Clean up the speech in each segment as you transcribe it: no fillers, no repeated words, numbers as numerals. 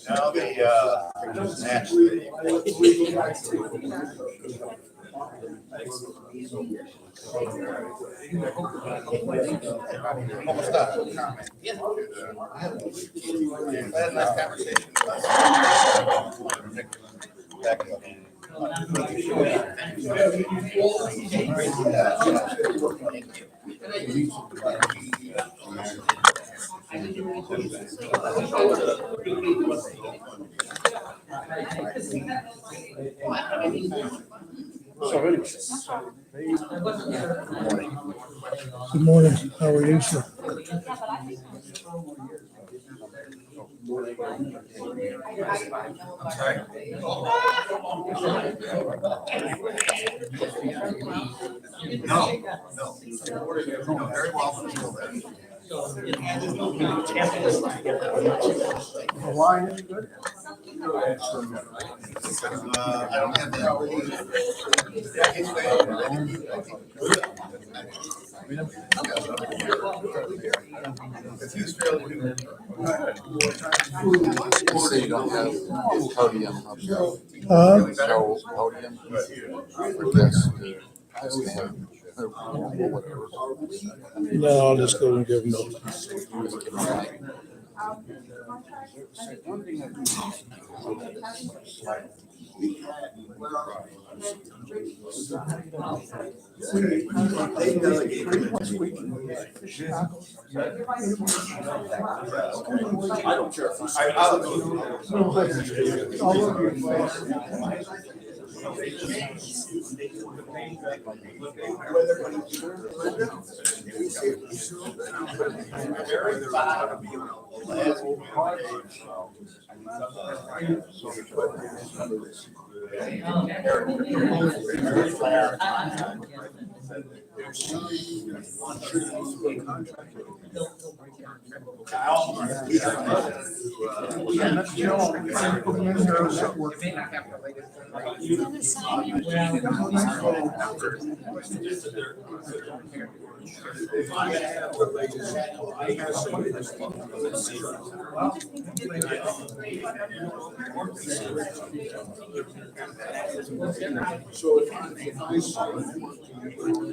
Now the match. Almost done. Yeah. I had a nice conversation. Good morning. How are you, sir? No, very well. Hawaii is good. I don't have that. If he's fairly new. You say you don't have podium up there. Podium. For guests to ask them, or whatever. No, I'll just go and give them notice. I don't care.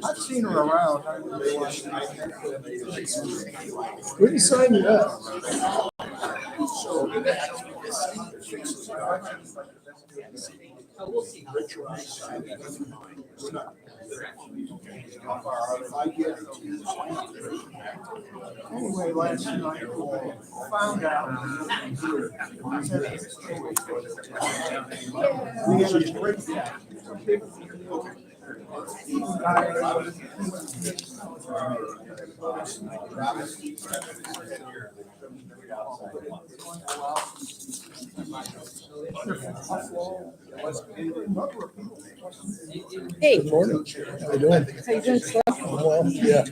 I've seen her around. We can sign you up. Anyway, last night found out we had a breakdown. Hey, Good morning. How you doing? how you doing, sir? Well, yeah.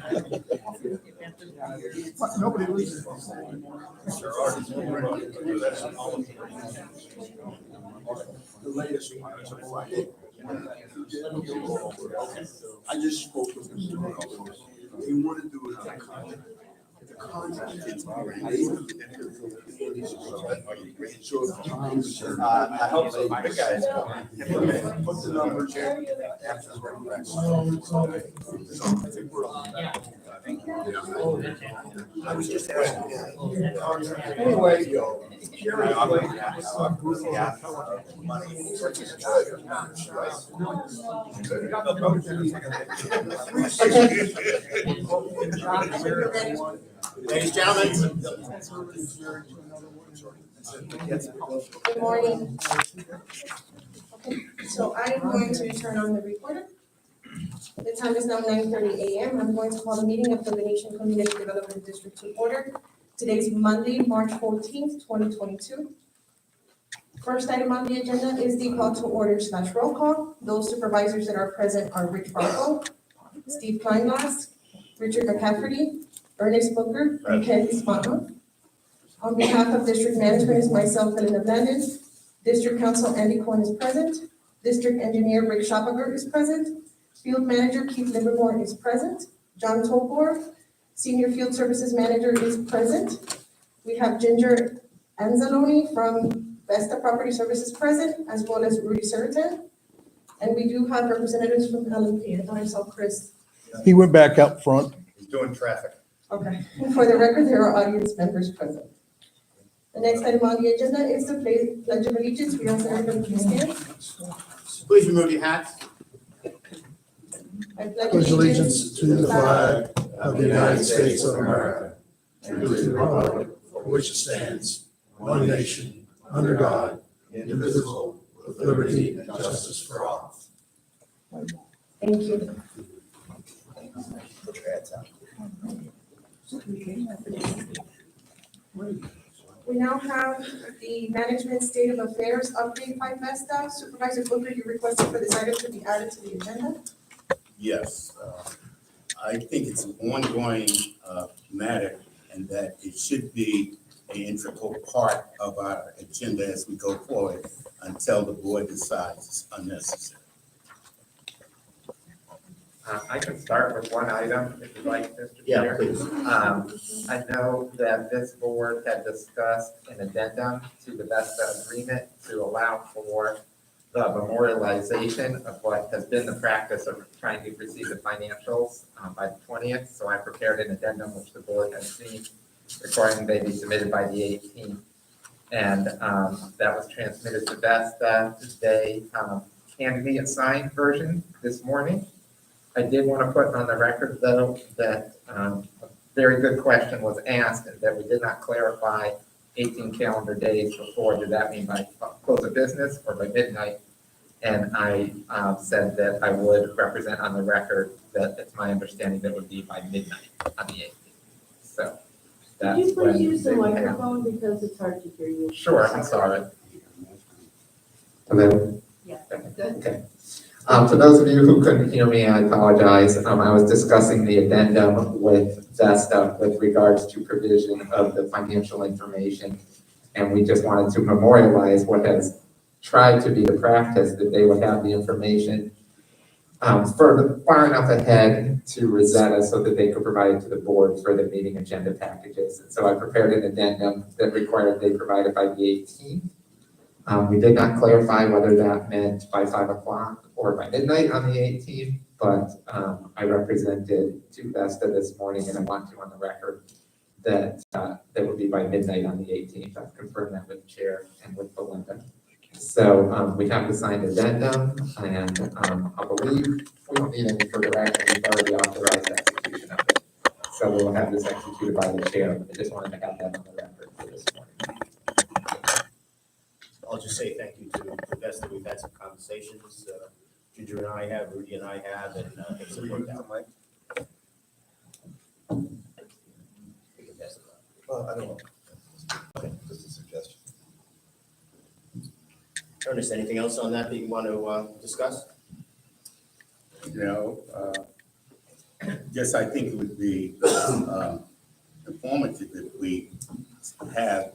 Nobody loses. The latest one. I just spoke with him. They want to do it on a contract. The contract is already. So I hope so. Big guys. Put the numbers in. I think we're on. I was just asking. Anyway, Ladies, gentlemen. Good morning. Okay, so I am going to turn on the recorder. The time is now 9:30 a.m. I'm going to call the meeting of the Venetian Community Development District to order. Today's Monday, March 14th, 2022. First item on the agenda is the call to order / roll call. Those supervisors that are present are Rich Barco, Steve Kleinglass, Richard McCafferty, Ernest Booker, and Ken Spano. On behalf of District Management is myself, Elena Blandon. District Council Andy Cohen is present. District Engineer Rick Schoppeger is present. Field Manager Keith Livermore is present. John Topor, Senior Field Services Manager, is present. We have Ginger Anzalone from Vesta Property Services present, as well as Rudy Surton. And we do have representatives from LMP. I thought I saw Chris. He went back up front. He's doing traffic. Okay. For the record, there are audience members present. The next item on the agenda is the Pledge of Allegiance. We ask everybody to stand. Please remove your hats. I pledge Pledge allegiance to the flag of the United States of America and to the republic for which it stands, one nation, under God, indivisible, with liberty and justice for all. Thank you. Put your hats out. We now have the Management State of Affairs update by Vesta. Supervisor Booker, you requested for this item to be added to the agenda. Yes, I think it's an ongoing matter and that it should be an integral part of our agenda as we go forward until the board decides it's unnecessary. I can start with one item, if you'd like, Mr. Yeah, Chair. please. I know that this board had discussed an addendum to the Vesta agreement to allow for the memorialization of what has been the practice of trying to receive the financials by the 20th. So I prepared an addendum which the board has seen, requiring they be submitted by the 18th. And that was transmitted to Vesta. They handed me a signed version this morning. I did want to put on the record, though, that a very good question was asked and that we did not clarify 18 calendar days before. Did that mean by close of business or by midnight? And I said that I would represent on the record that it's my understanding that it would be by midnight on the 18th. So that's Could you when please use the they would have- microphone because it's hard to hear you? Sure, I'm sorry. Hello? Yeah, good. Okay. For those of you who couldn't hear me, I apologize. I was discussing the addendum with Vesta with regards to provision of the financial information. And we just wanted to memorialize what has tried to be the practice, that they would have the information far enough ahead to Rosetta so that they could provide it to the board for the meeting agenda packages. And so I prepared an addendum that required they provide it by the 18th. We did not clarify whether that meant by 5 o'clock or by midnight on the 18th, but I represented to Vesta this morning, and I want to on the record that that would be by midnight on the 18th. I've confirmed that with the chair and with Belinda. So we have the signed addendum, and I believe we don't need any further action. We've already authorized execution of it. So we'll have this executed by the chair. I just wanted to have that on the record for this morning. I'll just say thank you to Vesta. We've had some conversations. Ginger and I have, Rudy and I have, and things have worked out. Well, I don't know. Okay, just a suggestion. Ernest, anything else on that you want to discuss? You know, yes, I think it would be informative if we have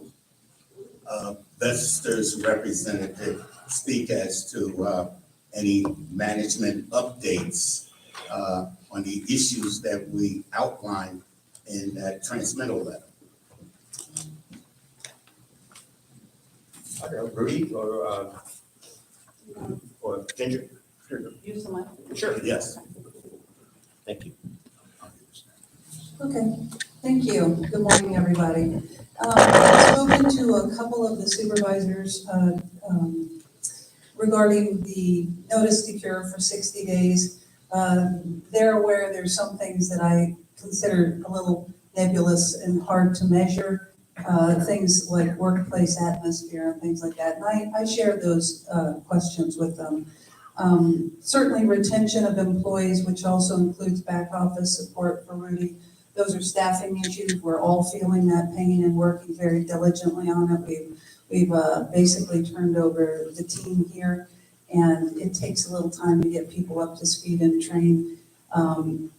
Vesta's representative speak as to any management updates on the issues that we outlined in that transmittal letter. I don't know, Rudy or Ginger? Use the mic. Sure. Yes. Thank you. Okay, thank you. Good morning, everybody. I've spoken to a couple of the supervisors regarding the notice to cure for 60 days. They're aware there's some things that I consider a little nebulous and hard to measure, things like workplace atmosphere and things like that. And I share those questions with them. Certainly retention of employees, which also includes back office support for Rudy. Those are staffing issues. We're all feeling that pain and working very diligently on it. We've basically turned over the team here, and it takes a little time to get people up to speed and trained.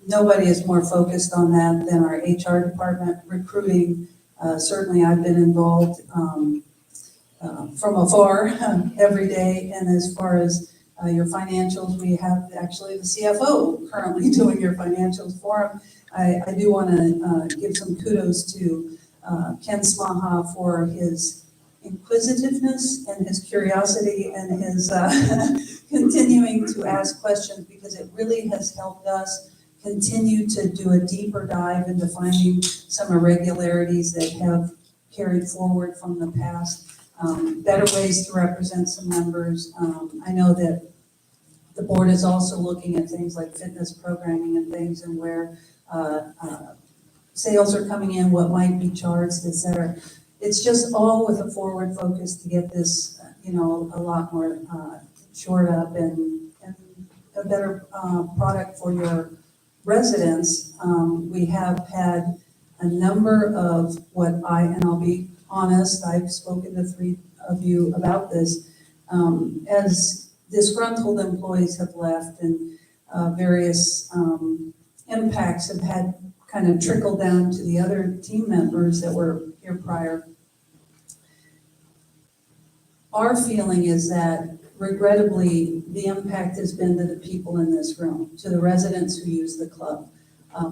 Nobody is more focused on that than our HR department. Recruiting, certainly I've been involved from afar every day. And as far as your financials, we have actually the CFO currently doing your financials for him. I do want to give some kudos to Ken Smaha for his inquisitiveness and his curiosity and his continuing to ask questions, because it really has helped us continue to do a deeper dive into finding some irregularities that have carried forward from the past, better ways to represent some members. I know that the board is also looking at things like fitness programming and things, and where sales are coming in, what might be charged, et cetera. It's just all with a forward focus to get this, a lot more shored up and a better product for your residents. We have had a number of and I'll be honest, I've spoken to 3 of you about this, as disgruntled employees have left and various impacts have had kind of trickled down to the other team members that were here prior. Our feeling is that regrettably, the impact has been to the people in this room, to the residents who use the club.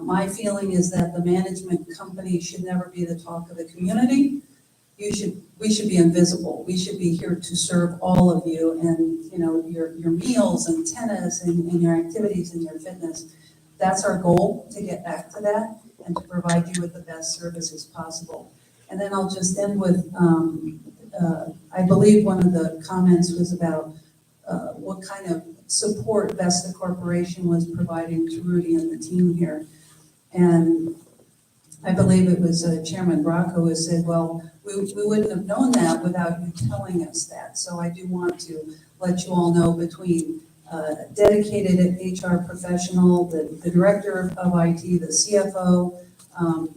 My feeling is that the management company should never be the talk of the community. We should be invisible. We should be here to serve all of you, and your meals and tennis and your activities and your fitness. That's our goal, to get back to that and to provide you with the best services possible. And then I'll just end with, I believe one of the comments was about what kind of support Vesta Corporation was providing to Rudy and the team here. And I believe it was Chairman Bracco who said, well, we wouldn't have known that without you telling us that. So I do want to let you all know, between dedicated HR professional, the director of IT, the CFO,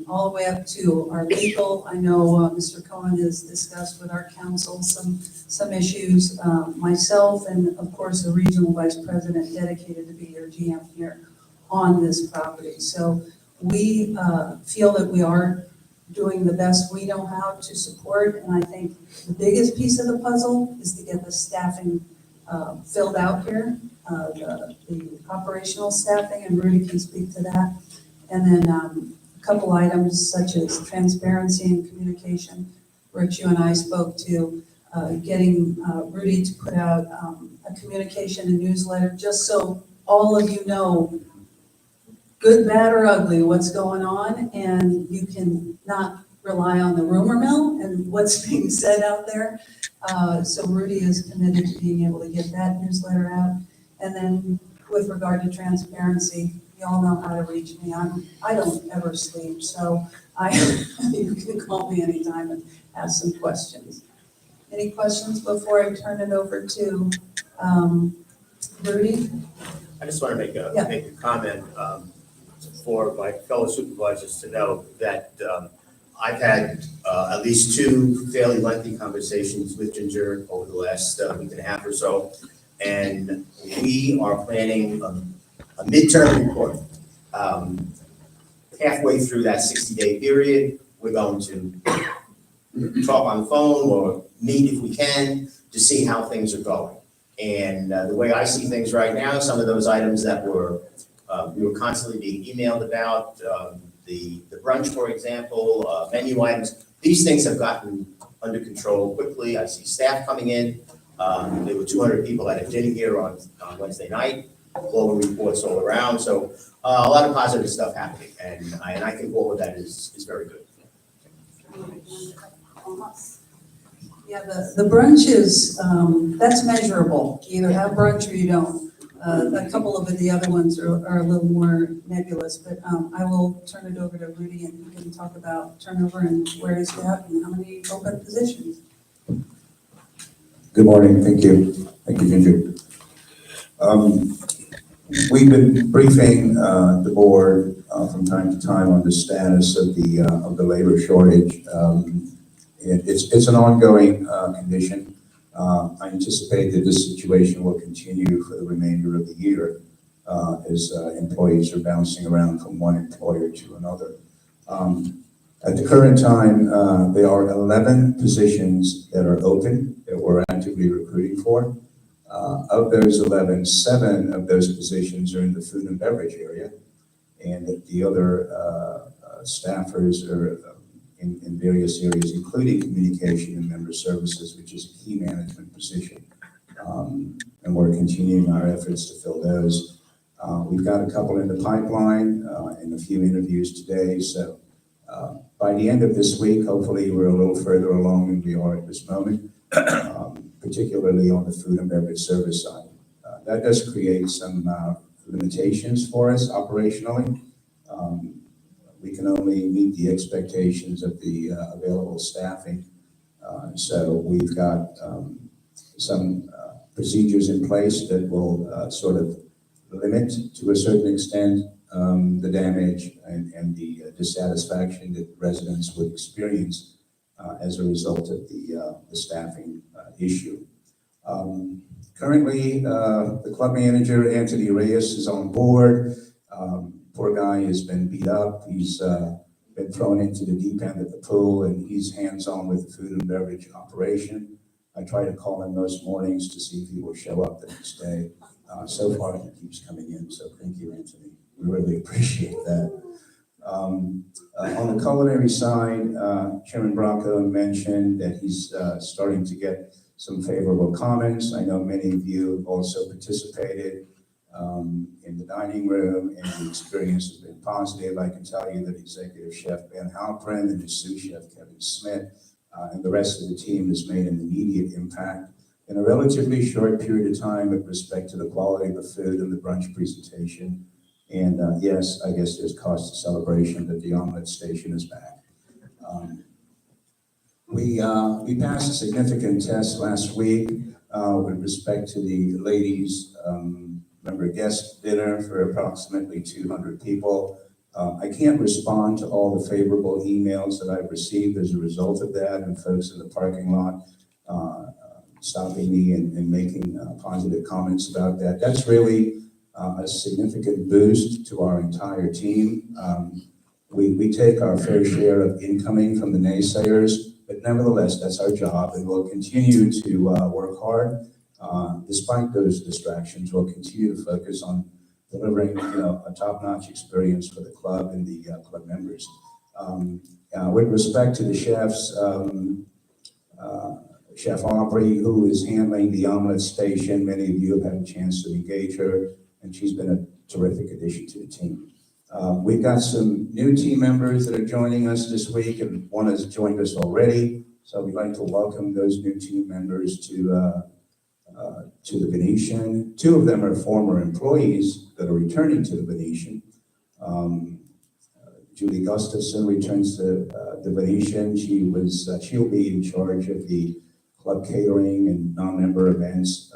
all the way up to our legal. I know Mr. Cohen has discussed with our council some issues. Myself and of course the regional vice president dedicated to be your GM here on this property. So we feel that we are doing the best we know how to support, and I think the biggest piece of the puzzle is to get the staffing filled out here, the operational staffing, and Rudy can speak to that. And then a couple items such as transparency and communication. Rich, you and I spoke to getting Rudy to put out a communication and newsletter, just so all of you know, good, bad, or ugly, what's going on, and you can not rely on the rumor mill and what's being said out there. So Rudy is committed to being able to get that newsletter out. And then with regard to transparency, you all know how to reach me. I don't ever sleep, so you can call me anytime and ask some questions. Any questions before I turn it over to Rudy? I just want to make Yeah. a comment for my fellow supervisors to know that I've had at least 2 fairly lengthy conversations with Ginger over the last week and a half or so, and we are planning a midterm report. Halfway through that 60-day period, we're going to talk on the phone or meet if we can to see how things are going. And the way I see things right now, some of those items that we were constantly being emailed about, the brunch, for example, menu items, these things have gotten under control quickly. I see staff coming in. There were 200 people at a dinner here on Wednesday night, global reports all around. So a lot of positive stuff happening, and I think all of that is very good. Yeah, the brunch is, that's measurable. You either have brunch or you don't. A couple of the other ones are a little more nebulous, but I will turn it over to Rudy and he can talk about turnover and where he's at and how many open positions. Good morning, thank you. Thank you, Ginger. We've been briefing the board from time to time on the status of the labor shortage. It's an ongoing condition. I anticipate that this situation will continue for the remainder of the year as employees are bouncing around from one employer to another. At the current time, there are 11 positions that are open that we're actively recruiting for. Of those 11, 7 of those positions are in the food and beverage area, and the other staffers are in various areas, including communication and member services, which is a key management position. And we're continuing our efforts to fill those. We've got a couple in the pipeline and a few interviews today. So by the end of this week, hopefully we're a little further along than we are at this moment, particularly on the food and beverage service side. That does create some limitations for us operationally. We can only meet the expectations of the available staffing. So we've got some procedures in place that will sort of limit to a certain extent the damage and the dissatisfaction that residents would experience as a result of the staffing issue. Currently, the club manager, Anthony Reyes, is on board. Poor guy has been beat up. He's been thrown into the deep end of the pool, and he's hands-on with the food and beverage operation. I try to call him most mornings to see if he will show up the next day. So far, he keeps coming in, so thank you, Anthony. We really appreciate that. On the culinary side, Chairman Bracco mentioned that he's starting to get some favorable comments. I know many of you have also participated in the dining room, and the experience has been positive. I can tell you that Executive Chef Ben Halprin and his sous chef Kevin Smith and the rest of the team has made an immediate impact in a relatively short period of time with respect to the quality of the food and the brunch presentation. And yes, I guess there's cause to celebration that the omelet station is back. We passed a significant test last week with respect to the ladies' member guest dinner for approximately 200 people. I can't respond to all the favorable emails that I've received as a result of that, and folks in the parking lot stopping me and making positive comments about that. That's really a significant boost to our entire team. We take our fair share of incoming from the naysayers, but nevertheless, that's our job, and we'll continue to work hard. Despite those distractions, we'll continue to focus on delivering, a top-notch experience for the club and the club members. With respect to the chefs, Chef Aubrey, who is handling the omelet station, many of you have had a chance to engage her, and she's been a terrific addition to the team. We've got some new team members that are joining us this week, and one has joined us already. So we'd like to welcome those new team members to the Venetian. Two of them are former employees that are returning to the Venetian. Julie Gustafson returns to the Venetian. She'll be in charge of the club catering and non-member events.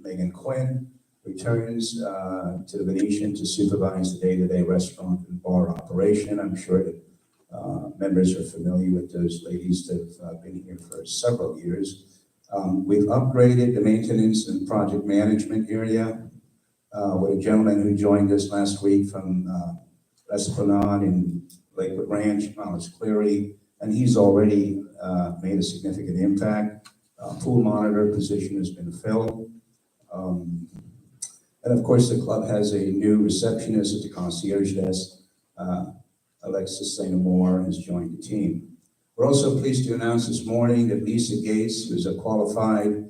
Megan Quinn returns to the Venetian to supervise the day-to-day restaurant and bar operation. I'm sure that members are familiar with those ladies that have been here for several years. We've upgraded the maintenance and project management area with a gentleman who joined us last week from Esplanade in Lakewood Ranch, Miles Cleary, and he's already made a significant impact. Pool monitor position has been filled. And of course, the club has a new receptionist at the concierge desk. Alexis St. Amour has joined the team. We're also pleased to announce this morning that Lisa Gates, who's a qualified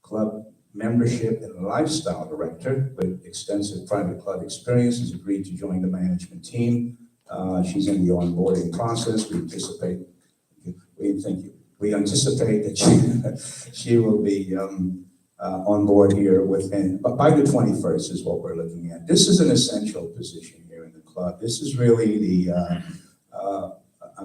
club membership and lifestyle director with extensive private club experience, has agreed to join the management team. She's in the onboarding process. We anticipate that she will be on board here but by the 21st is what we're looking at. This is an essential position here in the club. This is really a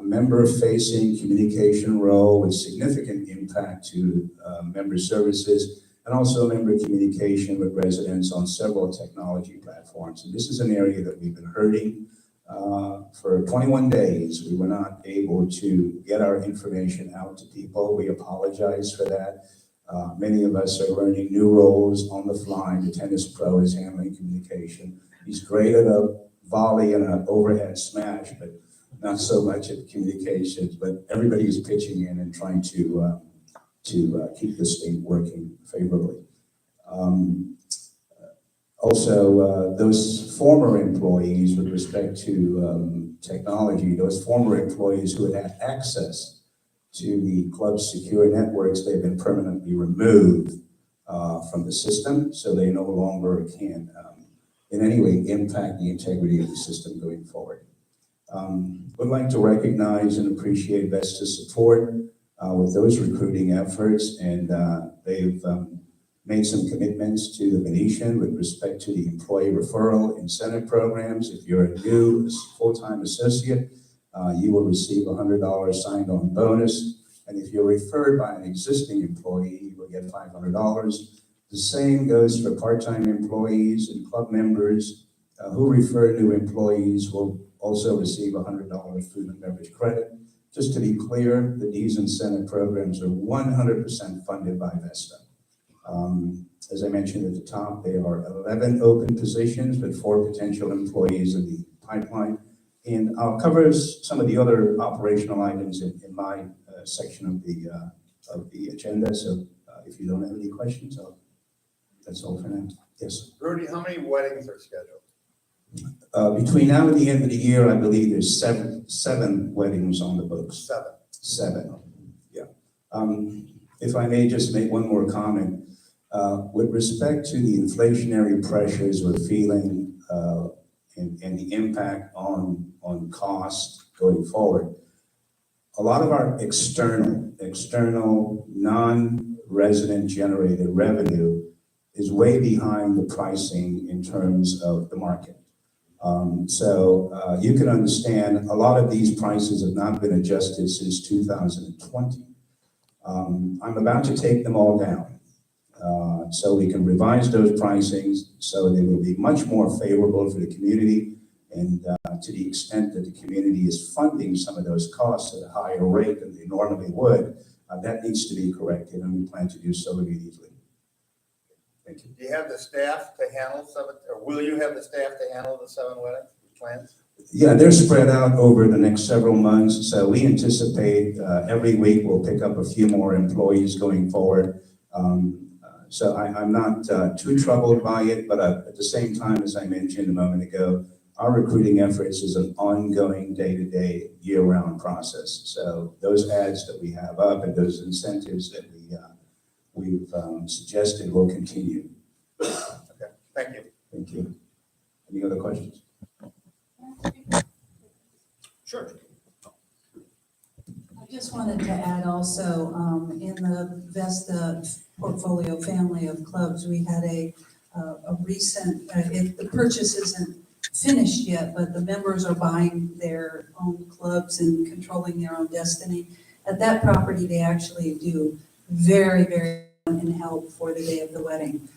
member-facing communication role with significant impact to member services and also member communication with residents on several technology platforms. And this is an area that we've been hurting. For 21 days, we were not able to get our information out to people. We apologize for that. Many of us are learning new roles on the fly. The tennis pro is handling communication. He's great at a volley and an overhead smash, but not so much at communications. But everybody is pitching in and trying to keep this thing working favorably. Also, those former employees with respect to technology, those former employees who had access to the club's secure networks, they've been permanently removed from the system, so they no longer can in any way impact the integrity of the system going forward. Would like to recognize and appreciate Vesta's support with those recruiting efforts, and they've made some commitments to the Venetian with respect to the employee referral incentive programs. If you're a new full-time associate, you will receive a $100 signed-on bonus, and if you're referred by an existing employee, you will get $500. The same goes for part-time employees and club members who refer new employees will also receive $100 food and beverage credit. Just to be clear, these incentive programs are 100% funded by Vesta. As I mentioned at the top, there are 11 open positions with 4 potential employees in the pipeline. And I'll cover some of the other operational items in my section of the agenda. So if you don't have any questions, that's all for now. Yes. Rudy, how many weddings are scheduled? Between now and the end of the year, I believe there's seven weddings on the books. Seven. Yeah. If I may just make one more comment. With respect to the inflationary pressures we're feeling and the impact on cost going forward, a lot of our external non-resident generated revenue is way behind the pricing in terms of the market. So you can understand a lot of these prices have not been adjusted since 2020. I'm about to take them all down. So we can revise those pricings so they will be much more favorable for the community, and to the extent that the community is funding some of those costs at a higher rate than they normally would, that needs to be corrected, and we plan to do so immediately. Thank you. Do you have the staff to handle or will you have the staff to handle the 7 weddings plans? Yeah, they're spread out over the next several months, so we anticipate every week we'll pick up a few more employees going forward. So I'm not too troubled by it, but at the same time, as I mentioned a moment ago, our recruiting efforts is an ongoing day-to-day, year-round process. So those ads that we have up and those incentives that we've suggested will continue. Okay, thank you. Thank you. Any other questions? Sure. I just wanted to add also, in the Vesta portfolio family of clubs, we had a recent, the purchase isn't finished yet, but the members are buying their own clubs and controlling their own destiny. At that property, they actually do very, very and help for the day of the wedding.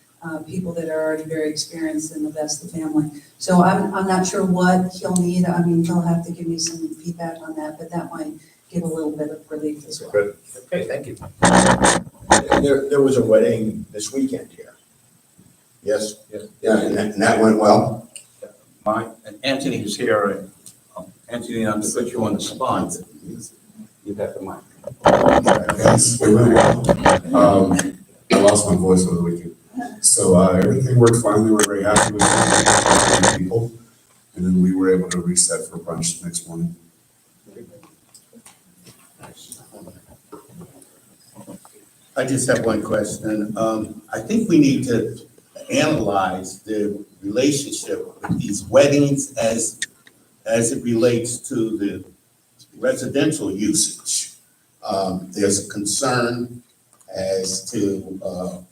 People that are already very experienced in the Vesta family. So I'm not sure what he'll need. I mean, he'll have to give me some feedback on that, but that might give a little bit of relief as well. Good. Okay, thank you. And there was a wedding this weekend here. Yes. Yeah, and that went well. And Anthony's here, and Anthony, not to put you on the spot, you got the mic. Yes, we went well. I lost my voice over the weekend. So everything worked fine. We were very happy with the people. And then we were able to reset for brunch the next morning. I just have one question. I think we need to analyze the relationship with these weddings as it relates to the residential usage. There's a concern as to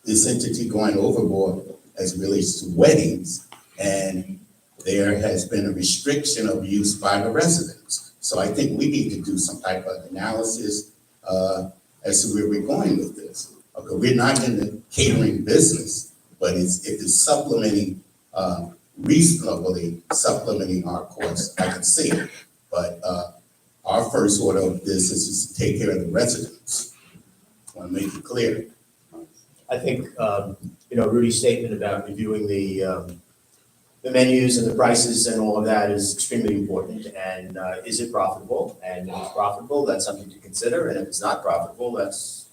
this entity going overboard as it relates to weddings, and there has been a restriction of use by the residents. So I think we need to do some type of analysis as to where we're going with this. Okay, we're not in the catering business, but if it's supplementing, reasonably supplementing our costs, I can see it. But our first order of business is to take care of the residents. I want to make it clear. I think, Rudy's statement about reviewing the menus and the prices and all of that is extremely important. And is it profitable? And if it's profitable, that's something to consider. And if it's not profitable, that's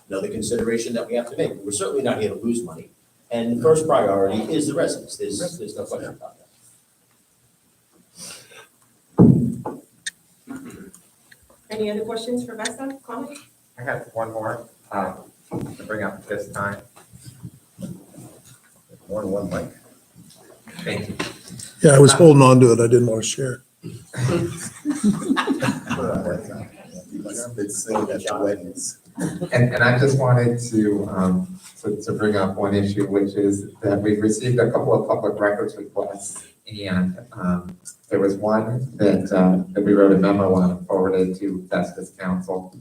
another consideration that we have to make. We're certainly not here to lose money. And the first priority is the residents. There's no question about that. Any other questions for Vesta? Comments? I have one more, to bring up this time. More than one mic. Thank you. Yeah, I was holding on to it. I didn't want to share. Been saying at the weddings. And I just wanted to bring up one issue, which is that we've received a couple of public records requests. And there was one that we wrote a memo on and forwarded to Vesta's council.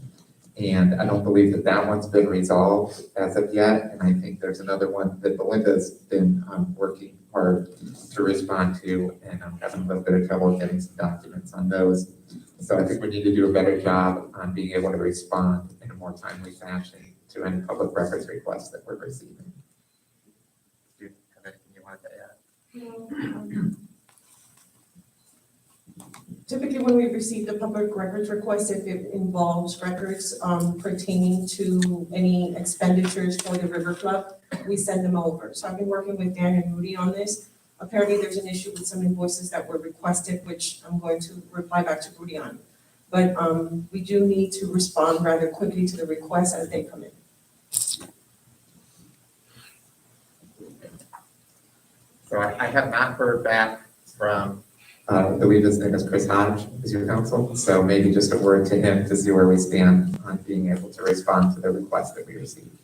And I don't believe that one's been resolved as of yet. And I think there's another one that Belinda's been working hard to respond to. And I'm having a little bit of trouble getting some documents on those. So I think we need to do a better job on being able to respond in a more timely fashion to any public records requests that we're receiving. Do you have anything you wanted to add? Typically, when we receive the public records request, if it involves records pertaining to any expenditures for the River Club, we send them over. So I've been working with Dan and Rudy on this. Apparently, there's an issue with some invoices that were requested, which I'm going to reply back to Rudy on. But we do need to respond rather quickly to the requests as they come in. So I have not heard back from, I believe his name is Chris Hodge, is your counsel. So maybe just a word to him to see where we stand on being able to respond to the request that we received.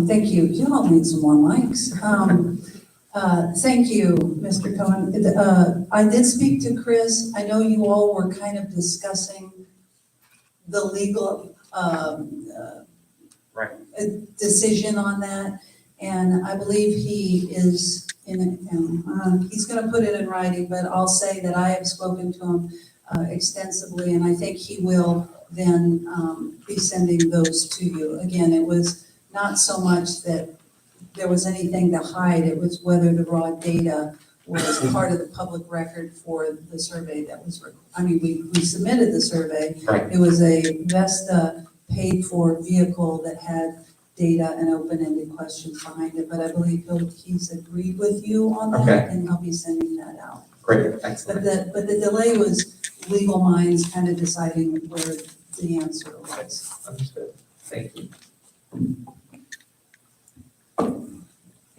Thank you. You all need some more mics. Thank you, Mr. Cohen. I did speak to Chris. I know you all were kind of discussing the legal Right. decision on that. And I believe he is he's gonna put it in writing, but I'll say that I have spoken to him extensively, and I think he will then be sending those to you. Again, it was not so much that there was anything to hide, it was whether the raw data was part of the public record for the survey that was, we submitted the survey. Right. It was a Vesta paid-for vehicle that had data and open-ended questions behind it, but I believe he's agreed with you on that, Okay. and he'll be sending that out. Great, excellent. But the delay was legal minds kind of deciding where the answer was. Understood. Thank you.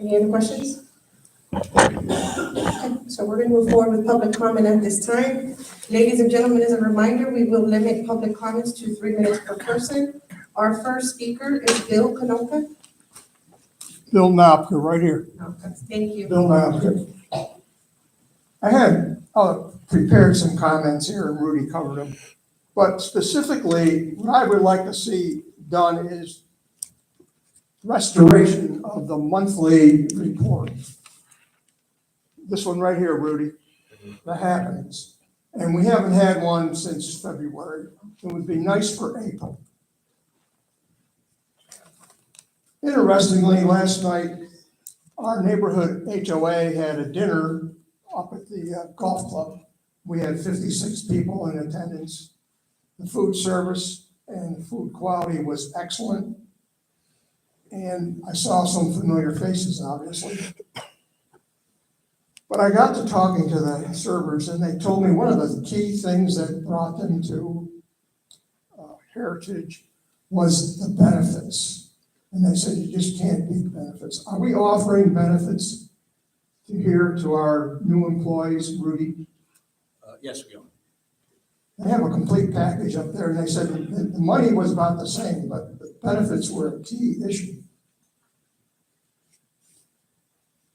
Any other questions? Okay, so we're gonna move forward with public comment at this time. Ladies and gentlemen, as a reminder, we will limit public comments to 3 minutes per person. Our first speaker is Bill Kanoka. Bill Knopka, right here. Thank you. Bill Knopka. I had prepared some comments here, and Rudy covered them. But specifically, what I would like to see done is restoration of the monthly report. This one right here, Rudy, the happenings. And we haven't had one since February. It would be nice for April. Interestingly, last night, our neighborhood HOA had a dinner up at the golf club. We had 56 people in attendance. The food service and food quality was excellent. And I saw some familiar faces, obviously. But I got to talking to the servers, and they told me one of the key things that brought them to Heritage was the benefits. And they said, you just can't beat benefits. Are we offering benefits to our new employees, Rudy? Yes, we are. They have a complete package up there, and they said the money was about the same, but the benefits were a key issue.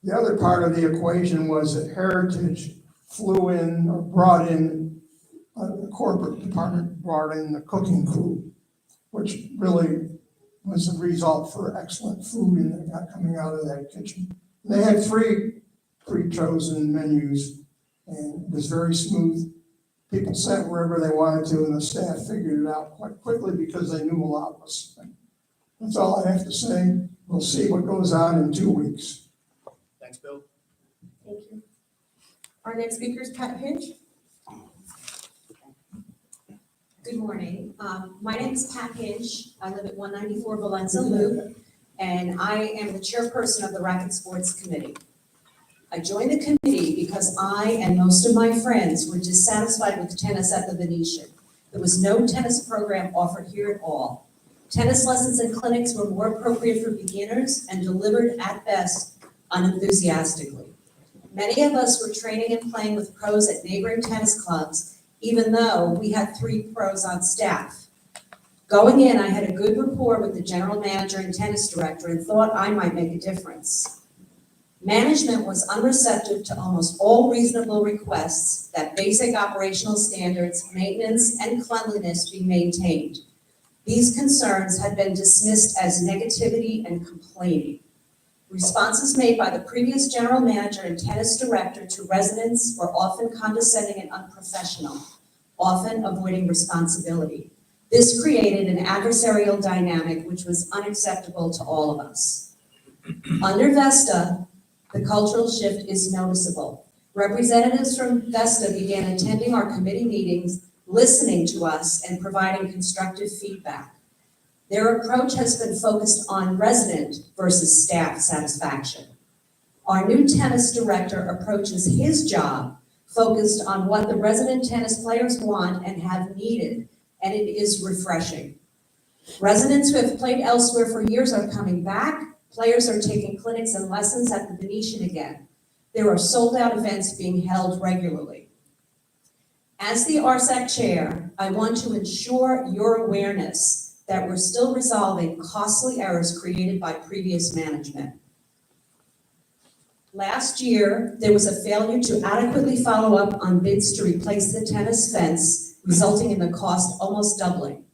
The other part of the equation was that Heritage flew in or brought in, the corporate department brought in the cooking crew, which really was the result for excellent food coming out of that kitchen. They had 3 pre-chosen menus, and it was very smooth. People sat wherever they wanted to, and the staff figured it out quite quickly because they knew a lot was. That's all I have to say. We'll see what goes on in 2 weeks. Thanks, Bill. Thank you. Our next speaker is Pat Hinch. Good morning. My name is Pat Hinch. I live at 194 Valenza Loop, and I am the chairperson of the Racket Sports Committee. I joined the committee because I and most of my friends were dissatisfied with tennis at the Venetian. There was no tennis program offered here at all. Tennis lessons and clinics were more appropriate for beginners and delivered at best unenthusiastically. Many of us were training and playing with pros at neighboring tennis clubs, even though we had 3 pros on staff. Going in, I had a good rapport with the general manager and tennis director and thought I might make a difference. Management was unreceptive to almost all reasonable requests that basic operational standards, maintenance, and cleanliness be maintained. These concerns had been dismissed as negativity and complaining. Responses made by the previous general manager and tennis director to residents were often condescending and unprofessional, often avoiding responsibility. This created an adversarial dynamic which was unacceptable to all of us. Under Vesta, the cultural shift is noticeable. Representatives from Vesta began attending our committee meetings, listening to us, and providing constructive feedback. Their approach has been focused on resident versus staff satisfaction. Our new tennis director approaches his job focused on what the resident tennis players want and have needed, and it is refreshing. Residents who have played elsewhere for years are coming back. Players are taking clinics and lessons at the Venetian again. There are sold-out events being held regularly. As the RSAC chair, I want to ensure your awareness that we're still resolving costly errors created by previous management. Last year, there was a failure to adequately follow up on bids to replace the tennis fence, resulting in the cost almost doubling.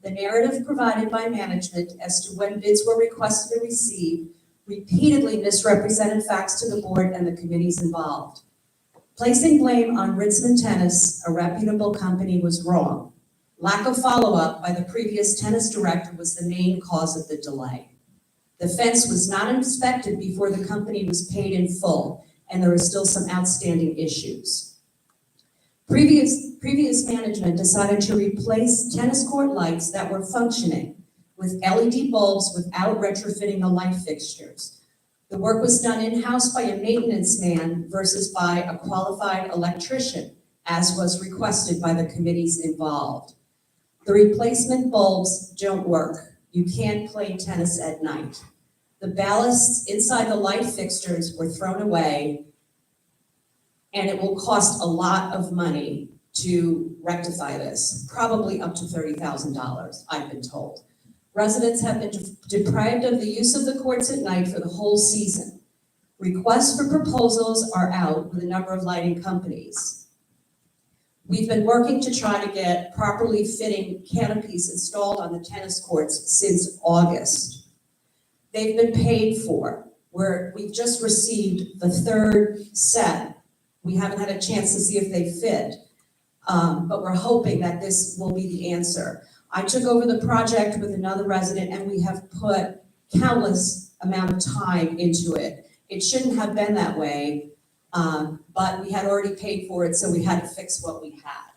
The narrative provided by management as to when bids were requested and received repeatedly misrepresented facts to the board and the committees involved. Placing blame on Ritzman Tennis, a reputable company, was wrong. Lack of follow-up by the previous tennis director was the main cause of the delay. The fence was not inspected before the company was paid in full, and there are still some outstanding issues. Previous management decided to replace tennis court lights that were functioning with LED bulbs without retrofitting the light fixtures. The work was done in-house by a maintenance man versus by a qualified electrician, as was requested by the committees involved. The replacement bulbs don't work. You can't play tennis at night. The ballasts inside the light fixtures were thrown away, and it will cost a lot of money to rectify this, probably up to $30,000, I've been told. Residents have been deprived of the use of the courts at night for the whole season. Requests for proposals are out with a number of lighting companies. We've been working to try to get properly fitting canopies installed on the tennis courts since August. They've been paid for. We've just received the 3rd set. We haven't had a chance to see if they fit, but we're hoping that this will be the answer. I took over the project with another resident, and we have put countless amount of time into it. It shouldn't have been that way, but we had already paid for it, so we had to fix what we had.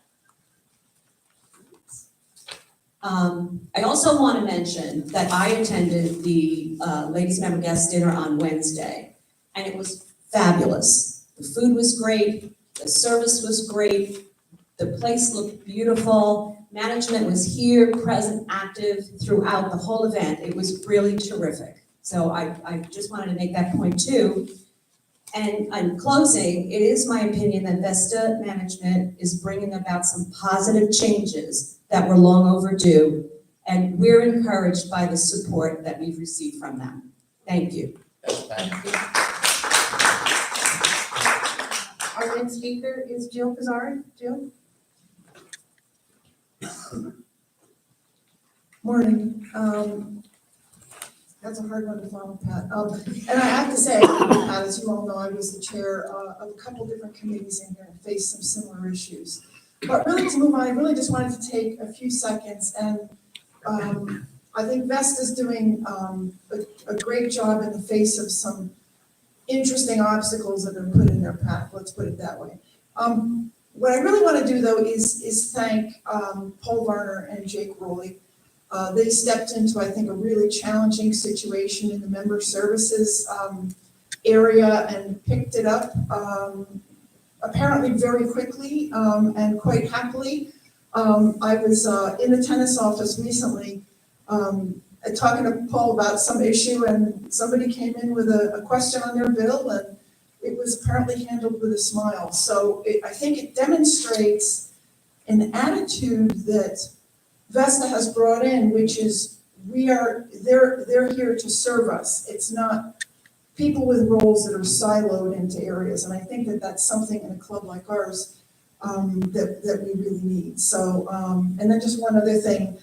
I also want to mention that I attended the Ladies Member Guest Dinner on Wednesday, and it was fabulous. The food was great, the service was great, the place looked beautiful, management was here, present, active throughout the whole event. It was really terrific. So I just wanted to make that point too. And in closing, it is my opinion that Vesta management is bringing about some positive changes that were long overdue, and we're encouraged by the support that we've received from them. Thank you. Thank you. Our next speaker is Jill Pizzari. Jill? Morning. That's a hard one to follow, Pat. And I have to say, Pat, as you all know, I was the chair of a couple different committees in here and faced some similar issues. But really to move on, I really just wanted to take a few seconds, and I think Vesta's doing a great job in the face of some interesting obstacles that have been put in their path, let's put it that way. What I really want to do though is thank Paul Varner and Jake Rowley. They stepped into, I think, a really challenging situation in the member services area and picked it up apparently very quickly and quite happily. I was in the tennis office recently talking to Paul about some issue, and somebody came in with a question on their bill, and it was apparently handled with a smile. So I think it demonstrates an attitude that Vesta has brought in, which is they're here to serve us. It's not people with roles that are siloed into areas, and I think that that's something in a club like ours that we really need. So, and then just one other thing,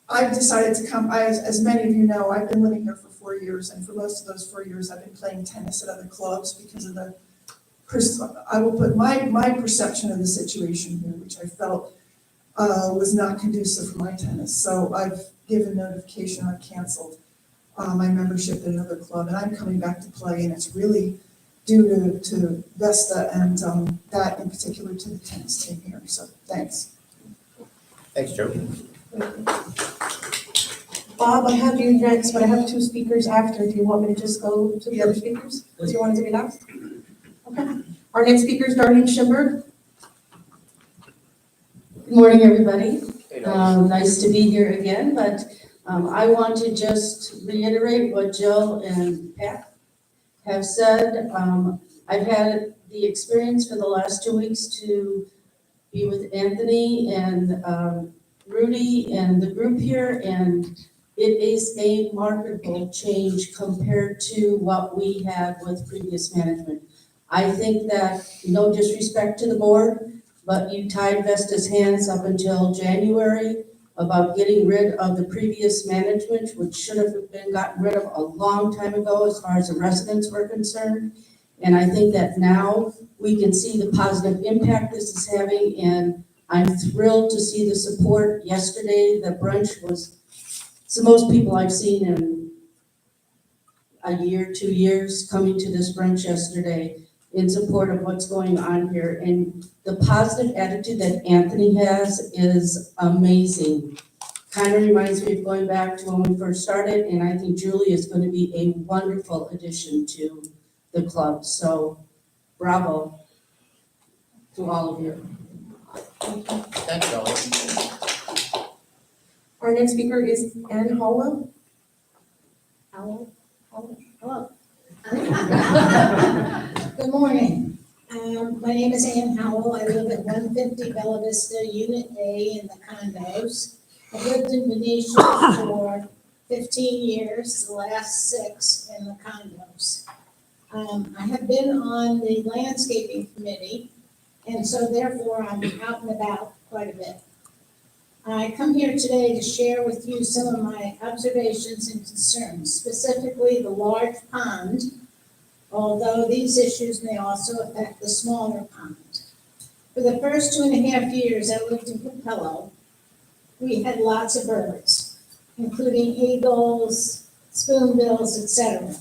I've decided to come, as many of you know, I've been living here for 4 years, and for most of those 4 years, I've been playing tennis at other clubs because of I will put my perception of the situation here, which I felt was not conducive for my tennis. So I've given notification, I've canceled my membership in another club, and I'm coming back to play, and it's really due to Vesta and that in particular to the tennis team here. So thanks. Thanks, Joe. Bob, I have you next, but I have 2 speakers after. Do you want me to just go to the other speakers? Do you want to do it next? Okay. Our next speaker is Darlene Schimberg. Good morning, everybody. Nice to be here again, but I want to just reiterate what Jill and Pat have said. I've had the experience for the last 2 weeks to be with Anthony and Rudy and the group here, and it is a remarkable change compared to what we had with previous management. I think that, no disrespect to the board, but you tied Vesta's hands up until January about getting rid of the previous management, which should have been gotten rid of a long time ago as far as the residents were concerned. And I think that now we can see the positive impact this is having, and I'm thrilled to see the support. Yesterday, the brunch was it's the most people I've seen in a year, 2 years coming to this brunch yesterday in support of what's going on here. And the positive attitude that Anthony has is amazing. Kind of reminds me of going back to when we first started, and I think Julie is going to be a wonderful addition to the club. So bravo to all of you. Thanks, Darlene. Our next speaker is Ann Howell. Hello. Good morning. My name is Ann Howell. I live at 150 Bella Vista, Unit A in the condos. I've lived in Venetian for 15 years, the last 6 in the condos. I have been on the landscaping committee, and so therefore I'm out and about quite a bit. I come here today to share with you some of my observations and concerns, specifically the large pond, although these issues may also affect the smaller pond. For the first 2.5 years I lived in Capello, we had lots of birds, including eagles, spoonbills, etc.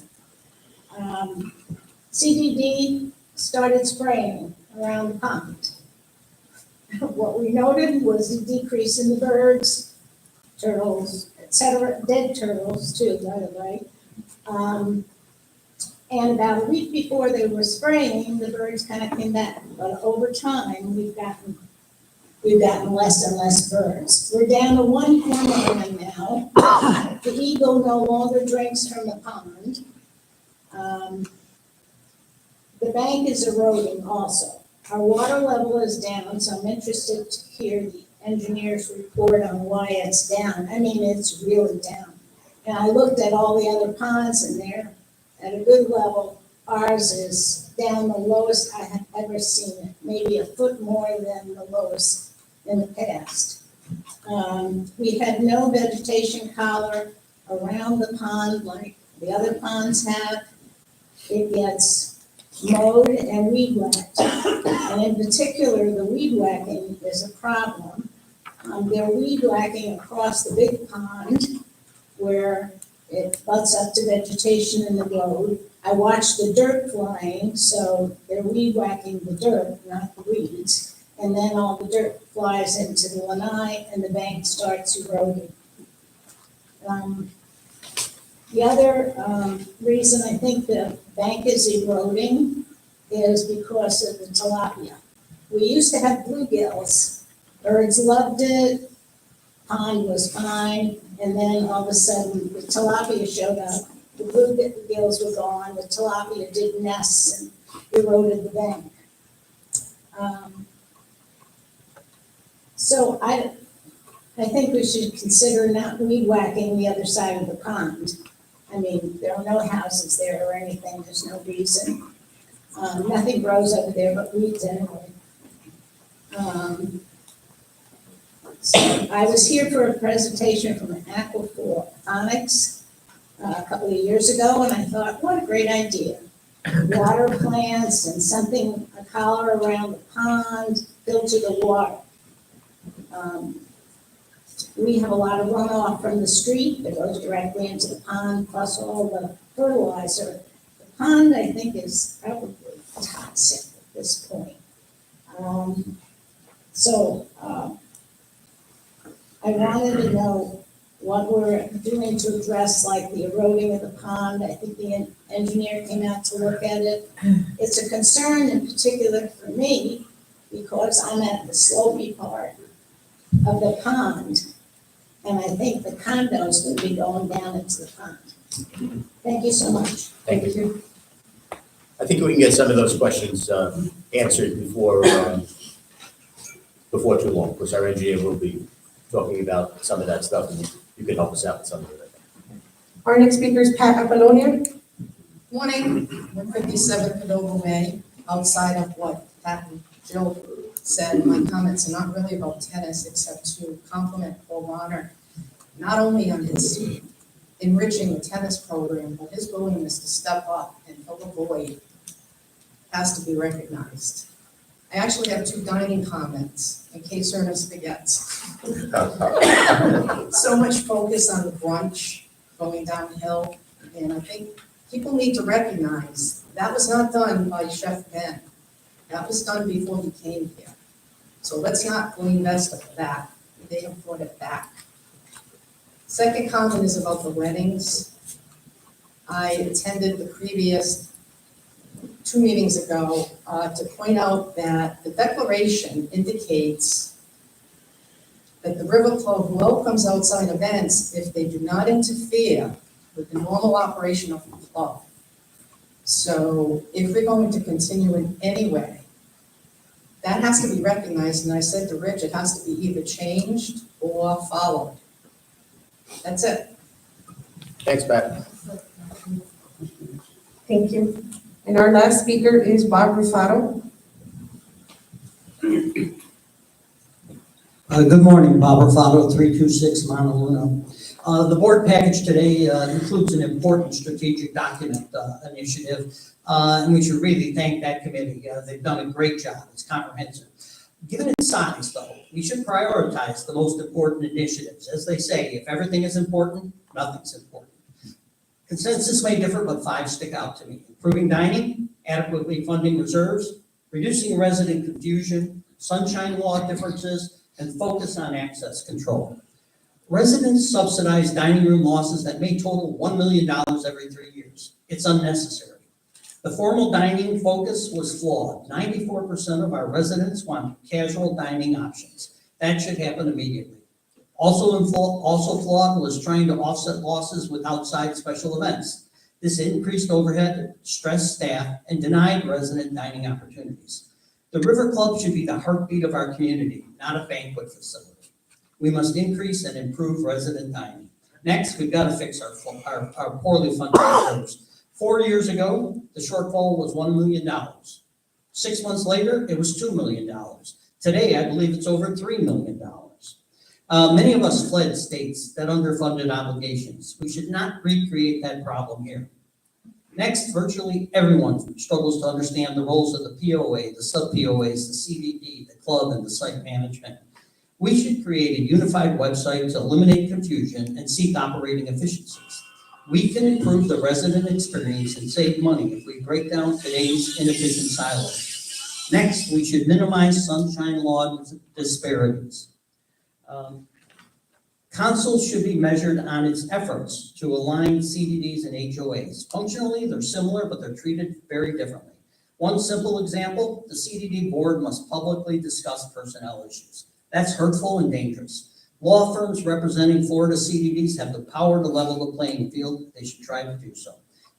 CDD started spraying around the pond. What we noted was a decrease in the birds, turtles, etc., dead turtles too, by the way. And about a week before they were spraying, the birds kind of came back. But over time, we've gotten less and less birds. We're down to 1 cormorant now. The eagle no longer drinks from the pond. The bank is eroding also. Our water level is down, so I'm interested to hear the engineer's report on why it's down. I mean, it's really down. And I looked at all the other ponds and they're at a good level. Ours is down the lowest I have ever seen it, maybe a foot more than the lowest in the past. We had no vegetation collar around the pond like the other ponds have. It gets mowed and weed whacked. And in particular, the weed whacking is a problem. They're weed whacking across the big pond where it butts up to vegetation in the road. I watched the dirt flying, so they're weed whacking the dirt, not the weeds. And then all the dirt flies into the lanai and the bank starts eroding. The other reason I think the bank is eroding is because of the tilapia. We used to have bluegills. Birds loved it, pond was fine, and then all of a sudden the tilapia showed up. The bluegills were gone, the tilapia did nests and eroded the bank. So I think we should consider not weed whacking the other side of the pond. I mean, there are no houses there or anything, there's no reason. Nothing grows over there but weeds anyway. So I was here for a presentation from Aquaponics a couple of years ago, and I thought, what a great idea. Water plants and something, a collar around the pond, filter the water. We have a lot of runoff from the street that goes directly into the pond, plus all the fertilizer. The pond, I think, is probably toxic at this point. I wanted to know what we're doing to address like the eroding of the pond. I think the engineer came out to look at it. It's a concern in particular for me because I'm at the slopey part of the pond. And I think the condos will be going down into the pond. Thank you so much. Thank you. I think we can get some of those questions answered before too long, because our engineer will be talking about some of that stuff, and you can help us out with some of it. Our next speaker is Pat Apollonia. Morning, 157 Padova Way. Outside of what Pat and Jill said, my comments are not really about tennis, except to compliment Paul Bonner, not only on his enriching the tennis program, but his willingness to step up and fill the void has to be recognized. I actually have two dining comments, in case Ernest forgets. So much focus on the brunch going downhill, and I think people need to recognize that was not done by Chef Ben. That was done before he came here. So let's not blame Vesta for that. They have brought it back. Second comment is about the weddings. I attended the previous 2 meetings ago to point out that the declaration indicates that the River Club welcomes outside events if they do not interfere with the normal operation of the club. So if we're going to continue in any way, that has to be recognized, and I said to Rich, it has to be either changed or followed. That's it. Thanks, Pat. Thank you. And our last speaker is Bob Rufaro. Good morning, Bob Rufaro, 326 Montaluna. The board package today includes an important strategic document initiative, and we should really thank that committee. They've done a great job. It's comprehensive. Given its size, though, we should prioritize the most important initiatives. As they say, if everything is important, nothing's important. Consensus may differ, but 5 stick out to me. Improving dining, adequately funding reserves, reducing resident confusion, sunshine law differences, and focus on access control. Residents subsidize dining room losses that may total $1 million every 3 years. It's unnecessary. The formal dining focus was flawed. 94% of our residents want casual dining options. That should happen immediately. Also flawed was trying to offset losses with outside special events. This increased overhead, stressed staff, and denied resident dining opportunities. The River Club should be the heartbeat of our community, not a banquet facility. We must increase and improve resident dining. Next, we've got to fix our poorly funded reserves. 4 years ago, the shortfall was $1 million. 6 months later, it was $2 million. Today, I believe it's over $3 million. Many of us fled states that underfunded obligations. We should not recreate that problem here. Next, virtually everyone struggles to understand the roles of the POA, the sub-POAs, the CVP, the club, and the site management. We should create a unified website to eliminate confusion and seek operating efficiencies. We can improve the resident experience and save money if we break down today's inefficient silos. Next, we should minimize sunshine law disparities. Council should be measured on its efforts to align CDDs and HOAs. Functionally, they're similar, but they're treated very differently. One simple example, the CDD board must publicly discuss personnel issues. That's hurtful and dangerous. Law firms representing Florida CDDs have the power to level the playing field. They should try to do so.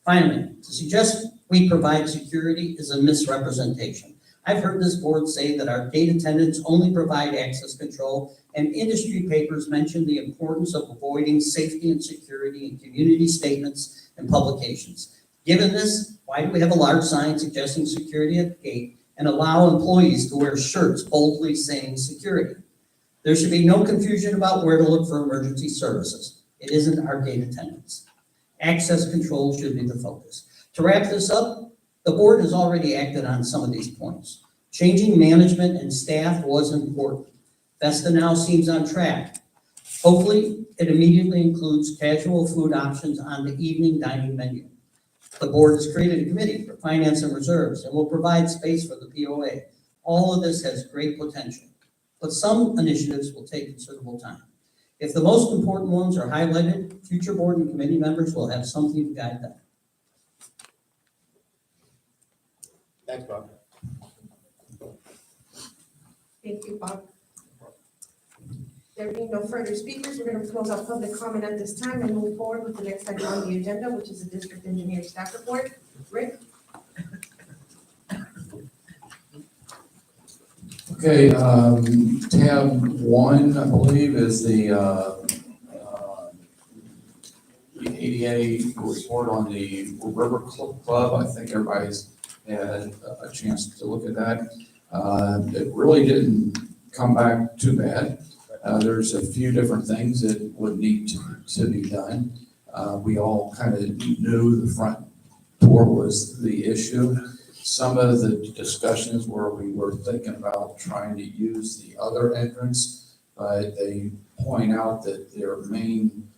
Finally, to suggest we provide security is a misrepresentation. I've heard this board say that our gate attendants only provide access control, and industry papers mention the importance of avoiding safety and security in community statements and publications. Given this, why do we have a large sign suggesting security at the gate and allow employees to wear shirts boldly saying security? There should be no confusion about where to look for emergency services. It isn't our gate attendants. Access control should be the focus. To wrap this up, the board has already acted on some of these points. Changing management and staff was important. Vesta now seems on track. Hopefully, it immediately includes casual food options on the evening dining menu. The board has created a committee for finance and reserves and will provide space for the POA. All of this has great potential, but some initiatives will take considerable time. If the most important ones are highlighted, future board and committee members will have something to guide them. Thanks, Bob. Thank you, Bob. There being no further speakers, we're going to close out public comment at this time and move forward with the next item on the agenda, which is the district engineer staff report. Rick? Okay, tab 1, I believe, is the ADA report on the River Club. I think everybody's had a chance to look at that. It really didn't come back too bad. There's a few different things that would need to be done. We all kind of knew the front door was the issue. Some of the discussions where we were thinking about trying to use the other entrance, but they point out that their main,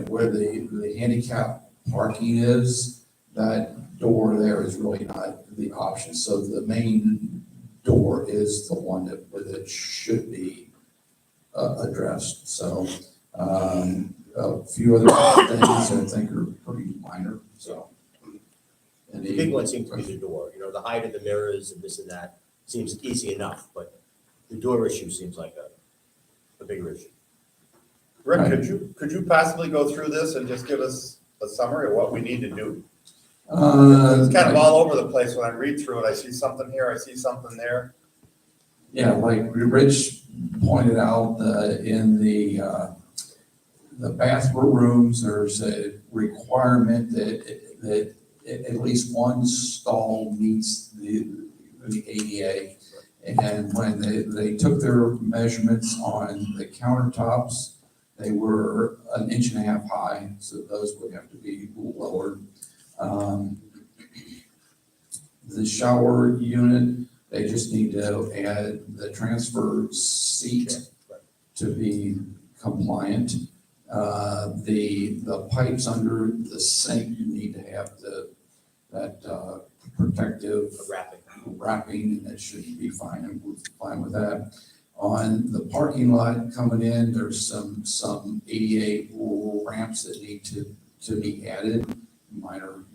where the handicap parking is, that door there is really not the option. So the main door is the one that should be addressed. So a few other things I think are pretty minor. So. And the big one seems to be the door, the height of the mirrors and this and that seems easy enough, but the door issue seems like a bigger issue. Rick, could you possibly go through this and just give us a summary of what we need to do? It's kind of all over the place. When I read through it, I see something here, I see something there. Yeah, like Rich pointed out, in the bathroom rooms, there's a requirement that at least one stall meets the ADA. And when they took their measurements on the countertops, they were 1.5 inches high, so those would have to be lowered. The shower unit, they just need to add the transfer seat to be compliant. The pipes under the sink, you need to have that protective wrapping, and it should be fine, and we're fine with that. On the parking lot coming in, there's some ADA ramps that need to be added, minor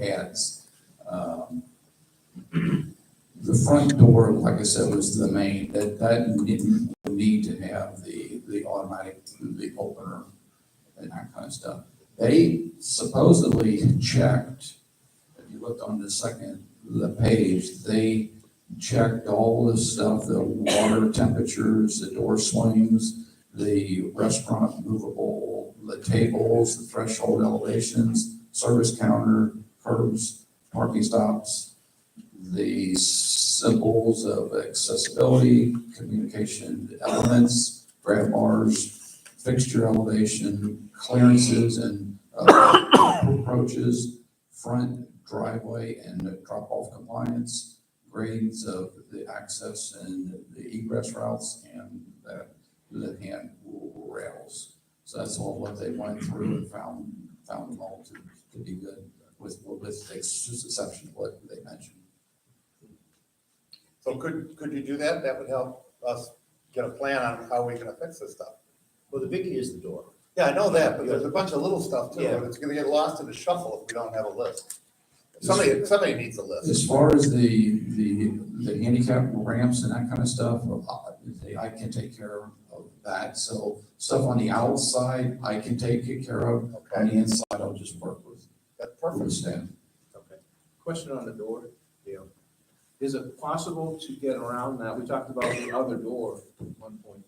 adds. The front door, like I said, was the main, that didn't need to have the automatic, the opener and that kind of stuff. They supposedly checked, if you looked on the page, they checked all the stuff, the water temperatures, the door swings, the restaurant movable, the tables, the threshold elevations, service counter, curbs, parking stops, the symbols of accessibility, communication elements, grab bars, fixture elevation, clearances and approaches, front driveway and drop-off compliance, grades of the access and the egress routes, and the hand rails. So that's all what they went through and found them all to be good with the exception of what they mentioned. So could you do that? That would help us get a plan on how we're gonna fix this stuff. Well, the biggie is the door. Yeah, I know that, but there's a bunch of little stuff too, Yeah. and it's gonna get lost in the shuffle if we don't have a list. Somebody needs a list. As far as the handicap ramps and that kind of stuff, I can take care of that. So stuff on the outside, I can take it care of. On the inside, I'll just work with. That's With perfect. staff. Okay. Question on the door. Yeah. Is it possible to get around that? We talked about the other door at one point.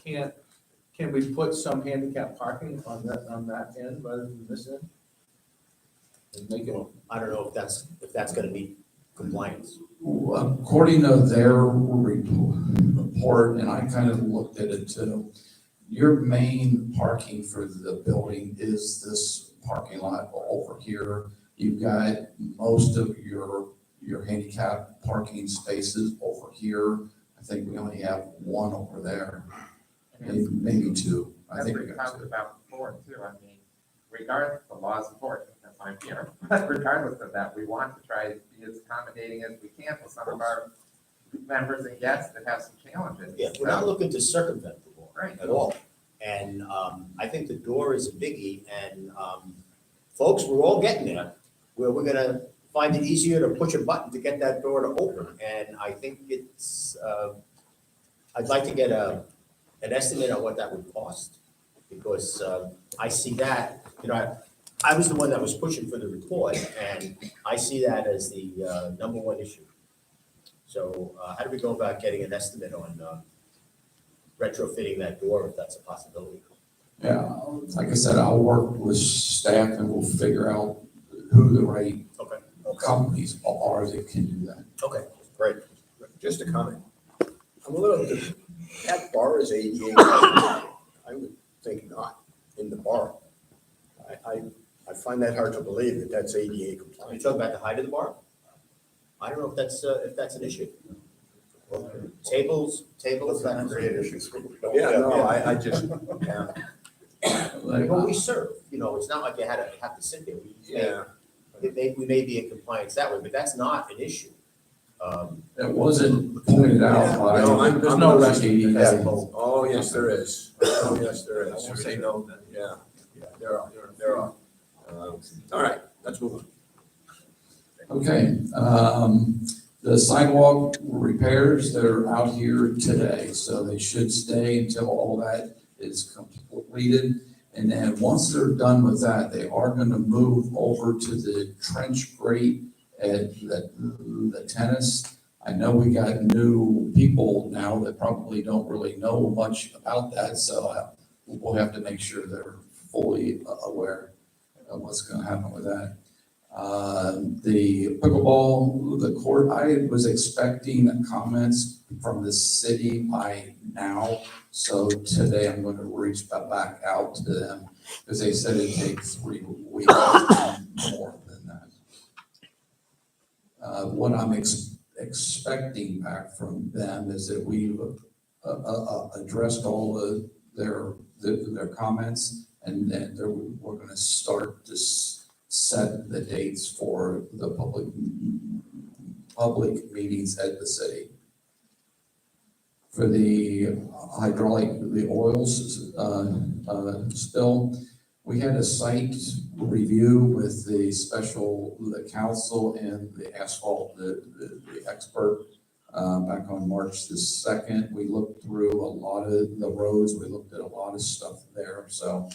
Can we put some handicap parking on that end rather than this end? And make it, I don't know if that's gonna be compliance. According to their report, and I kind of looked at it too, your main parking for the building is this parking lot over here. You've got most of your handicap parking spaces over here. I think we only have one over there, maybe two. I think we we got talked two. about before too, I mean, regardless, the law is important, that's why I'm here. But regardless of that, we want to try to be as accommodating as we can for some of our members and guests that have some challenges. Yeah, we're not looking to circumvent the law Right. at all. And I think the door is a biggie, and folks, we're all getting there, where we're gonna find it easier to push a button to get that door to open. And I think it's, I'd like to get an estimate on what that would cost, because I see that, you know, I was the one that was pushing for the report, and I see that as the number one issue. So how do we go about getting an estimate on retrofitting that door, if that's a possibility? Yeah, like I said, I'll work with staff and we'll figure out who the right Okay. companies are that can do that. Okay, great. Just a comment. I'm a little, that bar is ADA. I would think not in the bar. I find that hard to believe that that's ADA Are you compliant. talking about the height of the bar? I don't know if that's an issue. Tables. That create issues. Yeah, no, I just, yeah. Well, we serve, you know, it's not like you have to sit there. We may be in compliance that way, but that's not an issue. It wasn't pointed out by, No, I'm- there's I'm no not- rescue. yeah. Oh, yes, there is. Oh, yes, there is. I won't say no then. Yeah, there are. All right, let's move on. Okay, the sidewalk repairs, they're out here today, so they should stay until all that is completed. And then once they're done with that, they are gonna move over to the trench grate at the tennis. I know we got new people now that probably don't really know much about that, so we'll have to make sure they're fully aware of what's gonna happen with that. The pickleball, the court, I was expecting comments from the city by now. So today I'm going to reach back out to them because they said it'd take 3 weeks, more than that. What I'm expecting back from them is that we've addressed all their comments, and then we're going to start to set the dates for the public meetings at the city. For the hydraulic, the oils spill, we had a site review with the council and the asphalt, the expert, back on March the 2nd. We looked through a lot of the roads, we looked at a lot of stuff there, so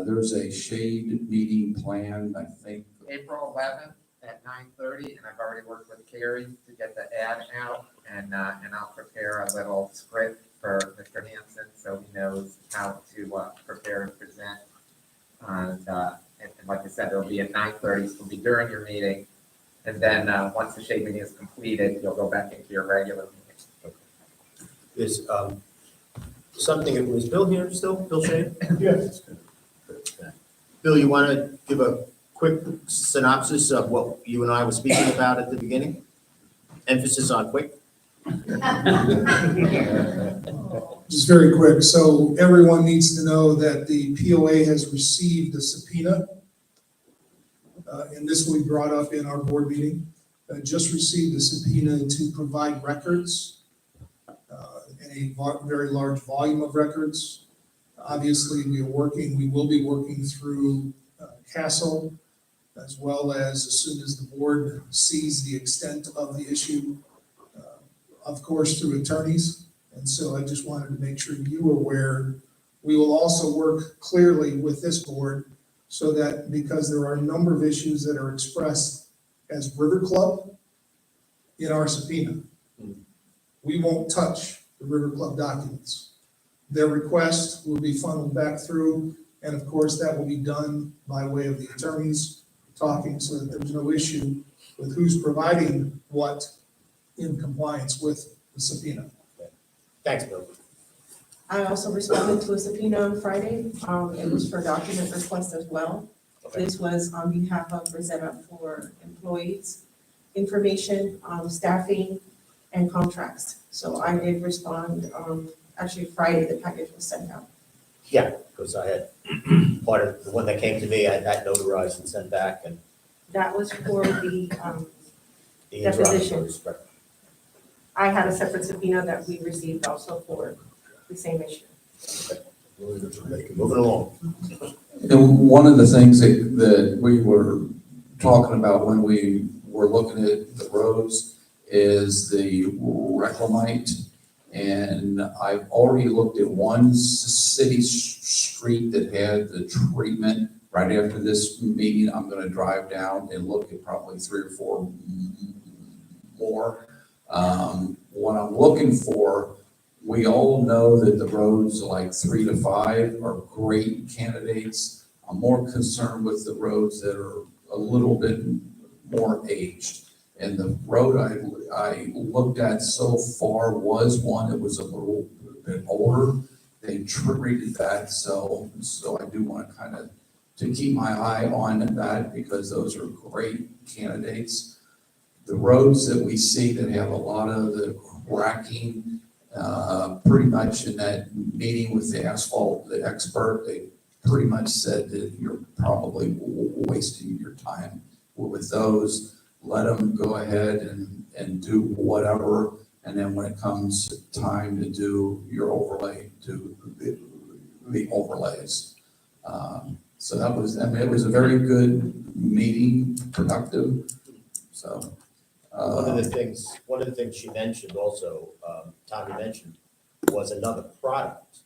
there's a shade meeting planned, I think. April 11th at 9:30, and I've already worked with Carrie to get the ad out, and I'll prepare a little script for Mr. Hanson so he knows how to prepare and present. And like I said, it'll be at 9:30, so it'll be during your meeting. And then once the shade meeting is completed, you'll go back into your regular meeting. Is something, was Bill here still, Bill Shea? Yes. Bill, you want to give a quick synopsis of what you and I were speaking about at the beginning? Emphasis on quick? Just very quick, so everyone needs to know that the POA has received a subpoena. And this will be brought up in our board meeting. Just received a subpoena to provide records, in a very large volume of records. Obviously, we will be working through Castle, as well as soon as the board sees the extent of the issue, of course, through attorneys. And so I just wanted to make sure you were aware. We will also work clearly with this board so that, because there are a number of issues that are expressed as River Club in our subpoena, we won't touch the River Club documents. Their request will be funneled back through, and of course, that will be done by way of the attorneys talking, so that there's no issue with who's providing what in compliance with the subpoena. Thanks, Bill. I also responded to a subpoena on Friday. It was for document request as well. This was on behalf of Rosetta for employees, information, staffing, and contracts. So I did respond, actually Friday, the package was sent out. Yeah, because I had part of the one that came to me, I had that notarized and sent back, and That was for the the deposition. interrogatories, right. I had a separate subpoena that we received also for the same issue. Moving along. And one of the things that we were talking about when we were looking at the roads is the reclamite. And I've already looked at one city street that had the treatment. Right after this meeting, I'm gonna drive down and look at probably 3 or 4 more. What I'm looking for, we all know that the roads like 3 to 5 are great candidates. I'm more concerned with the roads that are a little bit more aged. And the road I looked at so far was one that was a little bit older. They treated that, so I do want to kind of to keep my eye on that, because those are great candidates. The roads that we see that have a lot of the cracking, pretty much in that meeting with the asphalt, the expert, they pretty much said that you're probably wasting your time with those. Let them go ahead and do whatever, and then when it comes time to do your overlay, do the overlays. So that was, I mean, it was a very good meeting, productive, so. One of the things she mentioned also, Tommy mentioned, was another product,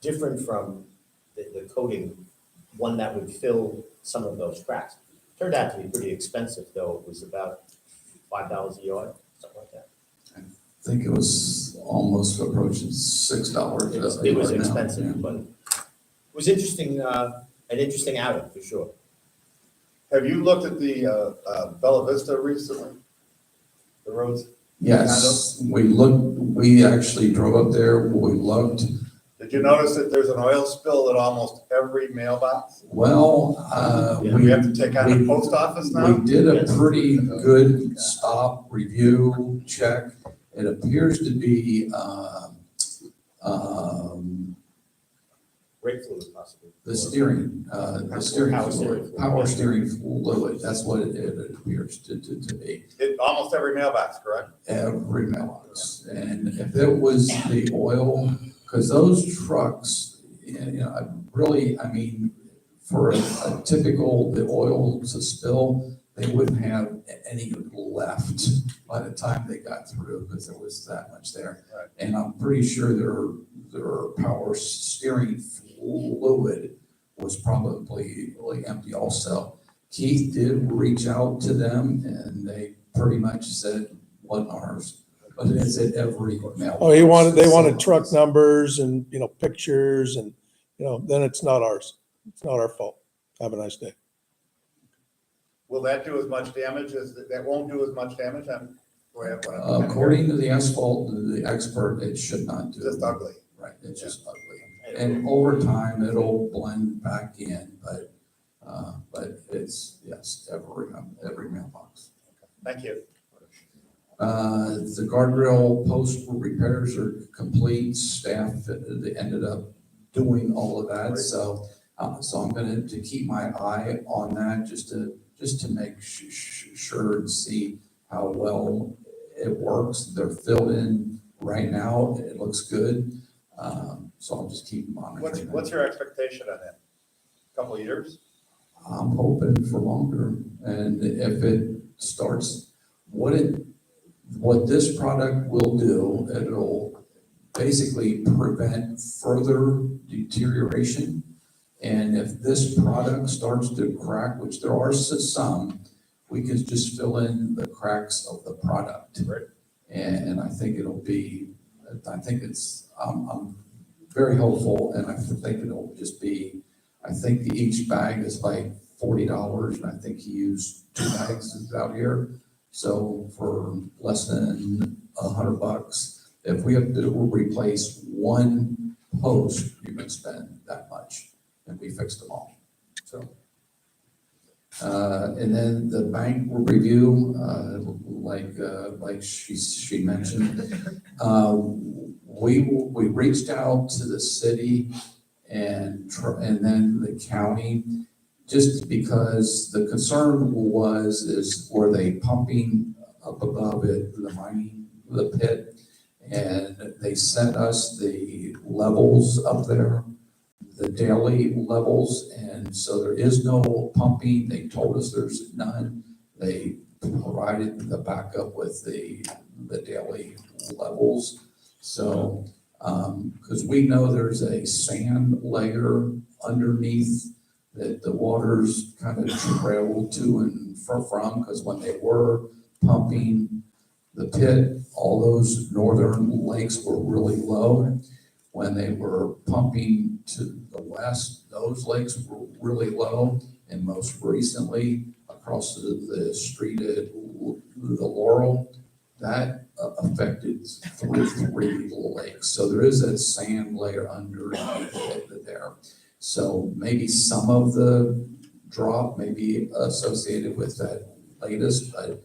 different from the coating, one that would fill some of those cracks. Turned out to be pretty expensive, though. It was about $5 a yard, something like that. I think it was almost approaching $6. It was right now, expensive, yeah. but it was interesting, an interesting outing for sure. Have you looked at the Bella Vista recently? The roads? Yes, we actually drove up there, we looked. Did you notice that there's an oil spill at almost every mailbox? Well, We have to take on the post office now? we did a pretty good stop, review, check. It appears to be, Brake fluid possibly. the steering fluid, power steering fluid, that's what it appears to be. Almost every mailbox, correct? Every mailbox. And if it was the oil, because those trucks, I mean, for a typical, the oil to spill, they wouldn't have any left by the time they got through, because there was that much there. Right. And I'm pretty sure their power steering fluid was probably really empty also. Keith did reach out to them, and they pretty much said, wasn't ours, but it's at every mailbox. Oh, they wanted truck numbers and, pictures and, then it's not ours. It's not our fault. Have a nice day. Will that do as much damage that won't do as much damage on? According to the asphalt, the expert, it should not do. Just ugly. Right, it's just ugly. And over time, it'll blend back in, but it's, yes, every mailbox. Thank you. The guardrail post repairs are complete, staff they ended up doing all of that, so I'm gonna to keep my eye on that, just to make sure and see how well it works. They're filled in right now, it looks good, so I'll just keep monitoring that. What's your expectation on that? Couple of years? I'm hoping for longer, and if it starts, what this product will do, it'll basically prevent further deterioration. And if this product starts to crack, which there are some, we can just fill in the cracks of the product. Right. And I think I'm very hopeful, and I think it'll just be, I think each bag is like $40, and I think he used 2 bags out here. So for less than $100, if we have to replace one post, you can spend that much, and we fixed them all. So, and then the bank review, like she mentioned, we reached out to the city and then the county, just because the concern is were they pumping up above it, the pit, and they sent us the levels up there, the daily levels, and so there is no pumping. They told us there's none. They provided the backup with the daily levels. So, because we know there's a sand layer underneath that the waters kind of travel to and from, because when they were pumping the pit, all those northern lakes were really low. When they were pumping to the west, those lakes were really low. And most recently, across the street at the Laurel, that affected three lakes. So there is a sand layer underneath it there. So maybe some of the drop may be associated with that latest, but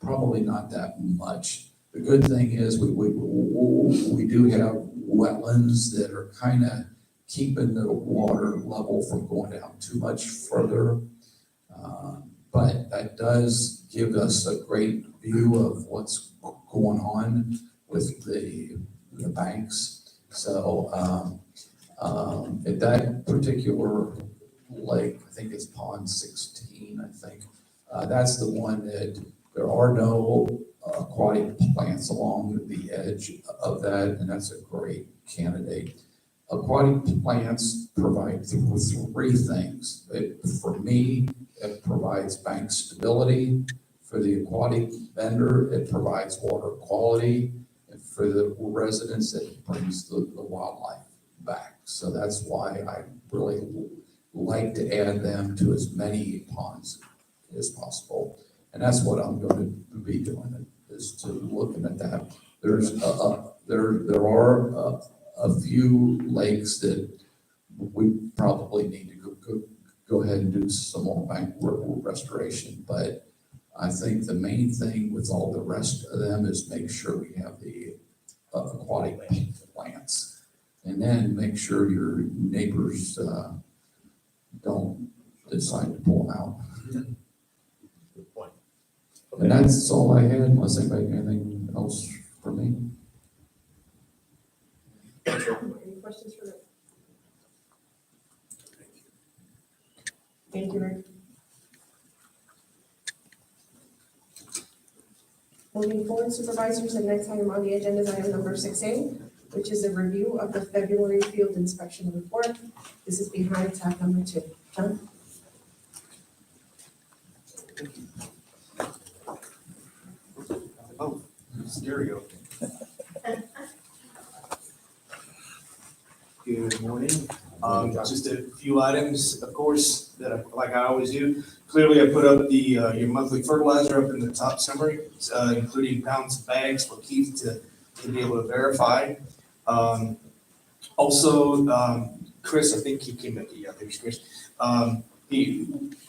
probably not that much. The good thing is we do have wetlands that are kind of keeping the water level from going down too much further. But that does give us a great view of what's going on with the banks. So at that particular lake, I think it's pond 16, I think, that's the one that there are no aquatic plants along the edge of that, and that's a great candidate. Aquatic plants provide three things. For me, it provides bank stability. For the aquatic vendor, it provides water quality. And for the residents, it brings the wildlife back. So that's why I really like to add them to as many ponds as possible. And that's what I'm going to be doing, is to looking at that. There are a few lakes that we probably need to go ahead and do some more bank restoration. But I think the main thing with all the rest of them is make sure we have the aquatic plants. And then make sure your neighbors don't decide to pull them out. Good point. And that's all I had, unless anybody had anything else for me. Any questions for Rick? Thank you, Rick. Moving forward, supervisors, the next item on the agenda is item number 6A, which is a review of the February field inspection report. This is behind tab number 2. John? Oh, stereo. Good morning. Just a few items, of course, that like I always do. Clearly, I put up the your monthly fertilizer up in the top summary, including pounds of bags for Keith to be able to verify. Also, Chris, I think he came up. Yeah, there's Chris.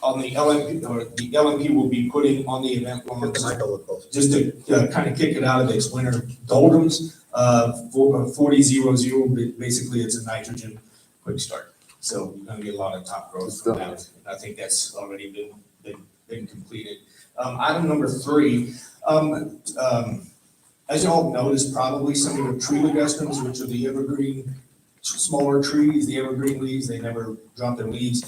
on the LMP, or the LMP will be putting on the event lawn, just to kind of kick it out of its winter doldrums, 40-0-0, basically it's a nitrogen quick start. So you're gonna get a lot of top growth from that, and I think that's already been completed. Item number 3, as you all noticed, probably some of the tree ligustums, which are the evergreen, smaller trees, the evergreen leaves, they never drop their leaves.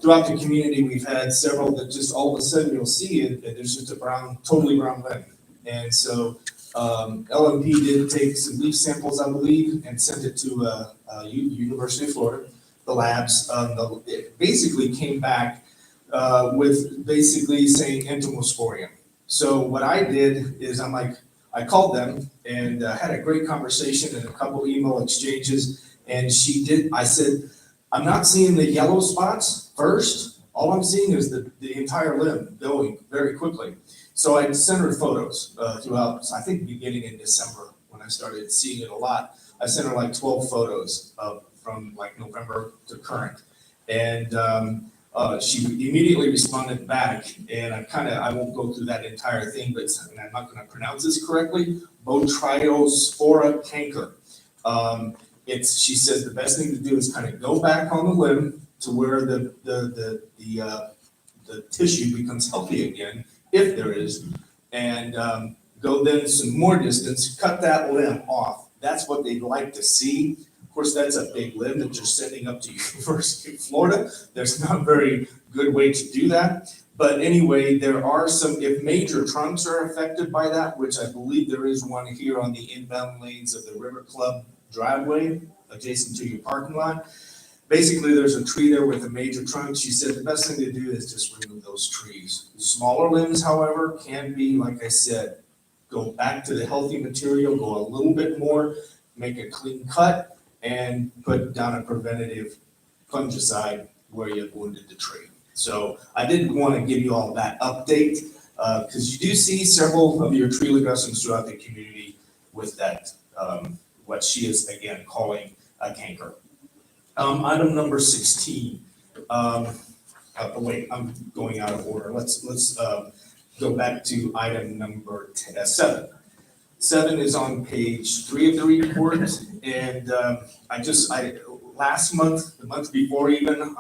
Throughout the community, we've had several that just all of a sudden you'll see it, and there's just a totally brown limb. And so LMP did take some leaf samples, I believe, and sent it to University of Florida, the labs. It basically came back with basically saying entomosporium. So what I did is I called them and had a great conversation and a couple email exchanges. And I said, I'm not seeing the yellow spots first. All I'm seeing is the entire limb going very quickly. So I sent her photos throughout, I think beginning in December when I started seeing it a lot. I sent her like 12 photos from like November to current. And she immediately responded back, and I won't go through that entire thing, but and I'm not gonna pronounce this correctly, Botryospora canker. She says the best thing to do is kind of go back on the limb to where the tissue becomes healthy again, if there is, and go then some more distance, cut that limb off. That's what they'd like to see. Of course, that's a big limb that you're sending up to University of Florida. There's not a very good way to do that. But anyway, there are some, if major trunks are affected by that, which I believe there is one here on the inbound lanes of the River Club driveway adjacent to your parking lot. Basically, there's a tree there with a major trunk. She said the best thing to do is just remove those trees. The smaller limbs, however, can be, like I said, go back to the healthy material, go a little bit more, make a clean cut, and put down a preventative fungicide where you've wounded the tree. So I did want to give you all that update because you do see several of your tree ligustums throughout the community with that, what she is again calling a canker. Item number 16. Wait, I'm going out of order. Let's go back to item number 7. 7 is on page 3 of the report, and last month, the month before even,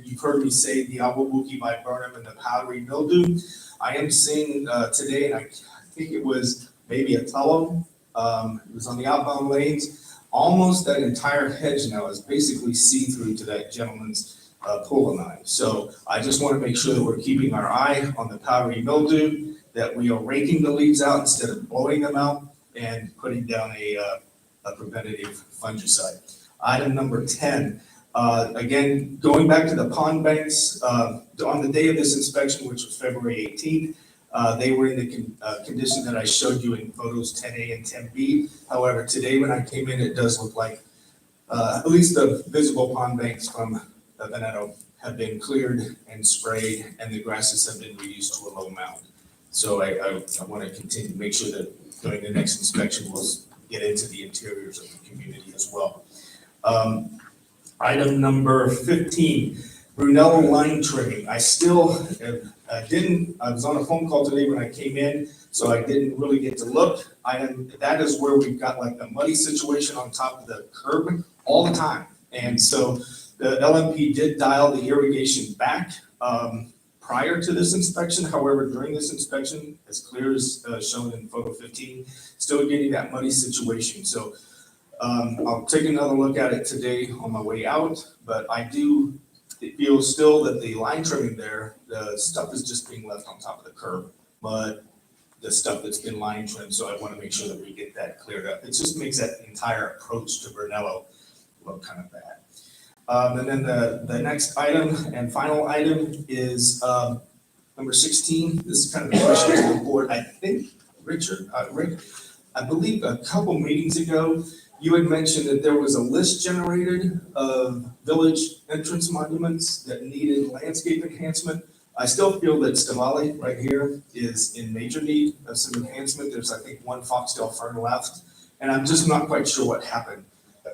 you've heard me say the Awabuki viburnum and the powdery mildew. I am seeing today, and I think it was maybe a tallow. It was on the outbound lanes. Almost that entire hedge now is basically see-through to that gentleman's pulling knife. So I just want to make sure that we're keeping our eye on the powdery mildew, that we are raking the leaves out instead of blowing them out and putting down a preventative fungicide. Item number 10, again, going back to the pond banks, on the day of this inspection, which was February 18th, they were in the condition that I showed you in photos 10A and 10B. However, today when I came in, it does look like at least the visible pond banks from Veneto have been cleared and sprayed, and the grasses have been reduced to a low mound. So I want to continue to make sure that during the next inspection, we'll get into the interiors of the community as well. Item number 15, Brunello line trimming. I still I was on a phone call today when I came in, so I didn't really get to look. That is where we've got like the muddy situation on top of the curb all the time. And so the LMP did dial the irrigation back prior to this inspection. However, during this inspection, as clear as shown in photo 15, still getting that muddy situation. So I'll take another look at it today on my way out, but I do feel still that the line trimming there, the stuff is just being left on top of the curb, but the stuff that's been line trimmed, so I want to make sure that we get that cleared up. It just makes that entire approach to Brunello look kind of bad. And then the next item and final item is number 16. This is kind of a question to the board. I think, Rick, I believe a couple meetings ago, you had mentioned that there was a list generated of village entrance monuments that needed landscape enhancement. I still feel that Stavali right here is in major need of some enhancement. There's, I think, one foxtail fern left, and I'm just not quite sure what happened.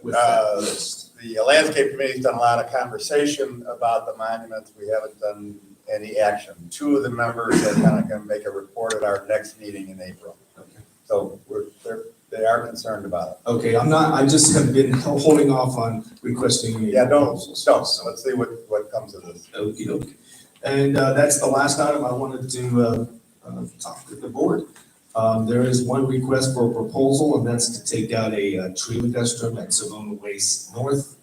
with that list. The landscape committee's done a lot of conversation about the monuments. We haven't done any action. Two of the members are kind of going to make a report at our next meeting in April. So they are concerned about it. Okay, I just have been holding off on requesting. Yeah, let's see what comes of this. Okey doke. And that's the last item I wanted to talk to the board. There is one request for a proposal, and that's to take out a tree ligustrum at Savona Waste North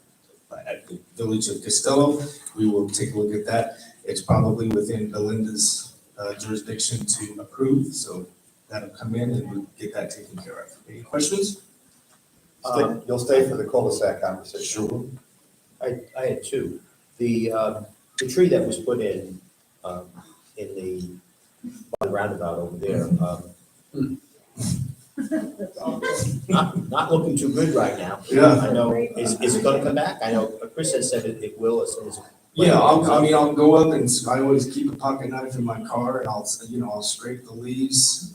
at the village of Costello. We will take a look at that. It's probably within Belinda's jurisdiction to approve, so that'll come in and we'll get that taken care of. Any questions? You'll stay for the cul-de-sac conversation. Sure. I had two. The tree that was put in the by the roundabout over there, not looking too good right now. Yeah. I know, is it gonna come back? I know Chris has said it will as soon as. Yeah, I'll go up and I always keep a pocket knife in my car and I'll scrape the leaves.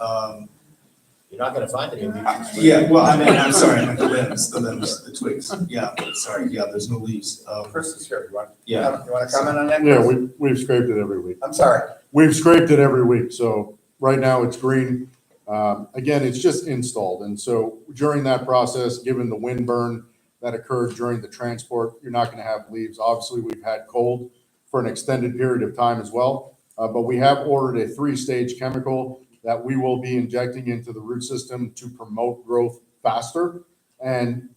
You're not gonna find any. Yeah, well, I'm sorry, I meant the limbs, the twigs. Yeah, sorry, yeah, there's no leaves. Chris is here. You want to comment on that? Yeah, we've scraped it every week. I'm sorry. We've scraped it every week. So right now it's green. Again, it's just installed. And so during that process, given the wind burn that occurred during the transport, you're not going to have leaves. Obviously, we've had cold for an extended period of time as well. But we have ordered a 3-stage chemical that we will be injecting into the root system to promote growth faster. And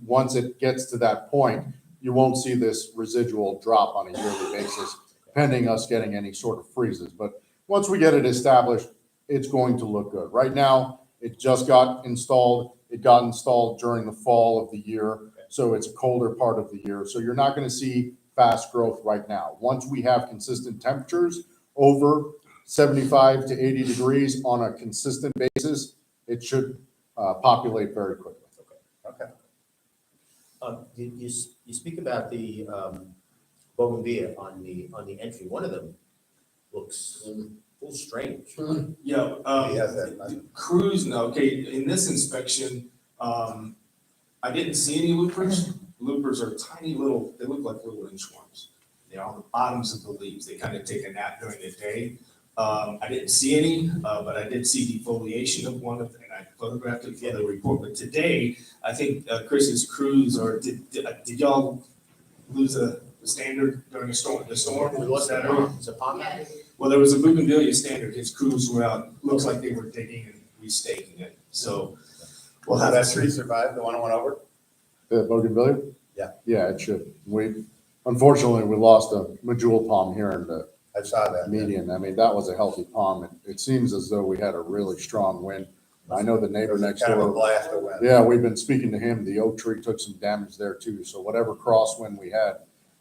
once it gets to that point, you won't see this residual drop on a yearly basis, pending us getting any sort of freezes. But once we get it established, it's going to look good. Right now, it just got installed. It got installed during the fall of the year, so it's a colder part of the year. So you're not going to see fast growth right now. Once we have consistent temperatures over 75 to 80 degrees on a consistent basis, it should populate very quickly. Okay. You speak about the bougainvillea on the entry. One of them looks a little strange. Yeah, Cruz, no, okay, in this inspection, I didn't see any loopers. Loopers are tiny little, they look like little inchworms. They're on the bottoms of the leaves. They kind of take a nap during the day. I didn't see any, but I did see defoliation of one of them, and I photographed it for the report. But today, I think Chris's crews, or did y'all lose the standard during the storm? We lost that on. It's a pond. Well, there was a bougainvillea standard. His crews were out. Looks like they were digging and restaking it. So we'll have that to tree see. survive, the one that went over? The bougainvillea? Yeah. Yeah, it should. Unfortunately, we lost a medjool palm here in the I saw that. median. I mean, that was a healthy palm. It seems as though we had a really strong wind. I know the neighbor next Kind of a door. blast of wind. Yeah, we've been speaking to him. The oak tree took some damage there too. So whatever crosswind we had,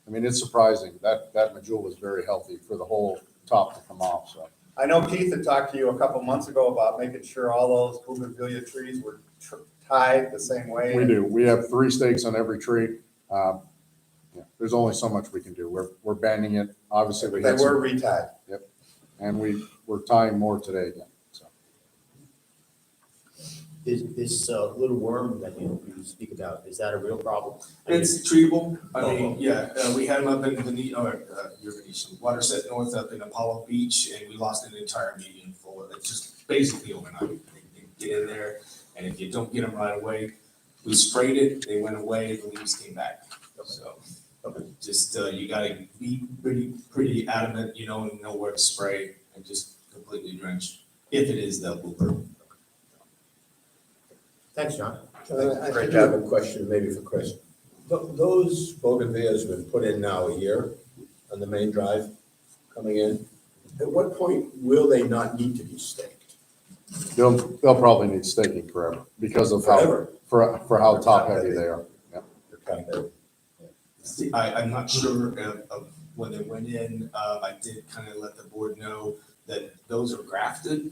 I mean, it's surprising. That medjool was very healthy for the whole top to come off, so. I know Keith had talked to you a couple months ago about making sure all those bougainvillea trees were tied the same way. We do. We have 3 stakes on every tree. Yeah, there's only so much we can do. We're banding it. Obviously, we They had were retied. Yep. And we're tying more today again, so. This little worm that you speak about, is that a real problem? It's treatable. I mean, yeah, we had them up in Venetian, Waterset North up in Apollo Beach, and we lost an entire median full of it, just basically overnight. They get in there, and if you don't get them right away, we sprayed it, they went away, the leaves came back. So, just, you gotta be pretty adamant, and know where to spray and just completely drench, if it is the looper. Thanks, John. I have a question maybe for Chris. Those bougainvilleas have been put in now a year on the main drive coming in. At what point will they not need to be staked? They'll probably need staking forever because of for how top heavy they are. Yeah. Okay. I'm not sure of when they went in. I did kind of let the board know that those are grafted.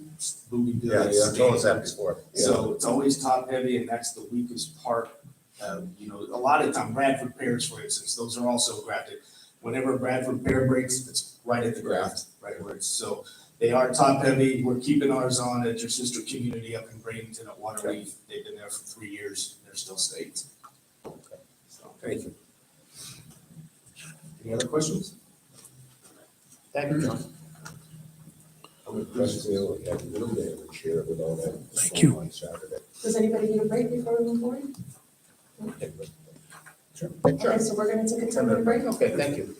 Yeah, you told us that before. So it's always top heavy, and that's the weakest part. A lot of time Bradford pears, for instance, those are also grafted. Whenever a Bradford pear breaks, it's right at the graft, right where it's. So they are top heavy. We're keeping ours on at your sister community up in Bradenton at Waterleaf. They've been there for 3 years. They're still staked. Okay. Thank you. Any other questions? Thank you, John. I'm impressed we only had a little bit of a chair with all that. Thank you. On Saturday. Does anybody need a break before we move forward? Sure. Okay, so we're gonna take a 10-minute break. Okay, thank you.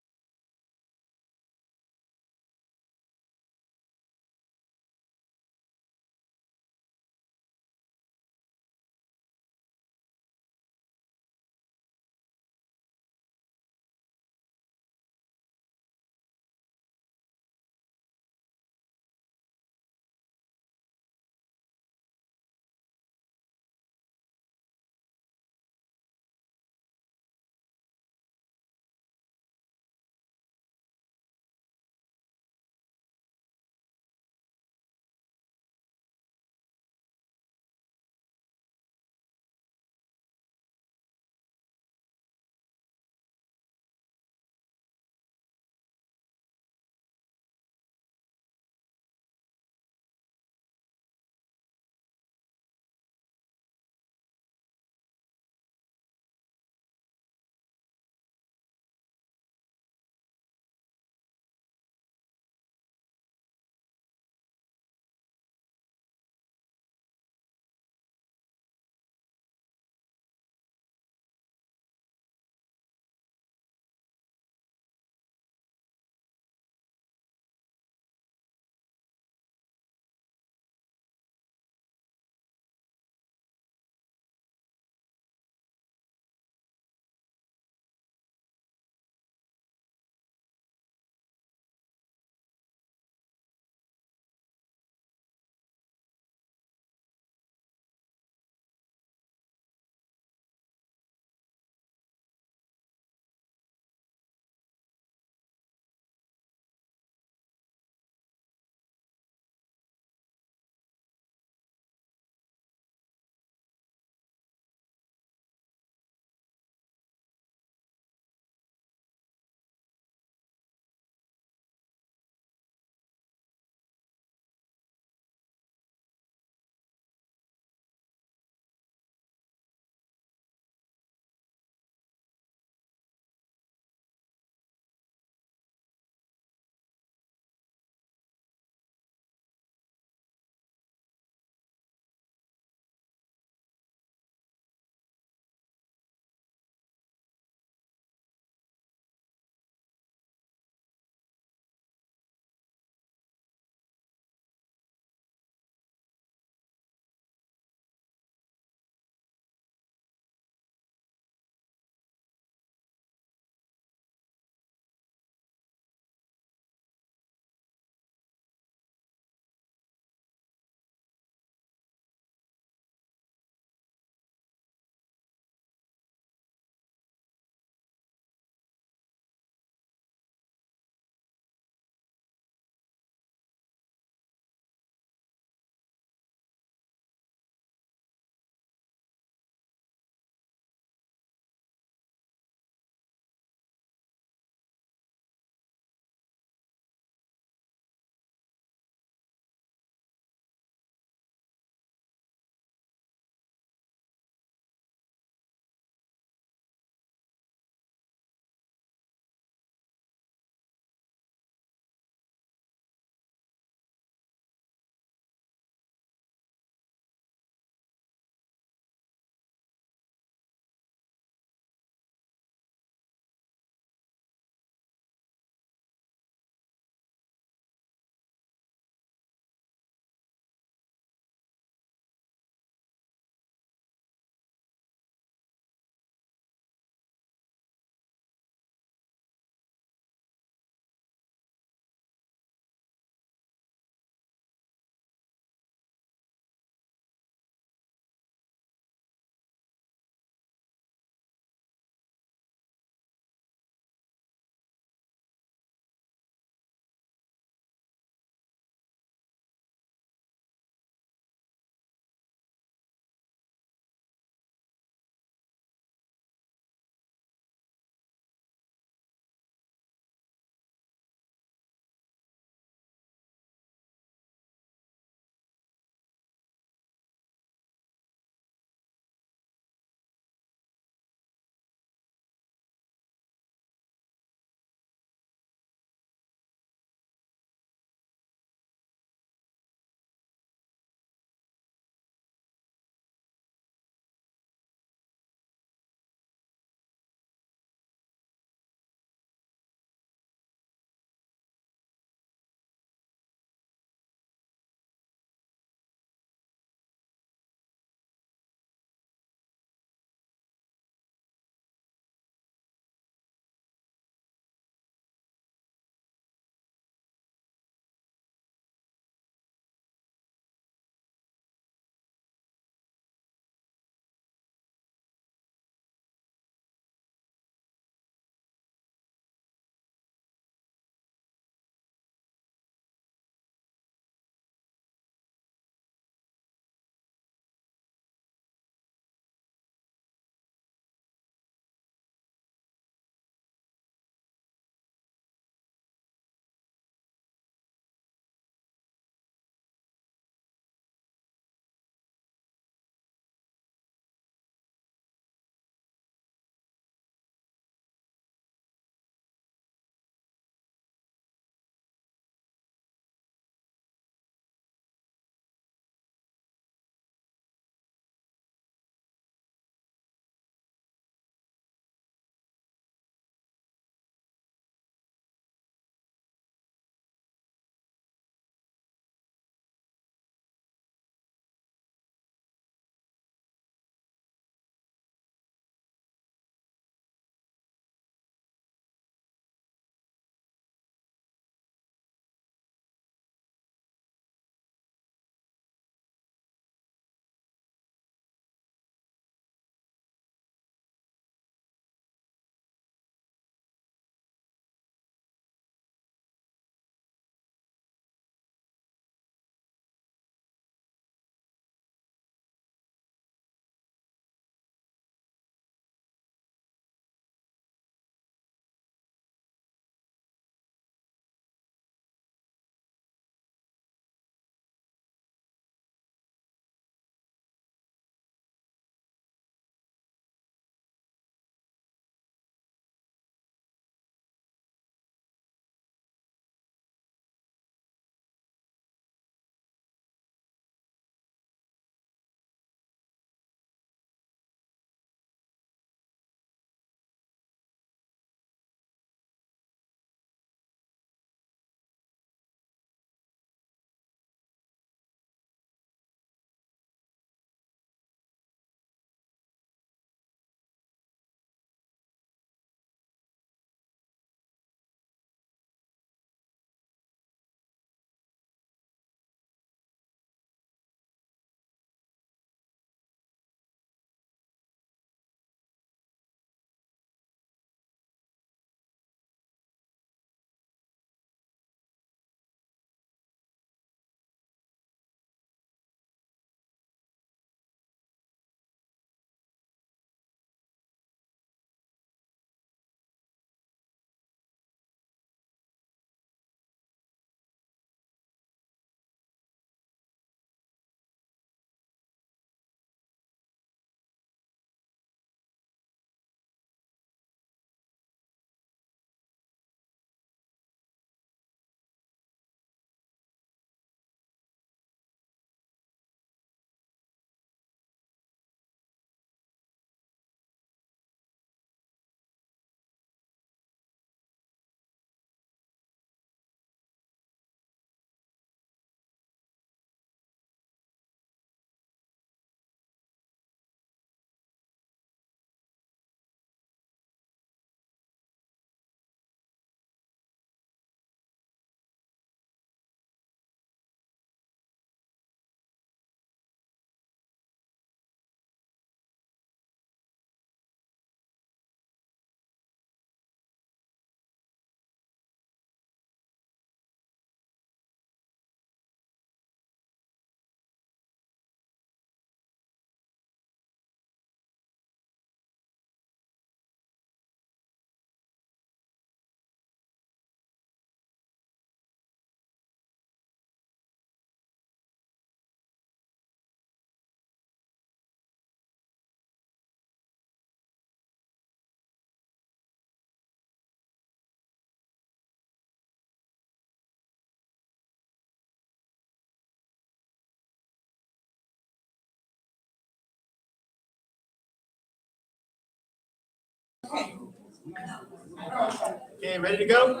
Okay, ready to go?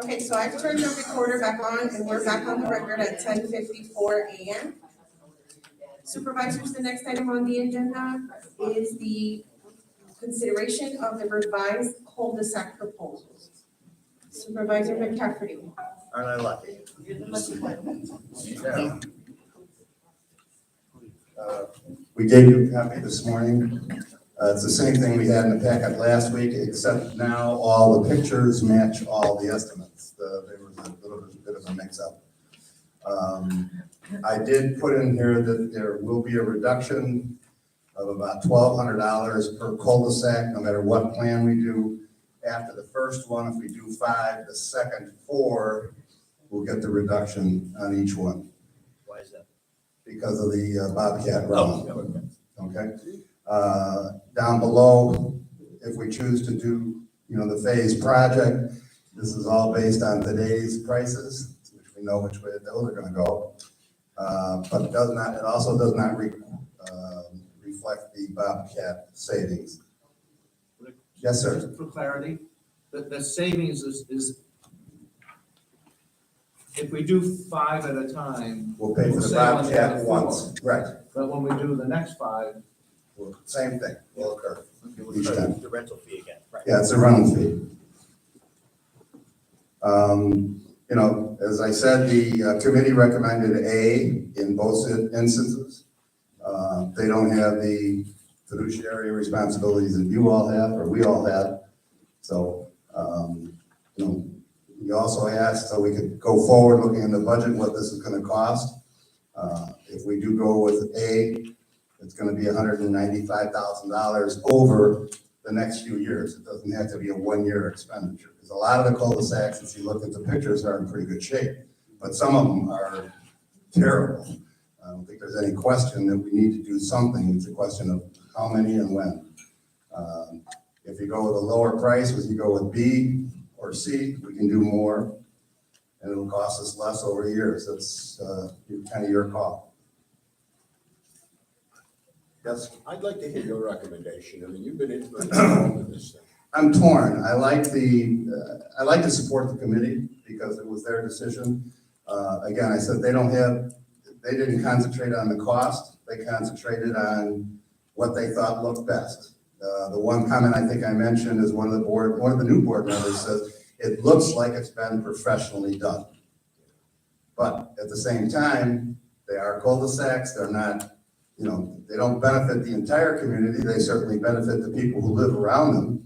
Okay, so I've turned the recorder back on and we're back on the record at 10:54 a.m. Supervisors, the next item on the agenda is the consideration of the revised cul-de-sac proposals. Supervisor McCafferty. Aren't I lucky? We gave you a copy this morning. It's the same thing we had in the packet last week, except now all the pictures match all the estimates. There was a little bit of a mix-up. I did put in here that there will be a reduction of about $1,200 per cul-de-sac, no matter what plan we do. After the first one, if we do 5, the second 4, we'll get the reduction on each one. Why is that? Because of the Bobcat run. Oh, okay. Okay. Down below, if we choose to do, the phase project, this is all based on today's prices, which we know which way those are gonna go. But it also does not reflect the Bobcat savings. Yes, sir. For clarity, the savings is if we do 5 at a time. We'll pay for the save on Bobcat other once, 4. right. But when we do the next 5. Same thing will occur. We'll Each try time. the rental fee again, right? Yeah, it's a rental fee. As I said, the committee recommended A in both instances. They don't have the fiduciary responsibilities that you all have, or we all have. So, we also asked so we could go forward looking in the budget, what this is gonna cost. If we do go with A, it's gonna be $195,000 over the next few years. It doesn't have to be a one-year expenditure, because a lot of the cul-de-sacs, as you look at the pictures, are in pretty good shape, but some of them are terrible. I don't think there's any question that we need to do something. It's a question of how many and when. If you go with a lower price, if you go with B or C, we can do more, and it'll cost us less over years. That's kind of your call. Yes? I'd like to hear your recommendation. I mean, you've been involved in this thing. I'm torn. I like to support the committee because it was their decision. Again, I said they didn't concentrate on the cost. They concentrated on what they thought looked best. The one comment I think I mentioned is one of the new board members says, it looks like it's been professionally done. But at the same time, they are cul-de-sacs. They're not, they don't benefit the entire community. They certainly benefit the people who live around them.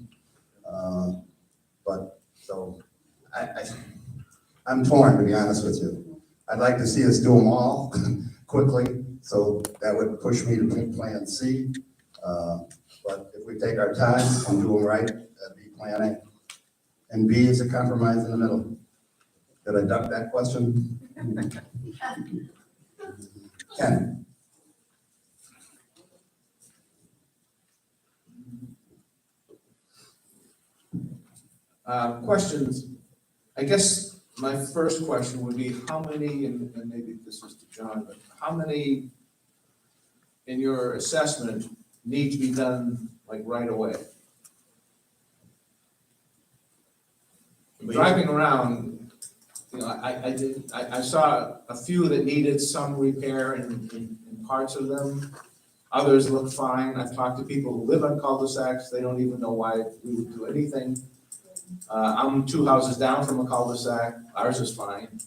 I'm torn, to be honest with you. I'd like to see us do them all quickly, so that would push me to pick plan C. But if we take our time and do them right, that'd be plan A. And B is a compromise in the middle. Did I duck that question? Ken? Questions. I guess my first question would be how many, and maybe this is to John, but how many in your assessment need to be done like right away? Driving around, I saw a few that needed some repair in parts of them. Others look fine. I've talked to people who live on cul-de-sacs. They don't even know why we would do anything. I'm 2 houses down from a cul-de-sac. Ours is fine.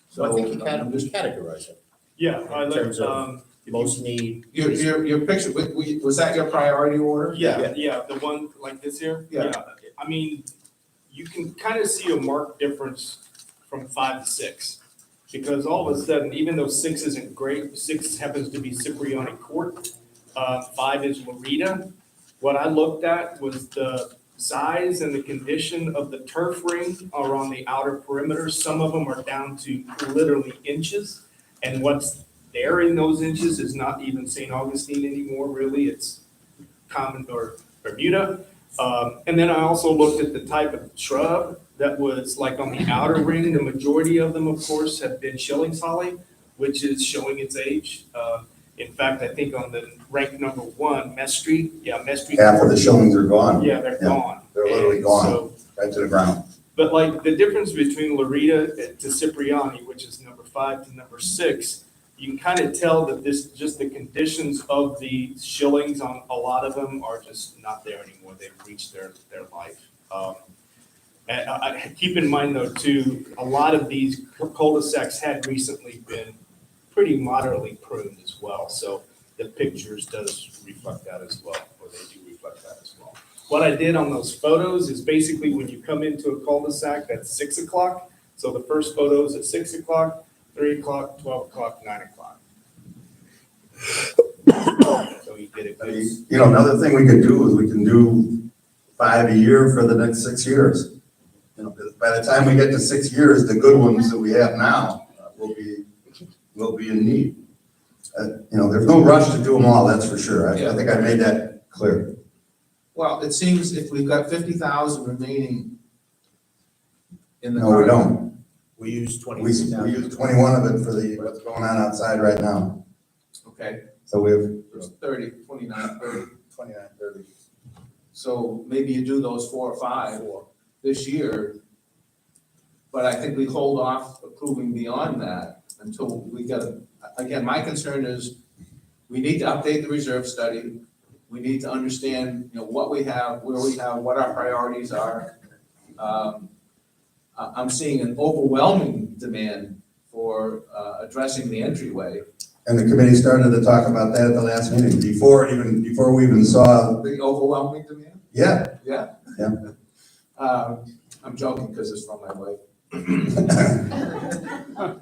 So I think you can just categorize it. Yeah, In terms of most need. Your picture, was that your priority order? Yeah, the one like this here? Yeah. I mean, you can kind of see a marked difference from 5 to 6. Because all of a sudden, even though 6 isn't great, 6 happens to be Cipriani Court, 5 is Loretta. What I looked at was the size and the condition of the turf ring around the outer perimeter. Some of them are down to literally inches. And what's there in those inches is not even St. Augustine anymore, really. It's common or Bermuda. And then I also looked at the type of shrub that was like on the outer ring. The majority of them, of course, have been shilling holly, which is showing its age. In fact, I think on the rank number 1, Mess Street, Mess Street. Half of the showings are gone. Yeah, they're gone. They're literally And gone, so- right to the ground. But like the difference between Loretta to Cipriani, which is number 5 to number 6, you can kind of tell that just the conditions of the shillings on a lot of them are just not there anymore. They've reached their life. And I keep in mind though too, a lot of these cul-de-sacs had recently been pretty moderately pruned as well. So the pictures does reflect that as well, or they do reflect that as well. What I did on those photos is basically when you come into a cul-de-sac, that's 6 o'clock. So the first photo is at 6 o'clock, 3 o'clock, 12 o'clock, 9 o'clock. So you get it. You know, another thing we could do is we can do 5 a year for the next 6 years. You know, by the time we get to 6 years, the good ones that we have now will be in need. You know, there's no rush to do them all, that's for sure. I think I made that clear. Well, it seems if we've got 50,000 remaining in the. No, we don't. We use 20. We use 21 of it for what's going on outside right now. Okay. So we have. There's 30, 29, 30. 29, 30. So maybe you do those 4 or 5 this year. But I think we hold off approving beyond that until we get, again, my concern is we need to update the reserve study. We need to understand, you know, what we have, where we have, what our priorities are. I'm seeing an overwhelming demand for addressing the entryway. And the committee started to talk about that at the last meeting, before we even saw. The overwhelming demand? Yeah. Yeah? Yeah. I'm joking because it's from my wife.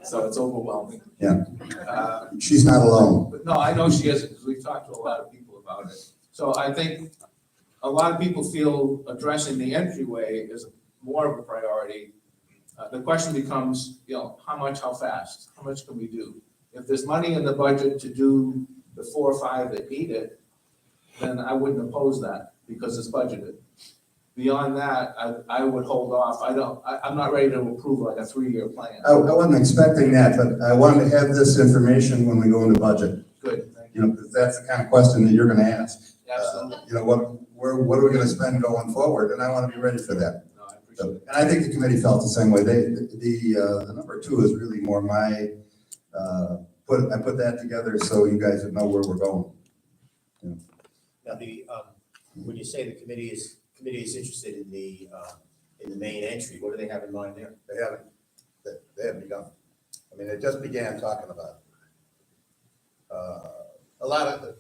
So it's overwhelming. Yeah. She's not alone. But no, I know she isn't, because we've talked to a lot of people about it. So I think a lot of people feel addressing the entryway is more of a priority. The question becomes, you know, how much, how fast? How much can we do? If there's money in the budget to do the 4 or 5 that need it, then I wouldn't oppose that because it's budgeted. Beyond that, I would hold off. I'm not ready to approve like a 3-year plan. I wasn't expecting that, but I wanted to have this information when we go into budget. Good. You know, because that's the kind of question that you're gonna ask. Absolutely. You know, what are we gonna spend going forward? And I want to be ready for that. No, I appreciate it. And I think the committee felt the same way. The number 2 is really more my, I put that together so you guys would know where we're going. Now, when you say the committee is interested in the main entry, what do they have in mind there? They haven't begun. I mean, they just began talking about it. A lot of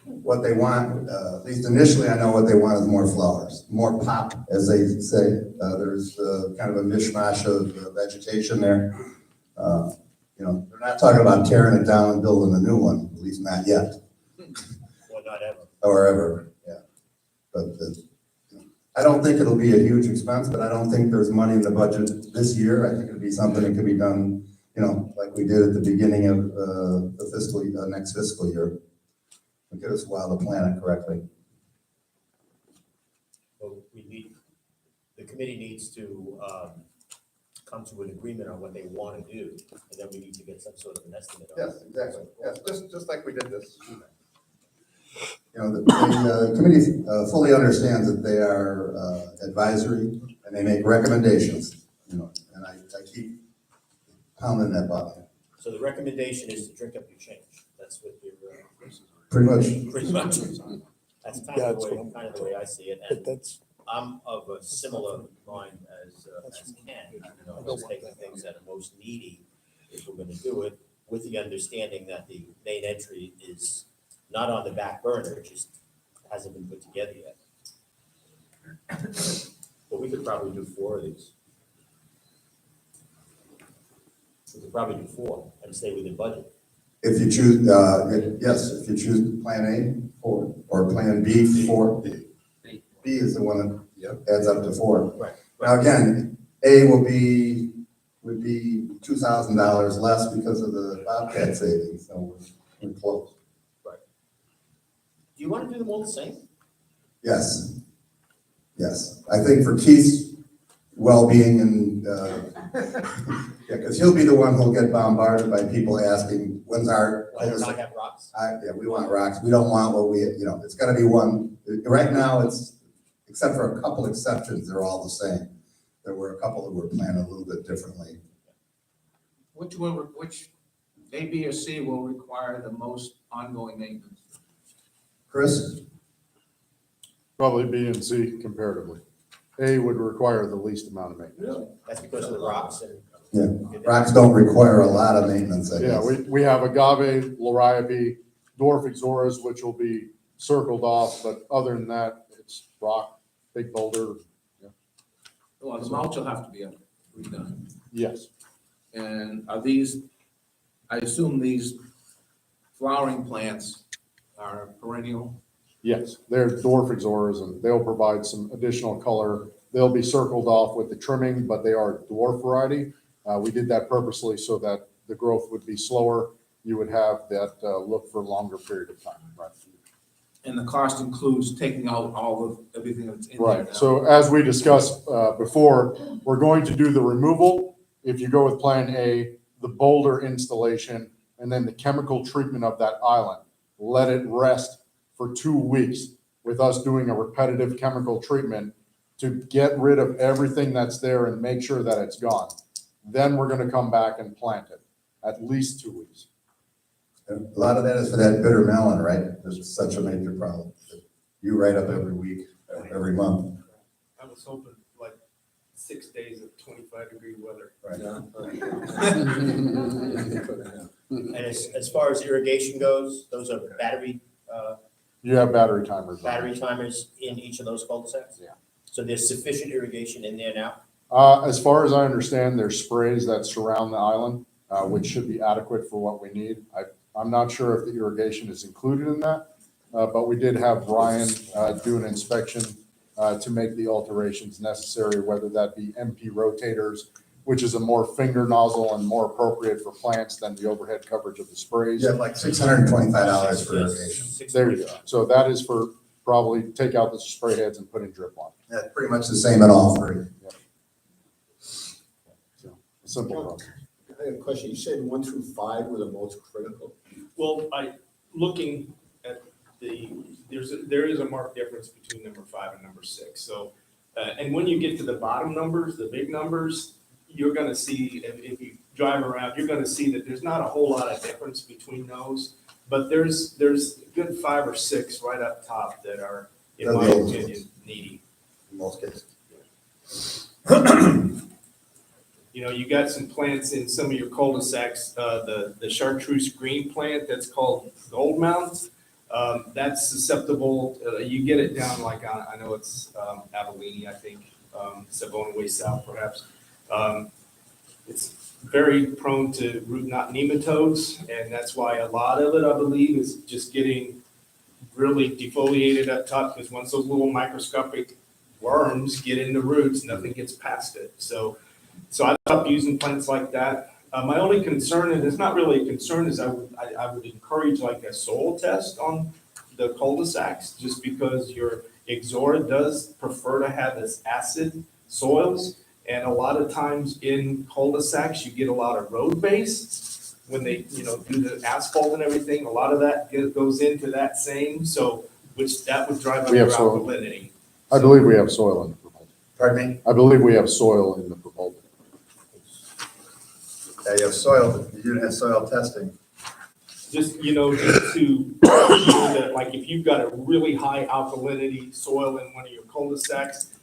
What they want, at least initially, I know what they want is more flowers, more pop, as they say. There's kind of a mishmash of vegetation there. You know, they're not talking about tearing it down and building a new one, at least not yet. Well, not ever. Or ever, yeah. But I don't think it'll be a huge expense, but I don't think there's money in the budget this year. I think it'll be something that could be done, you know, like we did at the beginning of the next fiscal year. It'll give us a while to plan it correctly. Well, the committee needs to come to an agreement on what they want to do, and then we need to get some sort of an estimate on it. yes, exactly. Yes, just like we did this. You know, the committee fully understands that they are advisory and they make recommendations, you know, and I keep pounding that button. So the recommendation is to drink up your change. That's what you're. Pretty much. Pretty much. That's kind of the way I see it. And I'm of a similar mind as Ken. You know, just taking things that are most needy if we're going to do it, with the understanding that the main entry is not on the back burner, it just hasn't been put together yet. But we could probably do 4 of these. We could probably do 4 and stay within budget. If you choose, yes, if you choose Plan A, 4, or Plan B, 4. B is the one that adds up to 4. Right. Now, again, A would be $2,000 less because of the Bobcat savings, so we're close. Do you want to do them all the same? Yes. Yes. I think for Keith's well-being and, yeah, because he'll be the one who'll get bombarded by people asking, when's our. Why don't I have rocks? Yeah, we want rocks. We don't want what we, it's gotta be one. Right now, it's, except for a couple exceptions, they're all the same. There were a couple that were planned a little bit differently. Which A, B, or C will require the most ongoing maintenance? Chris? Probably B and C comparatively. A would require the least amount of maintenance. That's because of the rocks and. Yeah, rocks don't require a lot of maintenance, I Yeah, guess. we have agave, liriope, dwarf ixoras, which will be circled off, but other than that, it's rock, big boulder. Well, the mulch will have to be redone. Yes. And are these, I assume these flowering plants are perennial? Yes, they're dwarf ixoras and they'll provide some additional color. They'll be circled off with the trimming, but they are dwarf variety. We did that purposely so that the growth would be slower. You would have that look for a longer period of time. Right. And the cost includes taking out all of everything that's in there now? Right. So as we discussed before, we're going to do the removal. If you go with Plan A, the boulder installation, and then the chemical treatment of that island. Let it rest for 2 weeks with us doing a repetitive chemical treatment to get rid of everything that's there and make sure that it's gone. Then we're going to come back and plant it, at least 2 weeks. A lot of that is for that bitter melon, right? This is such a major problem. You write up every week, every month. I was hoping like 6 days of 25-degree weather. Right. And as far as irrigation goes, those are battery, You have battery timers. battery timers in each of those cul-de-sacs? Yeah. So there's sufficient irrigation in there now? As far as I understand, there's sprays that surround the island, which should be adequate for what we need. I'm not sure if the irrigation is included in that, but we did have Ryan do an inspection to make the alterations necessary, whether that be MP rotators, which is a more finger nozzle and more appropriate for plants than the overhead coverage of the sprays. Yeah, like $625 for irrigation. There you go. So that is for probably take out the spray heads and put in drip line. Yeah, pretty much the same in all three. Yep. So, a simple process. I have a question. You said 1 through 5 were the most critical. Well, looking at there is a marked difference between number 5 and number 6. So, and when you get to the bottom numbers, the big numbers, you're gonna see, if you drive around, you're gonna see that there's not a whole lot of difference between those. But there's a good 5 or 6 right up top that are, in my opinion, needy. In most cases. You know, you got some plants in some of your cul-de-sacs, the chartreuse green plant that's called Gold Mount. That's susceptible, you get it down like, I know it's Abilene, I think, Savona Way South perhaps. It's very prone to root knot nematodes, and that's why a lot of it, I believe, is just getting really defoliated up top, because once those little microscopic worms get in the roots, nothing gets past it. So I stopped using plants like that. My only concern, and it's not really a concern, is I would encourage like a soil test on the cul-de-sacs, just because your Ixora does prefer to have this acid soils. And a lot of times in cul-de-sacs, you get a lot of road base when they, do the asphalt and everything. A lot of that goes into that same, which that would drive up your alkalinity. I believe we have soil in the proposal. Pardon me? I believe we have soil in the proposal. Yeah, you have soil, you didn't have soil testing. Just to, that, like if you've got a really high alkalinity soil in one of your cul-de-sacs,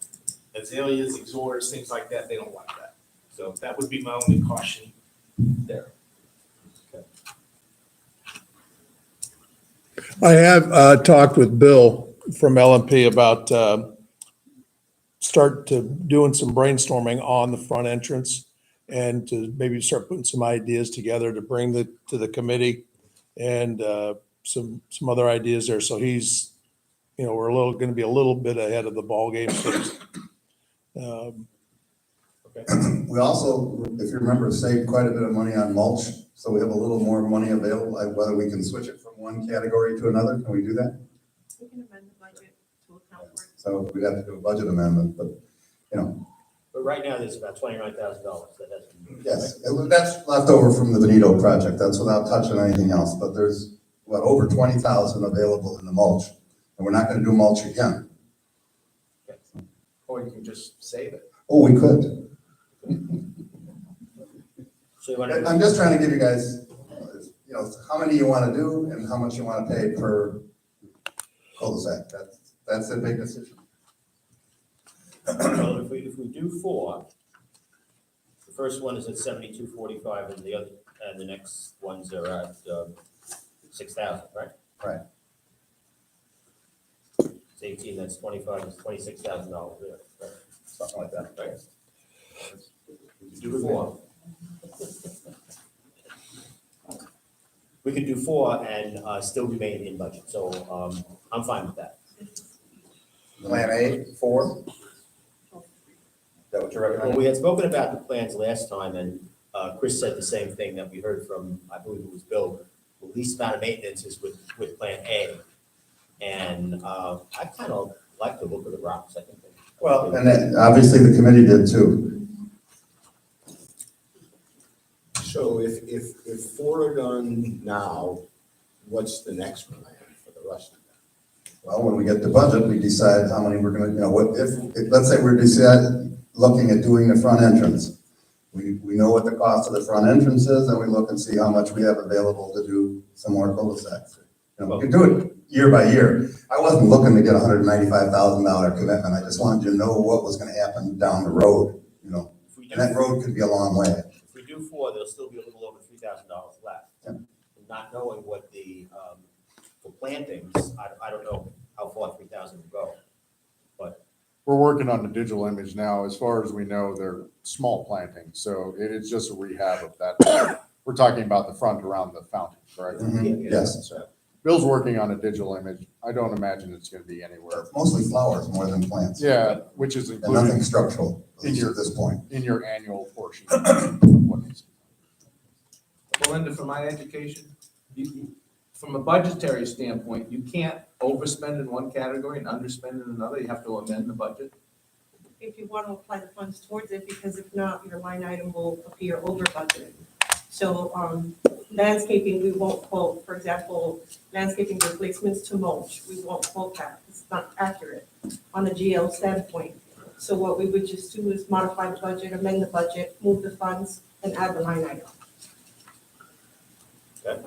azaleas, ixoras, things like that, they don't like that. So that would be my only caution there. I have talked with Bill from LMP about start to doing some brainstorming on the front entrance and to maybe start putting some ideas together to bring to the committee and some other ideas there. So he's, we're going to be a little bit ahead of the ball game. We also, if you remember, saved quite a bit of money on mulch, so we have a little more money available, like whether we can switch it from one category to another. Can we do that? We can amend the budget to account for it. So we'd have to do a budget amendment, but, But right now, there's about $29,000 that has been. Yes, that's left over from the Benito project, that's without touching anything else, but there's, over 20,000 available in the mulch, and we're not gonna do mulch again. Or you can just save it. Oh, we could. So you want I'm just trying to give you guys, how many you wanna do and how much you wanna pay per cul-de-sac, that's a big decision. Well, if we do 4, the first one is at 72.45, and the next ones are at 6,000, right? Right. It's 18, that's 25, it's $26,000 there, right? Something like that, right? Do 4. We could do 4 and still remain in budget, so I'm fine with that. Plan A, 4? Is that what you're Well, recommending? we had spoken about the plans last time, and Chris said the same thing that we heard from, I believe it was Bill. The least amount of maintenance is with Plan A. And I kind of like the look of the rocks, I think. Well, and then, obviously the committee did too. So if 4 are done now, what's the next plan for the rest of them? Well, when we get the budget, we decide how many we're gonna, what, if let's say we're looking at doing the front entrance. We know what the cost of the front entrance is, and we look and see how much we have available to do some more cul-de-sacs. We can do it year by year. I wasn't looking to get a $195,000 commitment. I just wanted you to know what was gonna happen down the road, And that road could be a long way. If we do 4, there'll still be a little over $3,000 left. Yeah. Not knowing what the, for plantings, I don't know how far 3,000 will go. But We're working on the digital image now. As far as we know, they're small plantings, so it is just a rehab of that. We're talking about the front around the fountain, correct? Mhm. Yes. So Bill's working on a digital image. I don't imagine it's gonna be anywhere. Mostly flowers more than plants. Yeah, which is And nothing included structural, at in least your, at this point. in your annual portion. of what needs to be done. Melinda, from my education, from a budgetary standpoint, you can't overspend in one category and underspend in another. You have to amend the budget. If you want to apply the funds towards it, because if not, your line item will appear over budgeted. So landscaping, we won't quote, for example, landscaping replacements to mulch, we won't quote that. It's not accurate on the GL standpoint. So what we would just do is modify the budget, amend the budget, move the funds, and add the line item. Okay.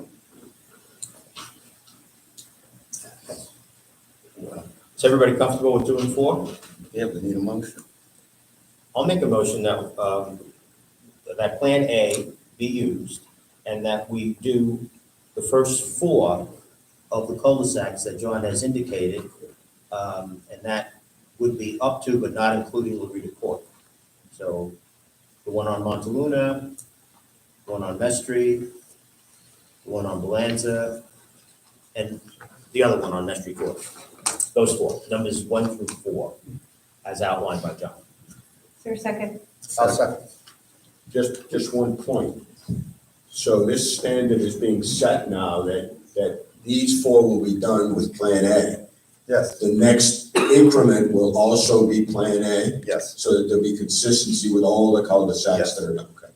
Is everybody comfortable with doing 4? Yeah, we need a motion. I'll make a motion that, that Plan A be used, and that we do the first 4 of the cul-de-sacs that John has indicated, and that would be up to, but not including Loretta Court. So the one on Montaluna, the one on Vestry, the one on Belanza, and the other one on Vestry Court. Those 4, numbers 1 through 4, as outlined by John. Is there a second? I'll second. Just one point. So this standard is being set now that these 4 will be done with Plan A. Yes. The next increment will also be Plan A, Yes. so that there'll be consistency with all the cul-de-sacs Yes. that are done. Okay.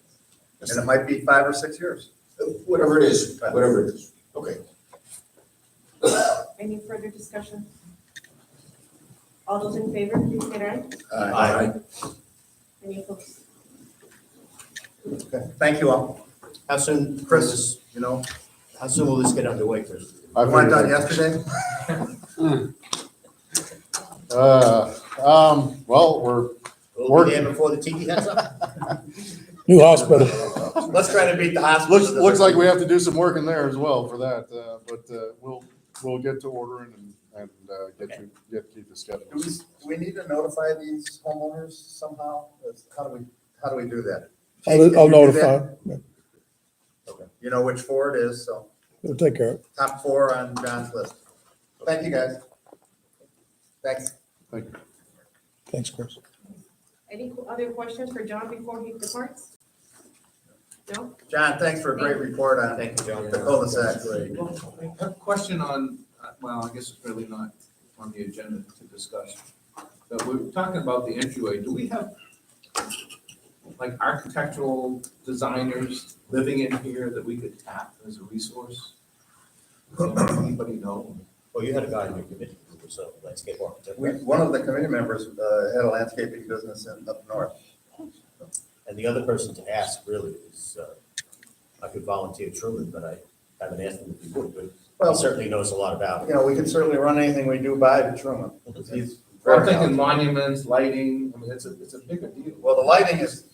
And it might be 5 or 6 years. Whatever it is, whatever it is. Okay. Any further discussion? All those in favor, please say aye. Aye. Any opposed? Okay. Thank you all. How soon, Chris, how soon will this get underway, Chris? you want it done yesterday? Well, we're We'll be there before the TV heads up? New hospital. Let's try to beat the hospital. looks like we have to do some work in there as well for that, but we'll get to ordering and get the schedule. Do we need to notify these homeowners somehow? How do we do that? I'll Can you do notify. that? Okay. You know which 4 it is, so We'll take care of it. top 4 on John's list. Thank you, guys. Thanks. Thank you. Thanks, Chris. Any other questions for John before he departs? No? John, thanks for a great report on Thank you, John. the cul-de-sacs. Well, I have a question on, well, I guess it's really not on the agenda to discuss. But we're talking about the entryway. Do we have like architectural designers living in here that we could tap as a resource? Anybody know? Well, you had a guy in your committee who was a landscape architect. One of the committee members had a landscaping business up north. And the other person to ask really is, I could volunteer Truman, but I haven't asked him if he would, but he certainly knows a lot about it. You know, we can certainly run anything we do by to Truman, because he's I'm very thinking knowledgeable. monuments, lighting, I mean, it's a bigger deal. Well, the lighting is,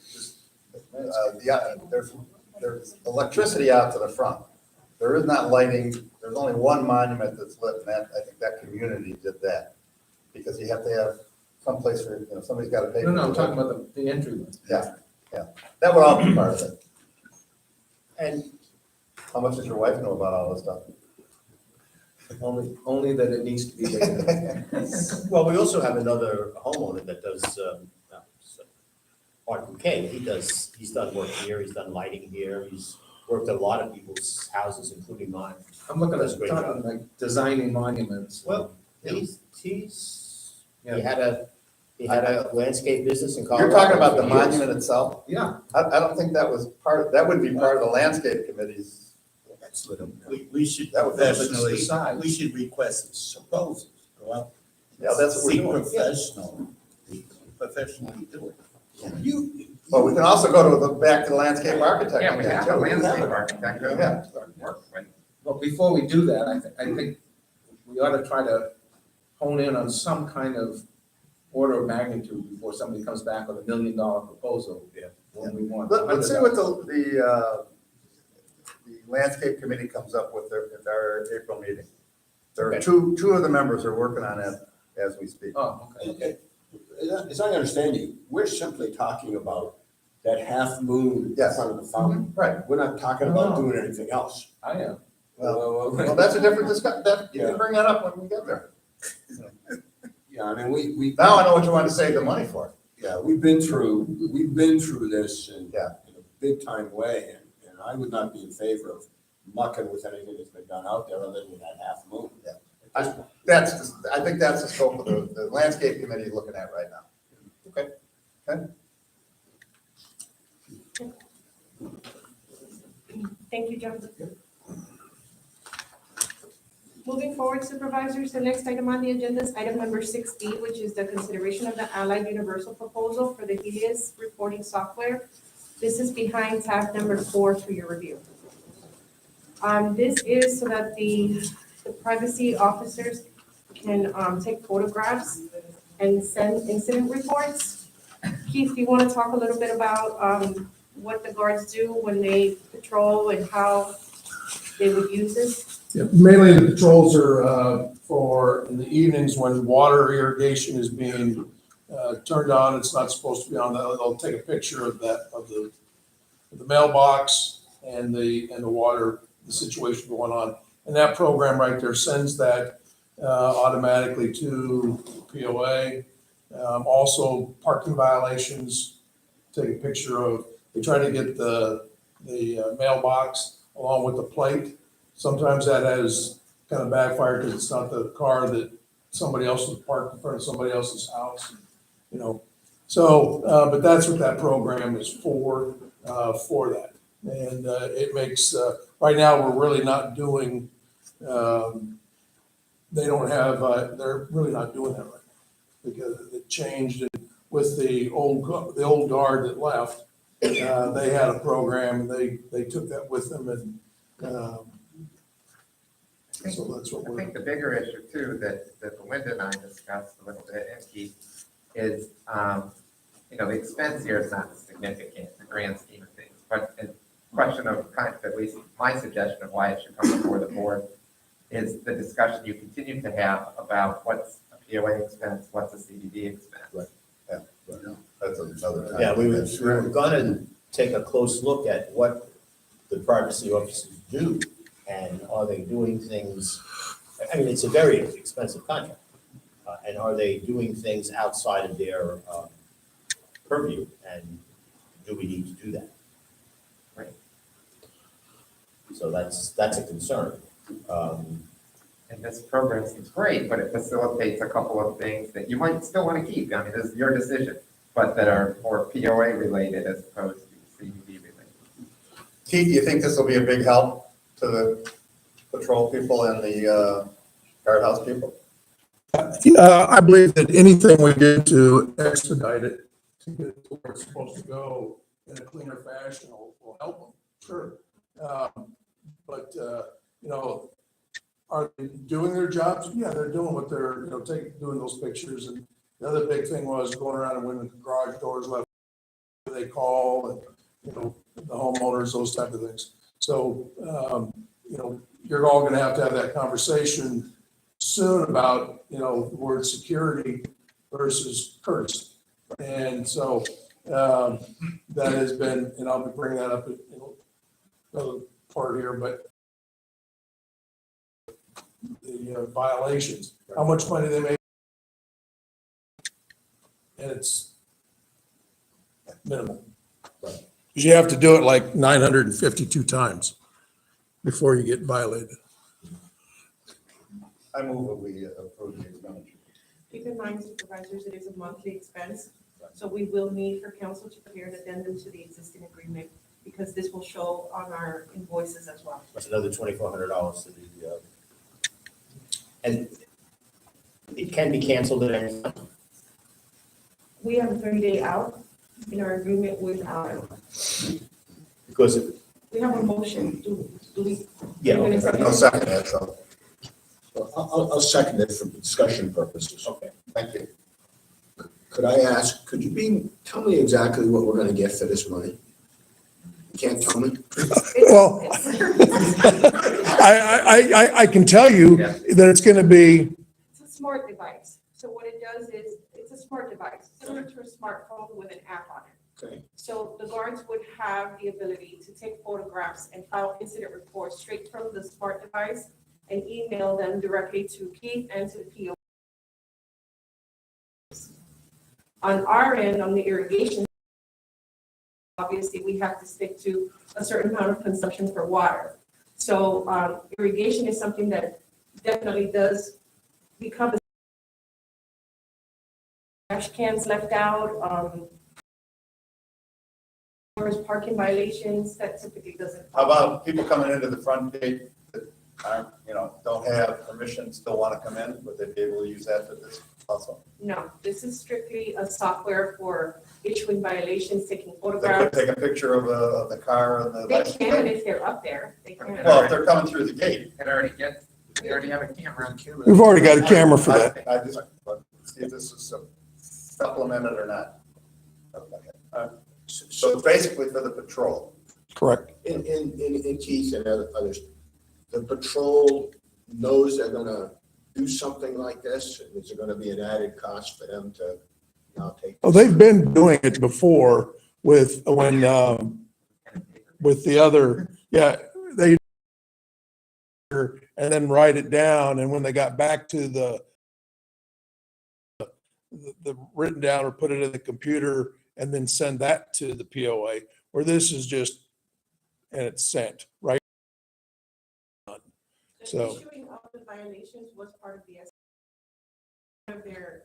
there's electricity out to the front. There is not lighting, there's only one monument that's lit, and that, I think that community did that. Because you have to have someplace where, you know, somebody's gotta pay. No, for I'm it. talking about the entry. Yeah, yeah, that would all be part of it. And How much does your wife know about all this stuff? Only that it needs to be bigger. well, we also have another homeowner that does, Art Bouquet. He's done work here, he's done lighting here, he's worked at a lot of people's houses, including mine. I'm looking Does a at great job. talking like designing monuments. Well, Yeah. he had a landscape business in You're Colorado. talking about the for years. monument itself? Yeah. I don't think that was that would be part of the landscape committee's. We should That would be professionally, decide. we should request proposals, go out. Yeah, that's what we're See doing. professionally do it. Well, we can also go to back to the landscape architect. Yeah, we have a landscape architect. Yeah. Work with. But before we do that, I think we ought to try to hone in on some kind of order of magnitude before somebody comes back with $1 million proposal. Yeah. When we want. Let's see what the landscape committee comes up with at our April meeting. There are Okay. two of the members are working on it as we speak. Oh, okay. Okay, as I understand you, we're simply talking about that half moon in Yes. front of the fountain. Right. We're not talking about No. doing anything else. I am. Well, that's a different discussion. You can bring that up when we get there. Yeah, I mean, we. Now I know what you want to save the money for. Yeah, we've been through this in Yeah. in a big time way, and I would not be in favor of mucking with anything that's been done out there other than that half moon. Yeah. I think that's the scope of the landscape committee is looking at right now. Okay. Okay. Thank you, John. Moving forward, supervisors, the next item on the agenda is item number 6D, which is the consideration of the Allied Universal proposal for the Helios reporting software. This is behind tab number 4 for your review. This is so that the privacy officers can take photographs and send incident reports. Keith, do you want to talk a little bit about what the guards do when they patrol and how they would use this? Yeah, mainly the patrols are for in the evenings when water irrigation is being turned on. It's not supposed to be on. They'll take a picture of the mailbox and the water, the situation going on. And that program right there sends that automatically to POA. Also parking violations, take a picture of, they try to get the mailbox along with the plate. Sometimes that has kind of backfired because it's not the car that somebody else was parked in front of somebody else's house, you know. So, but that's what that program is for that. And it makes, right now, we're really not doing, they don't have, they're really not doing that right now because it changed with the old guard that left. They had a program and they took that with them and so that's what I we're. think the bigger issue too, that Belinda and I discussed a little bit, and Keith, is, the expense here is not significant in the grand scheme of things, but the question of kind of, at least my suggestion of why it should come before the board is the discussion you continue to have about what's a POA expense, what's a CDD expense. Right. Yeah. That's another time. Yeah, we were gonna take a close look at what the privacy officers do, and are they doing things, I mean, it's a very expensive contract. And are they doing things outside of their purview, and do we need to do that? Right. So that's a concern. And this program seems great, but it facilitates a couple of things that you might still want to keep. I mean, this is your decision. but that are more POA related as opposed to CBD related. Keith, do you think this will be a big help to the patrol people and the guardhouse people? I believe that anything we do to expedite it, to get it to where it's supposed to go in a cleaner fashion will help them, sure. But, are they doing their jobs? Yeah, they're doing what they're, doing those pictures. And the other big thing was going around and when the garage doors left, they call and, the homeowners, those type of things. So, you're all gonna have that conversation soon about, the word security versus courtesy. And so, that has been, and I'll be bringing that up, another part here, but the violations, how much money they make. And it's minimal. Because you have to do it like 952 times before you get violated. I move that we approve the expenditure. Keep in mind, supervisors, it is a monthly expense, so we will need for council to prepare an addendum to the existing agreement, because this will show on our invoices as well. That's another $2,400 to the, and it can be canceled at any time. We have a 30-day out in our agreement with our, Because it, we have a motion, do we? yeah, You're gonna okay. second I'll it? second that, so, I'll second it for discussion purposes. okay. thank you. Could I ask, tell me exactly what we're gonna get for this money? You can't tell me? Well, I can tell you that it's gonna be, It's a smart device. So what it does is, it's a smart device, similar to a smartphone with an app on it. Okay. So the guards would have the ability to take photographs and file incident reports straight from the smart device and email them directly to Keith and to the PO. On our end, on the irrigation, obviously, we have to stick to a certain amount of consumption for water. So irrigation is something that definitely does become trash cans left out, or parking violations, that typically doesn't. How about people coming into the front gate that aren't, don't have permission, still want to come in, would they be able to use that for this also? No, this is strictly a software for issuing violations, taking They could photographs. take a picture of the car and the. They can if they're up there, they can. Well, if they're coming through the gate. They already have a camera. we've already got a camera for that. I just, see if this is supplemented or not. Okay. So it's basically for the patrol. Correct. In Keith and others, the patrol knows they're gonna do something like this? Is there gonna be an added cost for them to now take? Well, they've been doing it before with, with the other, they and then write it down, and when they got back to the written down or put it in the computer and then send that to the POA, where this is just, and it's sent, right? So. The issuing of the violations was part of the of their,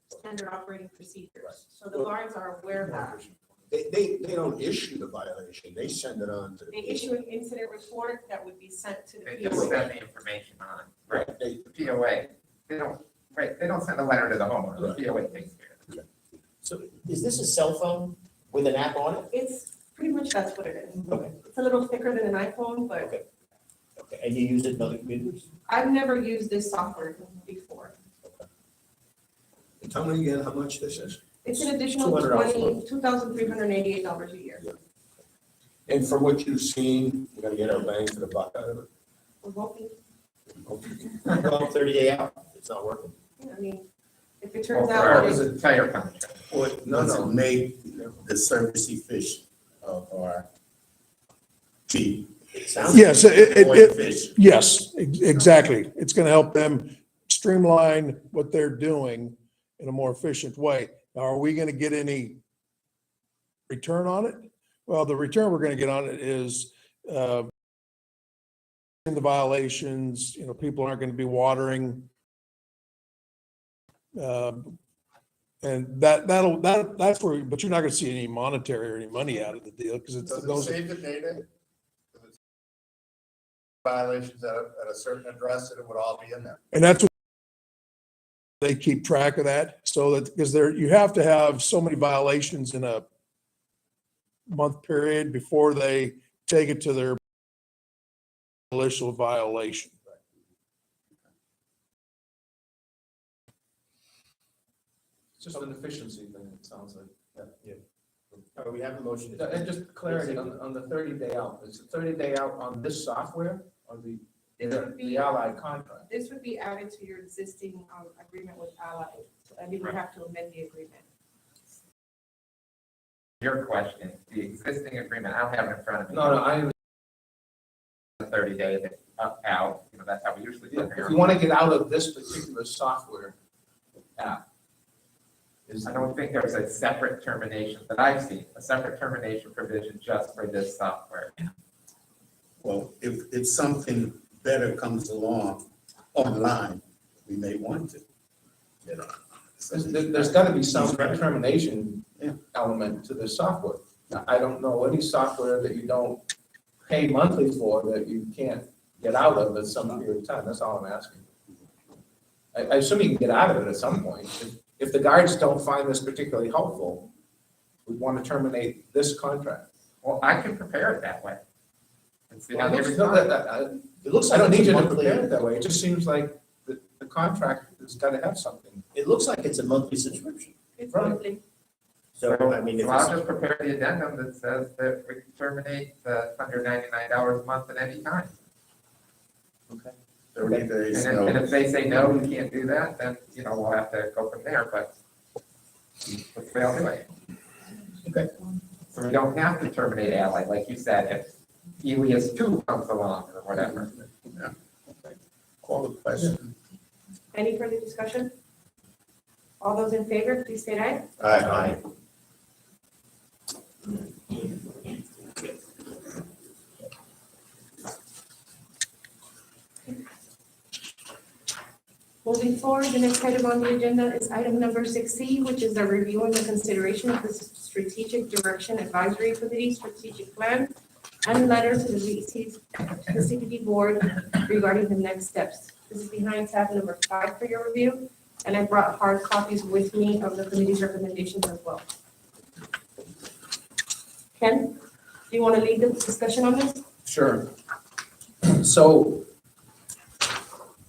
standard operating procedures. So the guards are aware of that. They don't issue the violation, they send it on to the. They issue an incident report that would be sent to the They just send POA. the information on, right, the POA. They don't send a letter to the homeowner, the POA takes care of it. So is this a cell phone with an app on it? It's pretty much that's what it is. Okay. It's a little thicker than an iPhone, but Okay. Okay, and you use it in other computers? I've never used this software before. Tell me again how much this is? It's an additional $2,388 a year. And from what you've seen, we're gonna get our bang for the buck out of it? We're hoping, Well, 30-day out, it's not working. I mean, if it turns Well, out for that us, it's, it's fire contract. Does it make the service efficient of our chief? It sounds. Yes, Fish. yes, exactly. It's gonna help them streamline what they're doing in a more efficient way. Now, are we gonna get any return on it? Well, the return we're gonna get on it is, in the violations, people aren't gonna be watering, And that's where, but you're not gonna see any monetary or any money out of the deal, because it's Does it those. save the data? Does it- Violations at a certain address, and it would all be in there. And that's what they keep track of that, so that, because you have to have so many violations in a month period before they take it to their initial violation. It's just an efficiency thing, it sounds like. Yeah. We have a motion. And just clarity on the 30-day out, is the 30-day out on this software or the Allied contract? This would be added to your existing agreement with Allied, so we would have to amend the agreement. Your question, the existing agreement, I don't have it in front of me. No, I. 30 days out, that's how we usually do it. If you want to get out of this particular software app. I don't think there's a separate termination that I've seen, a separate termination provision just for this software. Well, if something better comes along online, we may want to. There's got to be some termination element to this software. Now, I don't know any software that you don't pay monthly for that you can't get out of at some period of time. That's all I'm asking. I assume you can get out of it at some point. If the guards don't find this particularly helpful, we want to terminate this contract. Well, I can prepare it that way. And see how they It respond. looks like I don't need you to prepare it that way. It just seems like the contract has got to have something. It looks like it's a monthly subscription. It's Right. monthly. So, I mean, if So I'll it's, just prepare the addendum that says that we can terminate the $199 a month at any time. 30 days, And if they say, no, we can't do that, then, we'll have to go from there, but let's fail anyway. Okay. So we don't have to terminate Allied, like you said, if Elias 2 comes along or whatever. Call the question. Any further discussion? All those in favor, please state aye. Aye. Moving forward, the next item on the agenda is item number 6C, which is the review and the consideration of the Strategic Direction Advisory Committee Strategic Plan and letter to the CPD Board regarding the next steps. This is behind tab number 5 for your review, and I brought hard copies with me of the committee's recommendations as well. Ken, do you want to lead the discussion on this? Sure. So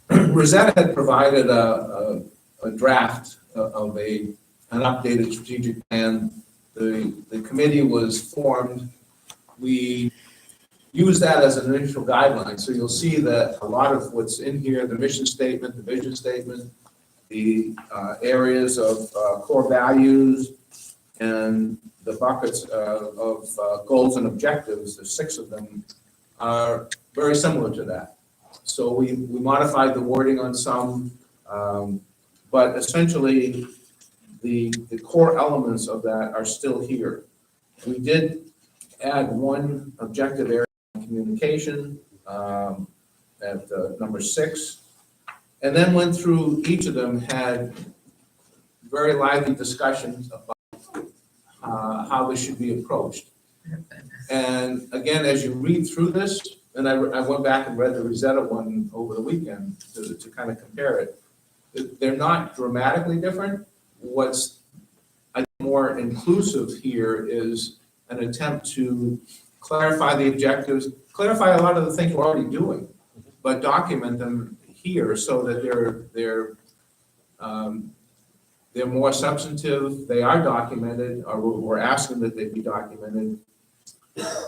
Rosetta had provided a draft of an updated strategic plan. The committee was formed. We used that as an initial guideline. So you'll see that a lot of what's in here, the mission statement, the vision statement, the areas of core values, and the buckets of goals and objectives, there's 6 of them, are very similar to that. So we modified the wording on some, but essentially the core elements of that are still here. We did add one objective area of communication at number 6, and then went through each of them, had very lively discussions about how this should be approached. And again, as you read through this, and I went back and read the Rosetta one over the weekend to kind of compare it. They're not dramatically different. What's I think more inclusive here is an attempt to clarify the objectives, clarify a lot of the things we're already doing, but document them here so that they're more substantive, they are documented, or we're asking that they be documented.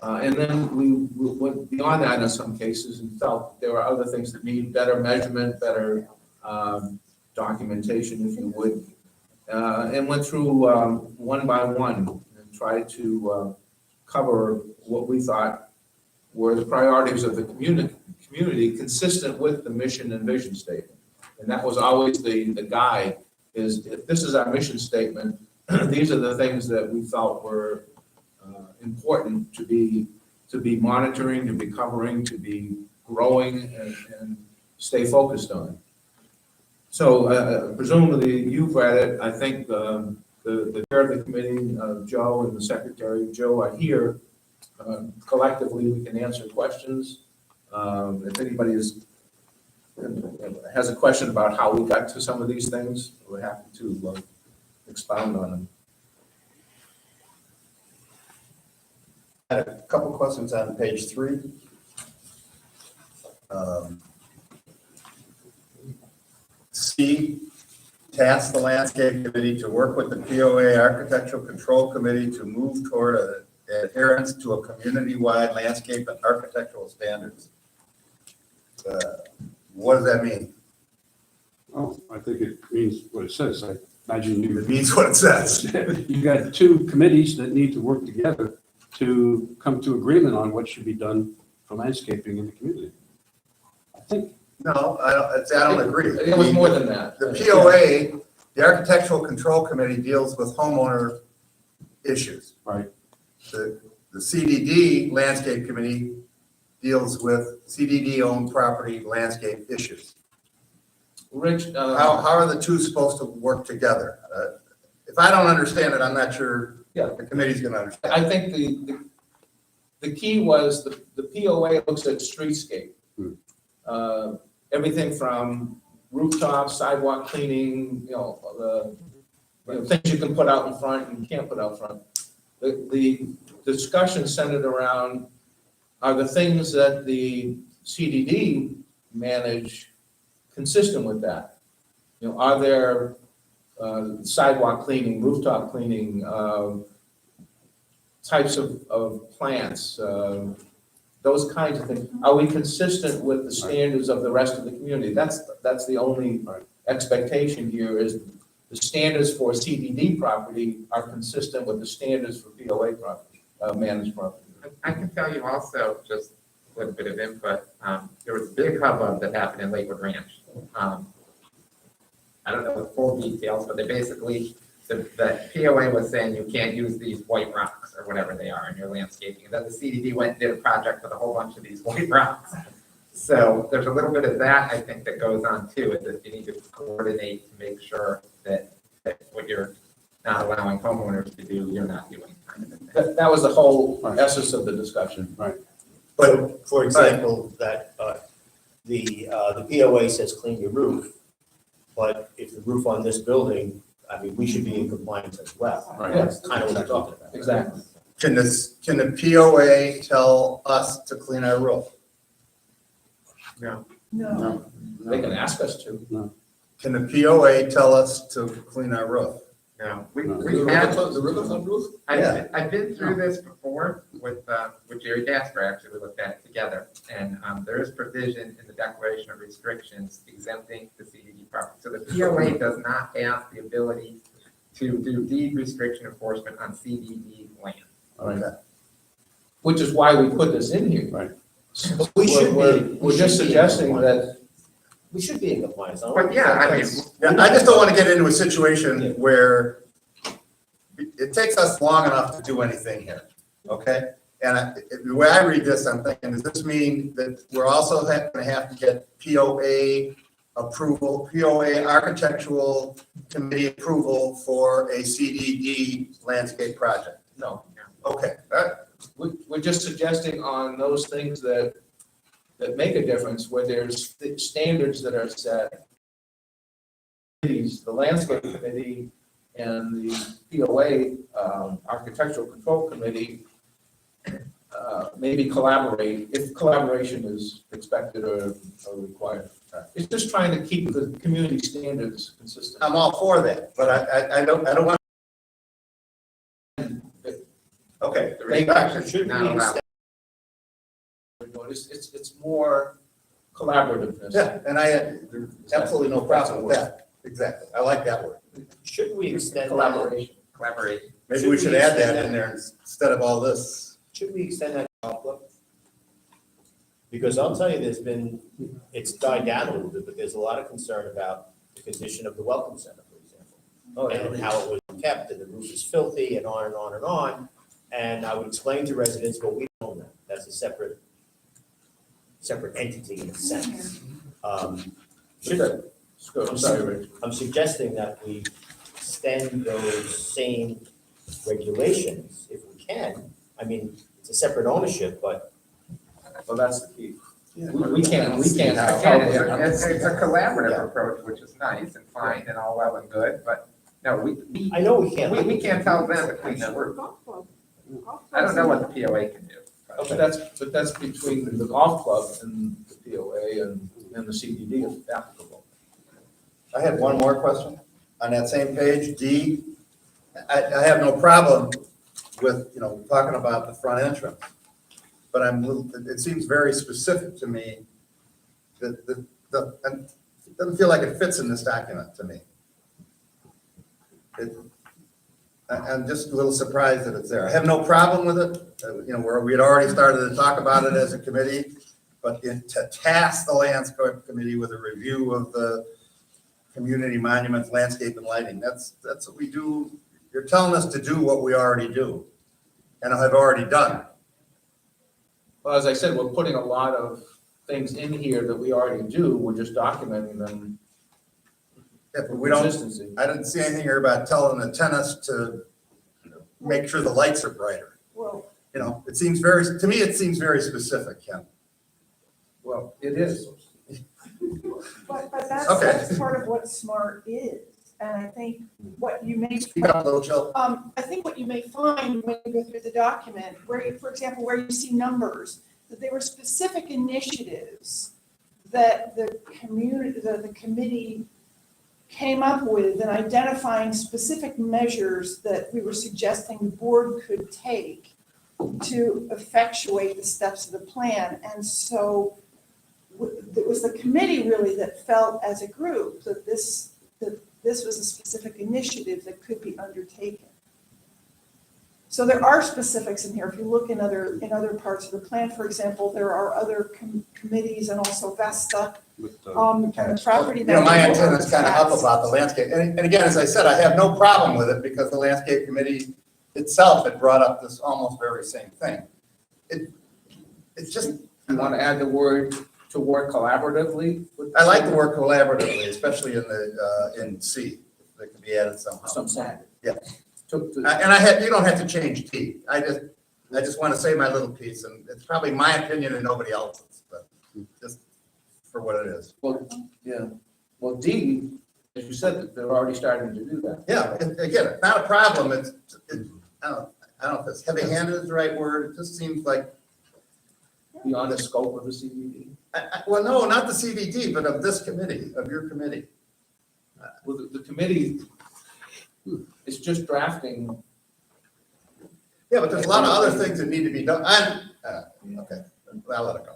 And then we went beyond that in some cases and felt there were other things that need better measurement, better documentation, if you would. And went through one by one and tried to cover what we thought were the priorities of the community consistent with the mission and vision statement. And that was always the guide, is if this is our mission statement, these are the things that we felt were important to be monitoring, to be covering, to be growing and stay focused on. So presumably you've read it. I think the chair of the committee, Joe, and the secretary, Joe, are here. Collectively, we can answer questions. If anybody has a question about how we got to some of these things, we're happy to expound on them. I had a couple questions on page 3. C, task the landscape committee to work with the POA Architectural Control Committee to move toward adherence to a community-wide landscape and architectural standards. What does that mean? Oh, I think it means what it says. I imagine you. It means what it says. You got two committees that need to work together to come to agreement on what should be done for landscaping in the community. I think. No, I don't agree. It was more than that. The POA, the Architectural Control Committee, deals with homeowner issues. Right. The CDD Landscape Committee deals with CDD-owned property landscape issues. Rich, how are the two supposed to work together? If I don't understand it, I'm not sure the committee's going to understand. I think the key was the POA looks at streetscape. Everything from rooftops, sidewalk cleaning, the things you can put out in front and you can't put out front. The discussion centered around are the things that the CDD manage consistent with that? Are there sidewalk cleaning, rooftop cleaning, types of plants, those kinds of things? Are we consistent with the standards of the rest of the community? That's the only expectation here, is the standards for CDD property are consistent with the standards for POA property, managed property. I can tell you also, just a little bit of input, there was a big hubbub that happened in Lakewood Ranch. I don't know the full details, but they basically, the POA was saying you can't use these white rocks or whatever they are in your landscaping. And then the CDD went and did a project with a whole bunch of these white rocks. So there's a little bit of that, I think, that goes on too, is that you need to coordinate to make sure that what you're not allowing homeowners to do, you're not doing. That was the whole essence of the discussion. Right. But for example, that the POA says clean your roof, but if the roof on this building, I mean, we should be in compliance as well. Right. That's kind of what we're talking about. Exactly. Can the POA tell us to clean our roof? No. No. They can ask us to. No. Can the POA tell us to clean our roof? No. The river club roof? I've been through this before with Jerry Jasper. Actually, we looked at it together, and there is provision in the Declaration of Restrictions exempting the CDD property. So the POA does not have the ability to do deed restriction enforcement on CDD land. Okay. Which is why we put this in here. Right. But we should be. We're just suggesting that. We should be in compliance. But yeah, I mean, I just don't want to get into a situation where it takes us long enough to do anything here, okay? And the way I read this, I'm thinking, does this mean that we're also going to have to get POA approval, POA Architectural Committee approval for a CDD landscape project? No. Okay. We're just suggesting on those things that make a difference, where there's standards that are set. The landscape committee and the POA, Architectural Control Committee, maybe collaborate if collaboration is expected or required. It's just trying to keep the community standards consistent. I'm all for that, but I don't want. Okay. the restriction should not allow. It's more collaborativeness. Yeah, and I had absolutely no problem with that. Exactly. I like that word. Shouldn't we extend Collaboration. Collaboration. Maybe we should add that in there instead of all this. Should we extend that to golf club? Because I'll tell you, it's died down a little bit, but there's a lot of concern about the condition of the welcome center, for example. And how it was kept, and the roof is filthy, and on and on and on. And I would explain to residents, well, we don't own that. That's a separate entity in a sense. I'm sorry, Rich. I'm suggesting that we extend those same regulations if we can. I mean, it's a separate ownership, but Well, that's the key. Yeah. We can't have. Again, it's a collaborative approach, which is nice and fine and all well and good, but no, I know we can't. we can't tell them to clean their roof. I don't know what the POA can do. But that's between the golf club and the POA and the CBD if applicable. I had one more question on that same page, D. I have no problem with, talking about the front entrance. But it seems very specific to me that and it doesn't feel like it fits in this document to me. I'm just a little surprised that it's there. I have no problem with it, where we had already started to talk about it as a committee, but to task the landscape committee with a review of the community monuments, landscape and lighting, that's what we do. You're telling us to do what we already do and have already done. Well, as I said, we're putting a lot of things in here that we already do. We're just documenting them. Yeah, but Consistency. I didn't see anything here about telling the tenants to make sure the lights are brighter. Well, It seems to me, it seems very specific, Ken. Well, it is. but that's, Okay. that's part of what SMART is. And I think what you may. Speak up, little Jill. I think what you may find when you go through the document, for example, where you see numbers, that there were specific initiatives that the committee came up with in identifying specific measures that we were suggesting the board could take to effectuate the steps of the plan. And so it was the committee really that felt as a group that this was a specific initiative that could be undertaken. So there are specifics in here. If you look in other parts of the plan, for example, there are other committees and also Vesta, and the property. My antenna's kind of up about the landscape. And again, as I said, I have no problem with it because the landscape committee itself had brought up this almost very same thing. It's just. You want to add the word to work collaboratively? I like the word collaboratively, especially in C. That can be added somehow. Some side. Yeah. And you don't have to change T. I just want to say my little piece, and it's probably my opinion and nobody else's, but just for what it is. Well, yeah. Well, D, as you said, that they're already starting to do that. Yeah, again, it's not a problem. I don't know if it's heavy-handed is the right word. It just seems like. Beyond the scope of the CBD? Well, no, not the CBD, but of this committee, of your committee. Well, the committee is just drafting. Yeah, but there's a lot of other things that need to be done. Okay, I'll let it go.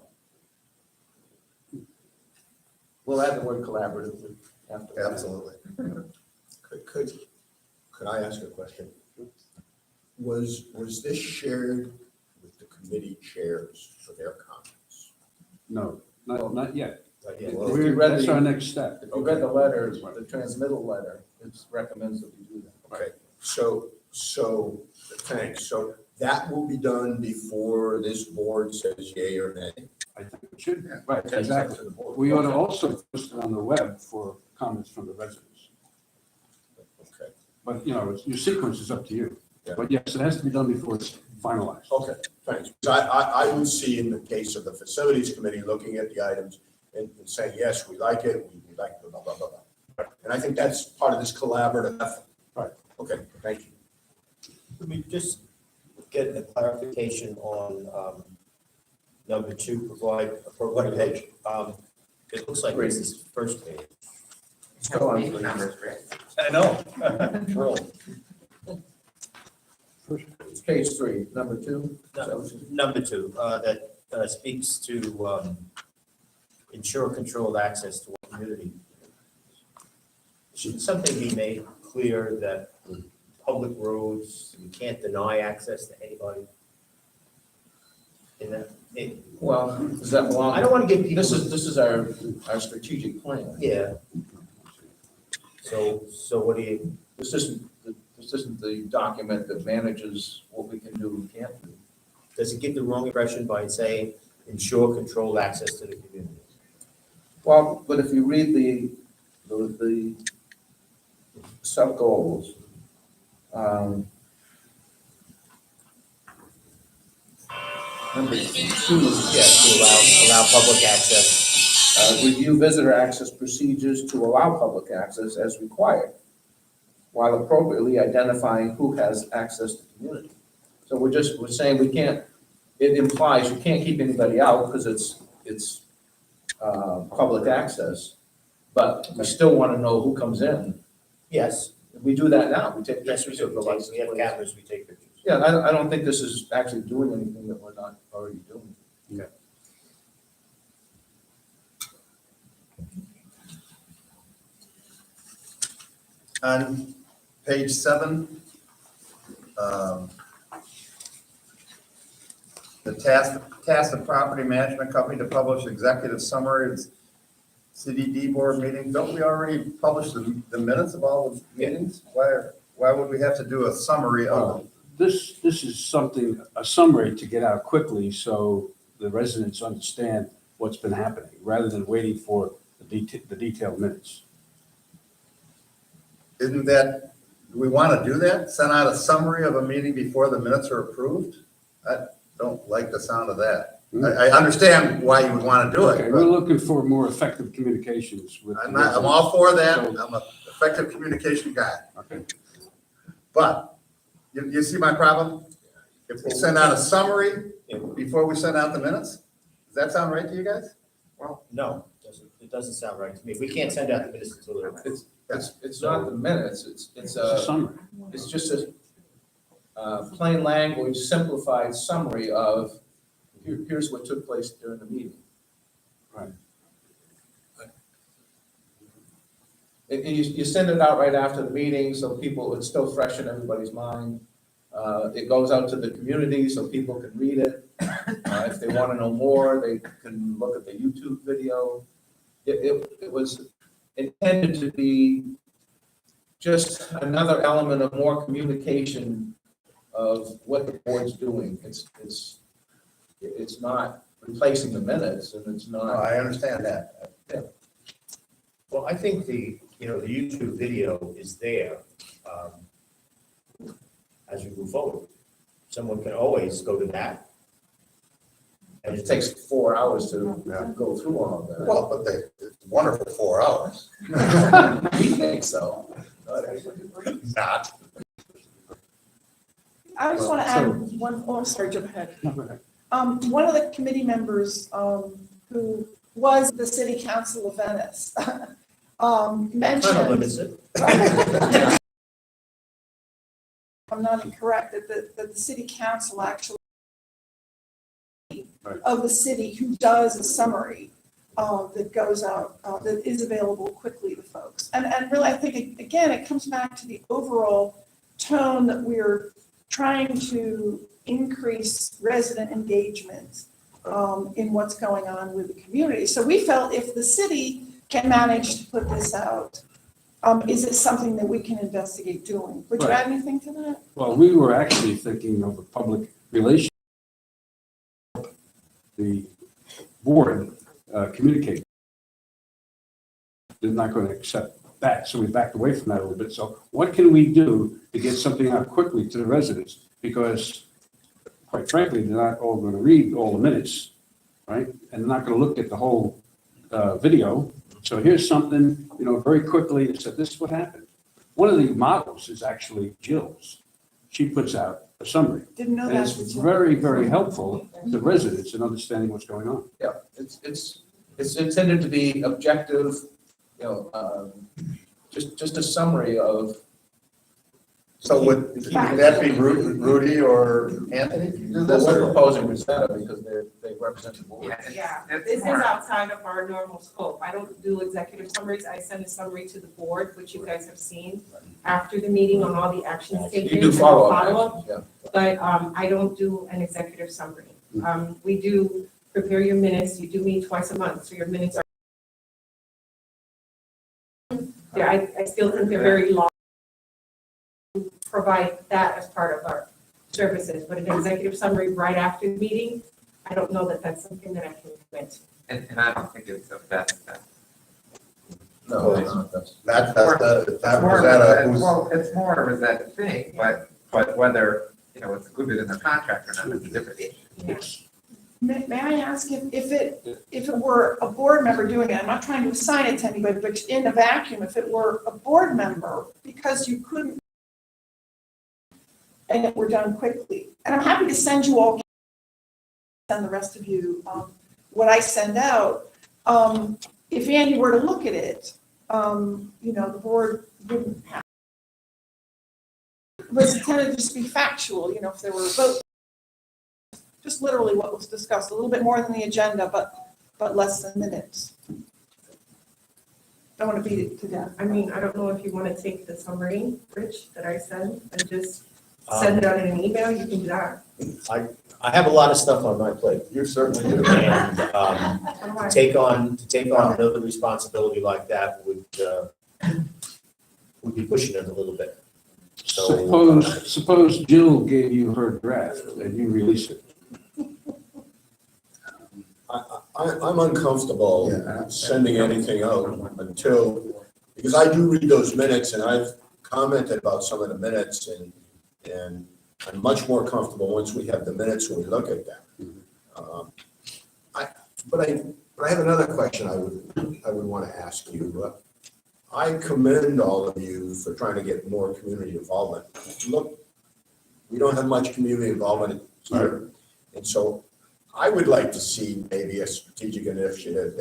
We'll add the word collaboratively after. Absolutely. Could I ask a question? Was this shared with the committee chairs for their comments? No, not yet. Not yet. Well, if you read That's our next step. If you read the letter, the transmittal letter, it recommends that we do that. Okay, so, thanks. So that will be done before this board says yay or nay? I think it should be. Right, exactly. We ought to also post it on the web for comments from the residents. Okay. But, your sequence is up to you. Yeah. But yes, it has to be done before it's finalized. Okay, thanks. So I would see in the case of the facilities committee, looking at the items and saying, yes, we like it, we like blah, blah, blah, blah, blah. And I think that's part of this collaborative effort. Right. Okay, thank you. Let me just get a clarification on number 2, provide appropriate page. It looks like it's this first page. Still on the numbers, right? I know. True. It's page 3, number 2. Number 2, that speaks to ensure controlled access to our community. Should something be made clear that public roads, you can't deny access to anybody? In that, Well, does that belong? I don't want to give people. This is our strategic plan. Yeah. So what do you? This isn't the document that manages what we can do and can't do. Does it give the wrong impression by saying ensure controlled access to the community? Well, but if you read the sub-goals. Number two, To allow public access. review visitor access procedures to allow public access as required, while appropriately identifying who has access to the community. So we're saying we can't, it implies you can't keep anybody out because it's public access, but we still want to know who comes in. Yes, We do that now, we take yes, we pictures do. of the license We have plates. cameras, we take pictures. Yeah, I don't think this is actually doing anything that we're not already doing. On page 7, the task the property management company to publish executive summary of CDD board meetings. Don't we already publish the minutes of all the meetings? Why would we have to do a summary of them? This is something, a summary to get out quickly so the residents understand what's been happening, rather than waiting for the detailed minutes. Isn't that, do we want to do that? Send out a summary of a meeting before the minutes are approved? I don't like the sound of that. I understand why you would want to do Okay, it, we're but looking for more effective communications with. I'm all for that. So- I'm an effective communication guy. Okay. But you see my problem? If we send out a summary before we send out the minutes, does that sound right to you guys? Well, no, it doesn't sound right to me. We can't send out the minutes until they're. It's not the minutes, it's It's a summary. It's just a plain language, simplified summary of, here's what took place during the meeting. Right. And you send it out right after the meeting, so it's still fresh in everybody's mind. It goes out to the community so people can read it. If they want to know more, they can look at the YouTube video. It was intended to be just another element of more communication of what the board's doing. It's not replacing the minutes, and it's No, not. I understand that. Well, I think the YouTube video is there as we move forward. Someone can always go to that. And it takes 4 hours to go through all of that. Well, but it's wonderful 4 hours. We think so. Not. I just want to add sorry, jump ahead. One of the committee members, who was the city council of Venice, mentioned. Kind of limits it. I'm not incorrect, that the city council actually of the city who does a summary that goes out, that is available quickly to folks. And really, I think, again, it comes back to the overall tone that we're trying to increase resident engagement in what's going on with the community. So we felt if the city can manage to put this out, is it something that we can investigate doing? Would you Right. add anything to that? Well, we were actually thinking of a public relations. The board communicate. They're not going to accept that, so we backed away from that a little bit. So what can we do to get something out quickly to the residents? Because quite frankly, they're not all going to read all the minutes, right? And they're not going to look at the whole video. So here's something, very quickly, it said, this is what happened. One of the models is actually Jill's. She puts out a summary. Didn't know And that. it's very, very helpful to residents in understanding what's going on. Yeah, it's intended to be objective, just a summary of. So would that be Rudy or Anthony? Do this, We're or- proposing Rosetta because they represent the board. Yeah, this is outside of our normal scope. I don't do executive summaries. I send a summary to the board, which you guys have seen after the meeting on all the actions taken. You do and follow-up, yeah. But I don't do an executive summary. We do prepare your minutes. You do meet twice a month, so your minutes are. Yeah, I still think they're very long. Provide that as part of our services, but an executive summary right after the meeting, I don't know that that's something that I can commit. And I don't think it's the best. Well, it's more of that thing, but whether, it's included in the contract or not is a different issue. May I ask if it were a board member doing it, I'm not trying to assign it to anybody, but in a vacuum, if it were a board member, because you couldn't, and it were done quickly, and I'm happy to send you all, send the rest of you, what I send out, if Andy were to look at it, the board wouldn't have. It was intended to just be factual, if there were votes. Just literally what was discussed, a little bit more than the agenda, but less than minutes. Don't want to beat it to death. I mean, I don't know if you want to take the summary, Rich, that I sent and just send it out in an email, you can do that. I have a lot of stuff on my plate. You certainly do. And to take on another responsibility like that would be pushing it a little bit. So Suppose Jill gave you her draft and you release it. I'm uncomfortable sending anything out until, because I do read those minutes and I've commented about some of the minutes and I'm much more comfortable once we have the minutes and we look at them. But I have another question I would want to ask you. I commend all of you for trying to get more community involvement. Look, we don't have much community involvement here. And so I would like to see maybe a strategic initiative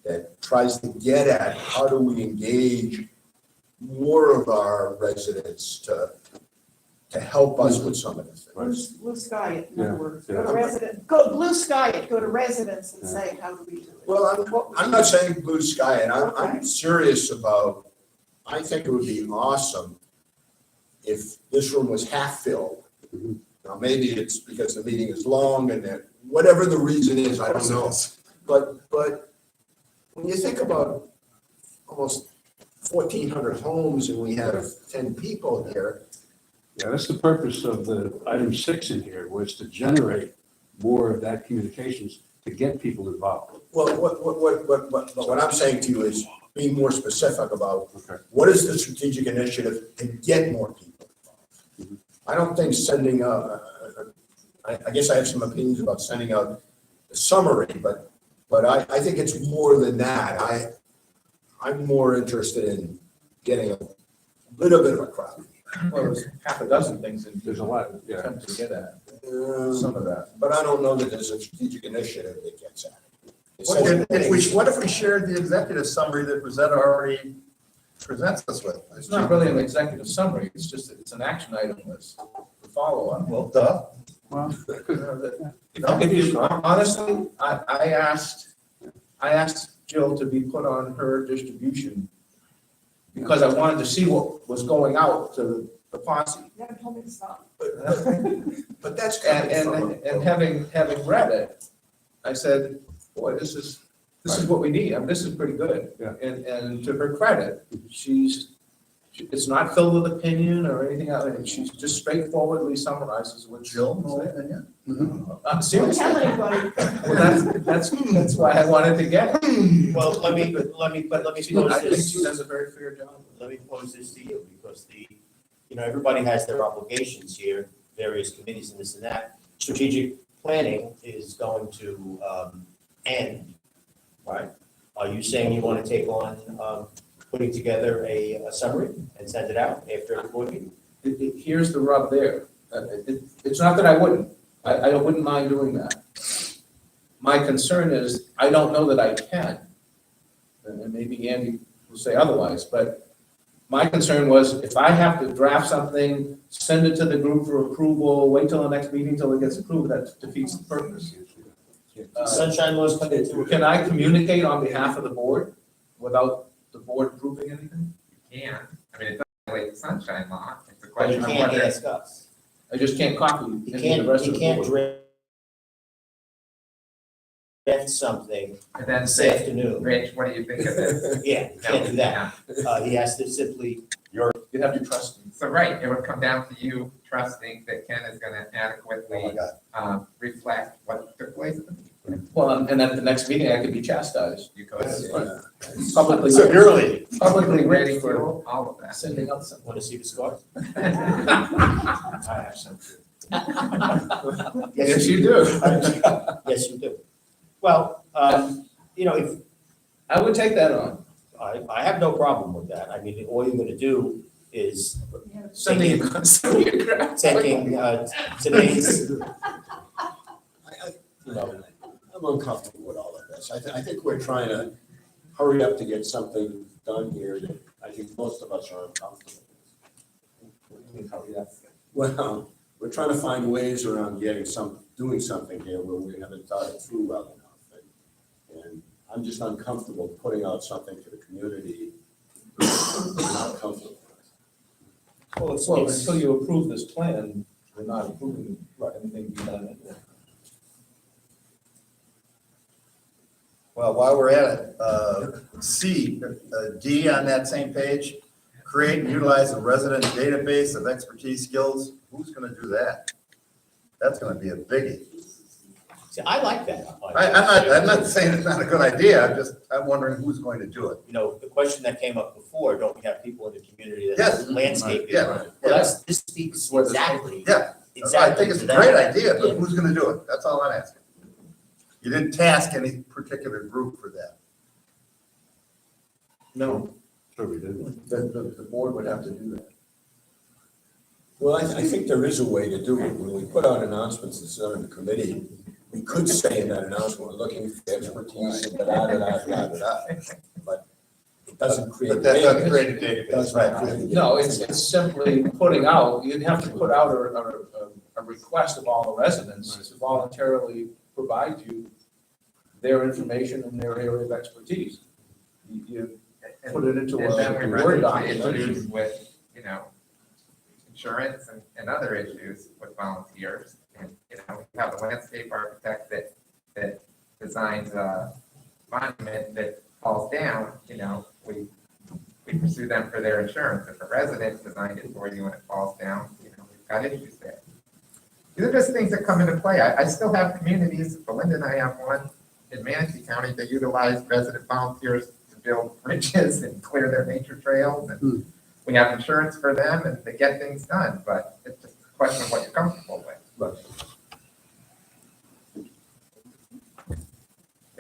that tries to get at how do we engage more of our residents to help us with some of this. Blue sky it, in other words. Yeah. Go blue sky it, go to residents and say, how do we do it? Well, I'm not saying blue sky, and I'm serious about, I think it would be awesome if this room was half filled. Now, maybe it's because the meeting is long and that, whatever the reason is, I don't know. But when you think about almost 1,400 homes and we have 10 people here. Yeah, that's the purpose of the item 6 in here, was to generate more of that communications to get people involved. Well, what I'm saying to you is be more specific about what is the strategic initiative to get more people involved. I don't think sending out, I guess I have some opinions about sending out a summary, but I think it's more than that. I'm more interested in getting a little bit of a crowd. Well, there's half a dozen things that There's a lot, yeah. attempt to get at, some of that. But I don't know that there's a strategic initiative that gets at it. What if we shared the executive summary that Rosetta already presents us with? It's not really an executive summary, it's just, it's an action item list to follow on. Well, duh. Well, Honestly, I asked Jill to be put on her distribution because I wanted to see what was going out to the posse. You haven't told me to stop. But that's And having read it, I said, boy, this is what we need. I mean, this is pretty good. Yeah. And to her credit, it's not filled with opinion or anything else. And she's just straightforwardly summarizes what Jill, no opinion. I'm serious. Don't tell anybody. Well, that's why I wanted to get it. Well, let me pose I think this. she does a very fair job. Let me pose this to you, because everybody has their obligations here, various committees and this and that. Strategic planning is going to end, right? Are you saying you want to take on putting together a summary and send it out after the board meeting? Here's the rub there. It's not that I wouldn't. I wouldn't mind doing that. My concern is, I don't know that I can. And maybe Andy will say otherwise, but my concern was, if I have to draft something, send it to the group for approval, wait till the next meeting till it gets approved, that defeats the purpose. Sunshine laws come into. Can I communicate on behalf of the board without the board approving anything? You can. I mean, it doesn't violate the sunshine law. It's a But question you of can't whether. ask us. I just can't copy You any of the rest of the board. Draft something And then this say, afternoon. Rich, what do you think of this? Yeah, you can't do that. He has to simply, You have to trust me. So, right, it would come down to you trusting that Ken is gonna Oh, adequately reflect what took place at the meeting. Well, and at the next meeting, I could be chastised because Publicly. publicly ready for all of that. sending out some. Want to see the score? I have some. Yes, you do. Yes, you do. Well, if, I would take that on. I have no problem with that. I mean, all you're gonna do is Sending taking today's, I'm uncomfortable with all of this. I think we're trying to hurry up to get something done here that I think most of us are uncomfortable with. Well, we're trying to find ways around doing something here where we haven't thought it through well enough. And I'm just uncomfortable putting out something to the community I'm not comfortable with. Well, until you approve this plan, we're not approving anything to be done. Well, while we're at it, D on that same page, create and utilize a resident database of expertise skills. Who's gonna do that? That's gonna be a biggie. see, I like that. I'm not saying it's not a good idea, I'm wondering who's going to do it. The question that came up before, don't we have people in the community that Yes. landscape? Yeah. Well, this speaks exactly. Yeah, I think it's a great idea, but who's gonna do it? That's all I'm asking. You didn't task any particular group for that. No, Sure we did. the board would have to do that. Well, I think there is a way to do it. When we put out announcements that's done in the committee, we could say in that announcement, we're looking for expertise and da-da-da-da-da-da. But it doesn't create. But that doesn't create a database. It doesn't create a No, it's simply putting out, you'd have to put out a request of all the residents to voluntarily provide you their information and their area of expertise. You put it into And then we a run Word into document. issues with, insurance and other issues with volunteers. And, you have a landscape architect that designs a monument that falls down, we pursue them for their insurance. If a resident designed it for you and it falls down, we've got issues there. These are just things that come into play. I still have communities, Belinda and I have one in Manatee County, they utilize resident volunteers to build bridges and clear their nature trails. And we have insurance for them and they get things done, but it's just a question of what you're comfortable with.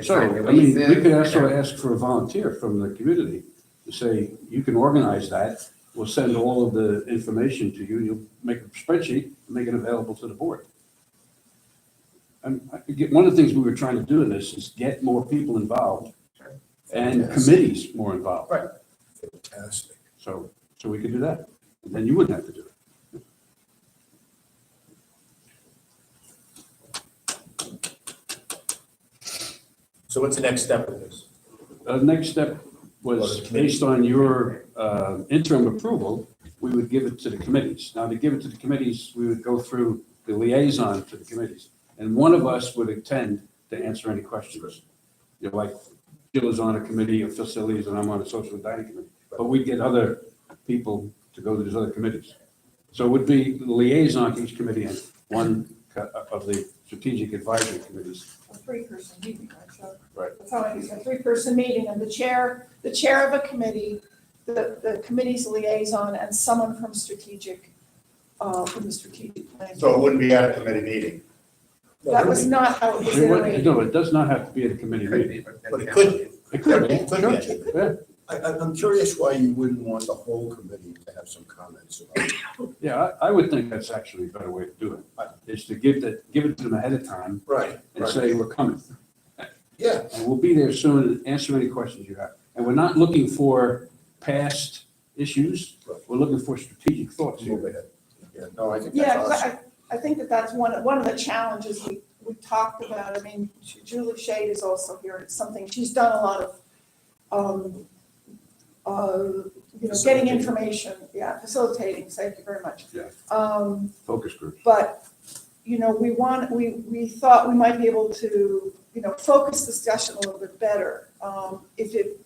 So, we could also ask for a volunteer from the community to say, you can organize that. We'll send all of the information to you. You'll make a spreadsheet and make it available to the board. And one of the things we were trying to do in this is get more people involved and committees more involved. Right. Fantastic. So we could do that. And then you wouldn't have to do it. So what's the next step of this? The next step was based on your interim approval, we would give it to the committees. Now, to give it to the committees, we would go through the liaison to the committees. And one of us would attend to answer any questions. Like Jill is on a committee of facilities and I'm on a social dining committee. But we'd get other people to go to these other committees. So it would be the liaison to each committee and one of the strategic advisory committees. A three-person meeting, right? So Right. that's how it is, a three-person meeting, and the chair of a committee, the committee's liaison, and someone from strategic, from the strategic plan. So it wouldn't be at a committee meeting. That was not how it was iterated. No, it does not have to be at a committee meeting. But it could. It could be. It could be. Yeah. I'm curious why you wouldn't want the whole committee to have some comments about it. Yeah, I would think that's actually a better way to do it, is to give it to them ahead of time. Right. And say, we're coming. Yeah. And we'll be there soon and answer any questions you have. And we're not looking for past issues. We're looking for strategic thoughts here. Yeah, no, I think that's awesome. I think that's one of the challenges we talked about. I mean, Julie Shade is also here. It's something, she's done a lot of, getting information, facilitating, thank you very much. Yeah. Focus groups. But, we thought we might be able to, focus discussion a little bit better, if it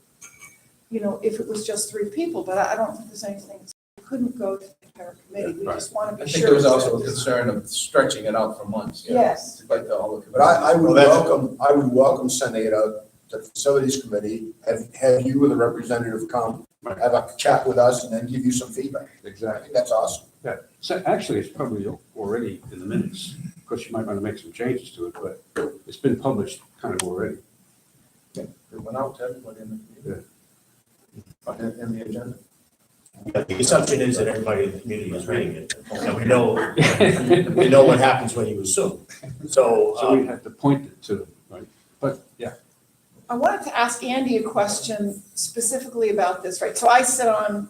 was just three people, but I don't think there's anything we couldn't go to the entire committee. We just want to I be think sure. there was also a concern of stretching it out for months. Yes. To get all the. But I would Well, that's- I would welcome sending it out to the facilities committee, have you or the representative come, have a chat with us, and then give you some feedback. I Exactly. think that's awesome. Yeah, so actually, it's probably already in the minutes. Of course, you might want to make some changes to it, but it's been published kind of already. It went out to everybody in the agenda. Yeah, the assumption is that everybody in the community is reading it, and we know what happens when you assume. So, So we have to point it to them, right? But, yeah. I wanted to ask Andy a question specifically about this, right? So I sit on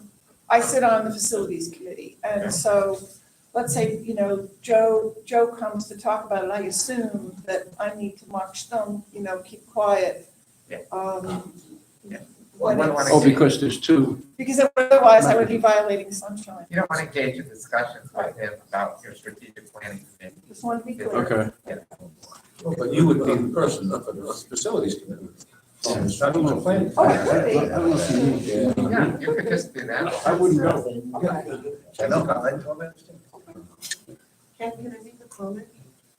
the facilities committee, and so let's say, Joe comes to talk about it, I assume that I need to march them, keep quiet. Yeah. When it's- Oh, because there's two, Because otherwise I would be violating sunshine. You don't want to engage in discussions with him about your strategic planning committee. Just want to be clear. okay. Well, but you would be the person for the facilities committee. I don't know. Planning. Oh, it would be. I don't know if you need. Yeah, you could just do that. I wouldn't go. Can I make a comment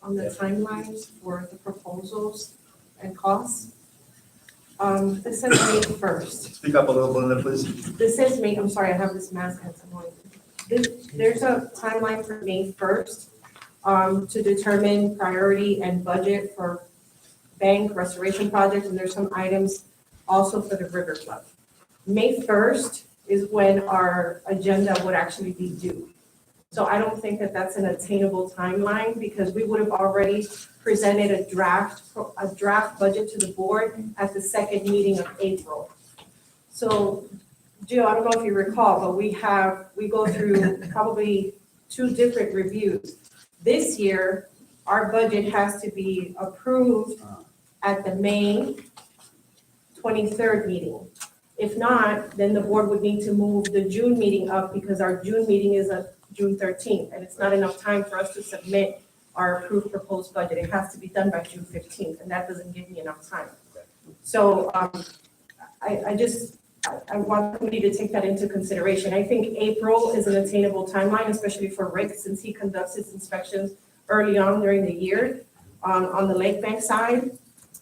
on the timelines for the proposals and costs? This says May 1st. Speak up a little, Belinda, please. This says May, I'm sorry, I have this mask and it's annoying. There's a timeline for May 1st to determine priority and budget for bank restoration projects, and there's some items also for the River Club. May 1st is when our agenda would actually be due. So I don't think that that's an attainable timeline, because we would have already presented a draft budget to the board at the second meeting of April. So, Jill, I don't know if you recall, but we go through probably 2 different reviews. This year, our budget has to be approved at the May 23rd meeting. If not, then the board would need to move the June meeting up, because our June meeting is June 13th, and it's not enough time for us to submit our approved proposed budget. It has to be done by June 15th, and that doesn't give me enough time. So I want the committee to take that into consideration. I think April is an attainable timeline, especially for Rick, since he conducts his inspections early on during the year on the lake bank side.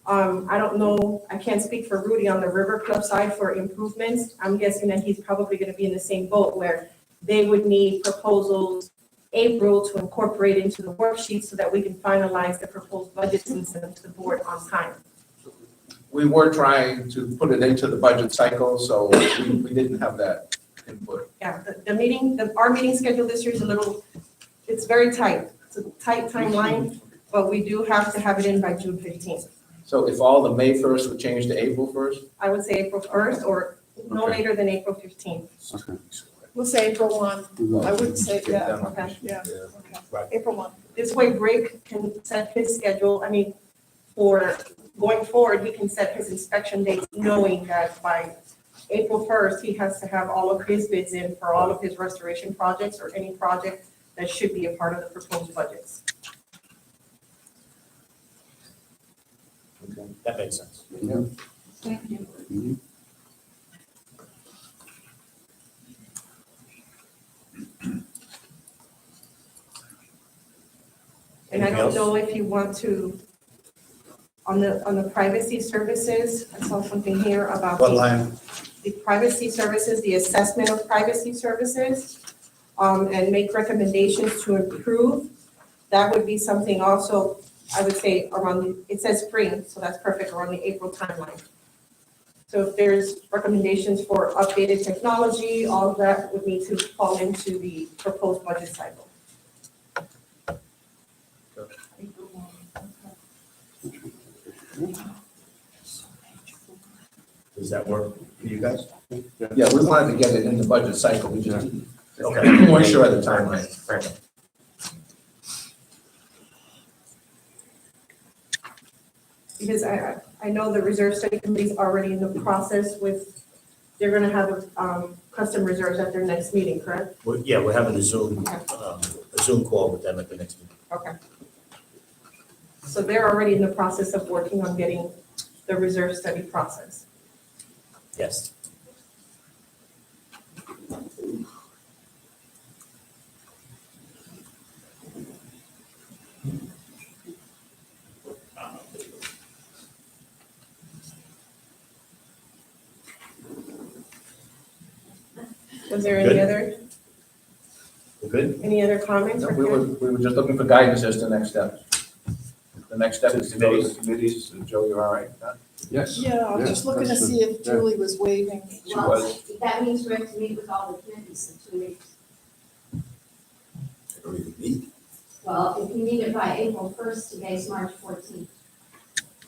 I don't know, I can't speak for Rudy on the River Club side for improvements. I'm guessing that he's probably gonna be in the same boat, where they would need proposals April to incorporate into the worksheet so that we can finalize the proposed budgets and send them to the board on time. We were trying to put it into the budget cycle, so we didn't have that input. Yeah, our meeting schedule this year is it's very tight. It's a tight timeline, but we do have to have it in by June 15th. So if all the May 1st would change to April 1st? I would say April 1st or no Okay. later than April 15th. Okay. We'll say April 1. I wouldn't say, yeah, Okay. yeah, okay. April 1. This way Rick can set his schedule, for going forward, he can set his inspection dates knowing that by April 1st, he has to have all of his bids in for all of his restoration projects or any project that should be a part of the proposed budgets. okay, that makes sense. Thank you. Mhm. And I Anything don't else? know if you want to, on the privacy services, I saw something here about. What line? The privacy services, the assessment of privacy services, and make recommendations to improve. That would be something also, I would say it says spring, so that's perfect, around the April timeline. So if there's recommendations for updated technology, all of that would need to fall into the proposed budget cycle. Does that work for you guys? Yeah, we wanted to get it in the budget cycle, we just didn't. Okay. We weren't sure of the timeline. Because I know the reserve study committee is already in the process they're gonna have custom reserves at their next meeting, correct? Yeah, we're having a Zoom call with them at the next meeting. Okay. So they're already in the process of working on getting the reserve study process. Yes. Was there any Good. other, We're good? any other comments? No, or we were just looking for guidance as to next steps. The next step is to go to the committees. Joe, you're all right with that? Yes. Yeah, I was just looking to see if Julie was waving. She was. That means we have to meet with all the committees in 2 weeks. I don't even need. Well, if you need it by April 1st, today's March 14th.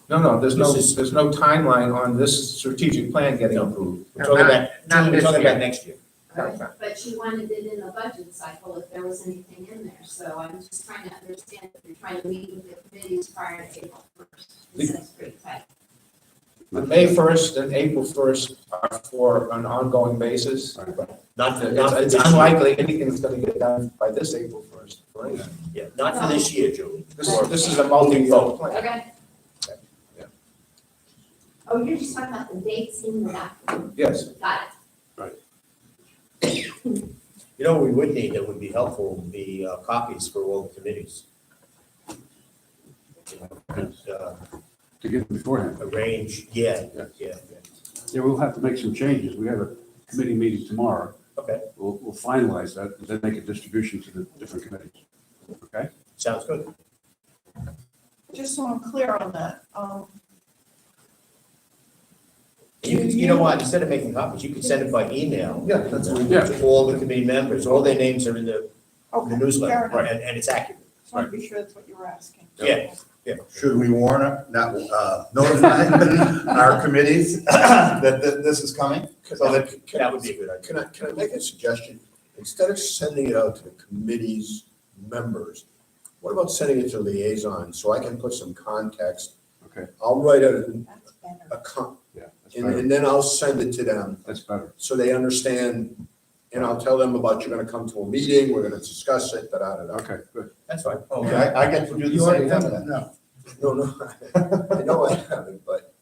No, there's no, This is- there's no timeline on this strategic plan getting approved. We're talking about, Not we're this talking year. about next year. But you wanted it in the budget cycle if there was anything in there, so I'm just trying to understand if you're trying to meet with the committees prior to April 1st. This is pretty tight. The May 1st and April 1st are for an ongoing basis. Not for It's this year. unlikely anything's gonna get done by this April 1st, for anything. Yeah, not for this year, Julie. This is a multi-vote plan. Okay. Yeah. Oh, you're just talking about the dates in the document. Yes. Got it. You know, what we would need that would be helpful would be copies for all the committees. You know, To get them beforehand. arrange, yeah. Yeah, we'll have to make some changes. We have a committee meeting tomorrow. Okay, We'll finalize that, and then make a distribution to the different committees. Okay? sounds good. Just so I'm clear on that, You know what, instead of making copies, you could send it by email. Yeah, that's what we Yeah. To all the committee members, all their names are in the okay, newsletter, fair enough. and it's accurate. Just want to be sure that's what you were asking. Yeah. Should we warn, not, notify our committees that this is coming? So that, That would be a good idea. Can I make a suggestion? Instead of sending it out to the committee's members, what about sending it to liaisons so I can put some context? Okay. I'll write a That's better. Yeah, that's and better. and then I'll send it to them That's better. so they understand. And I'll tell them about you're gonna come to a meeting, we're gonna discuss it, da-da-da-da. Okay, good. That's fine. okay, I get to do the You already same have thing. that. No, I know I haven't, but.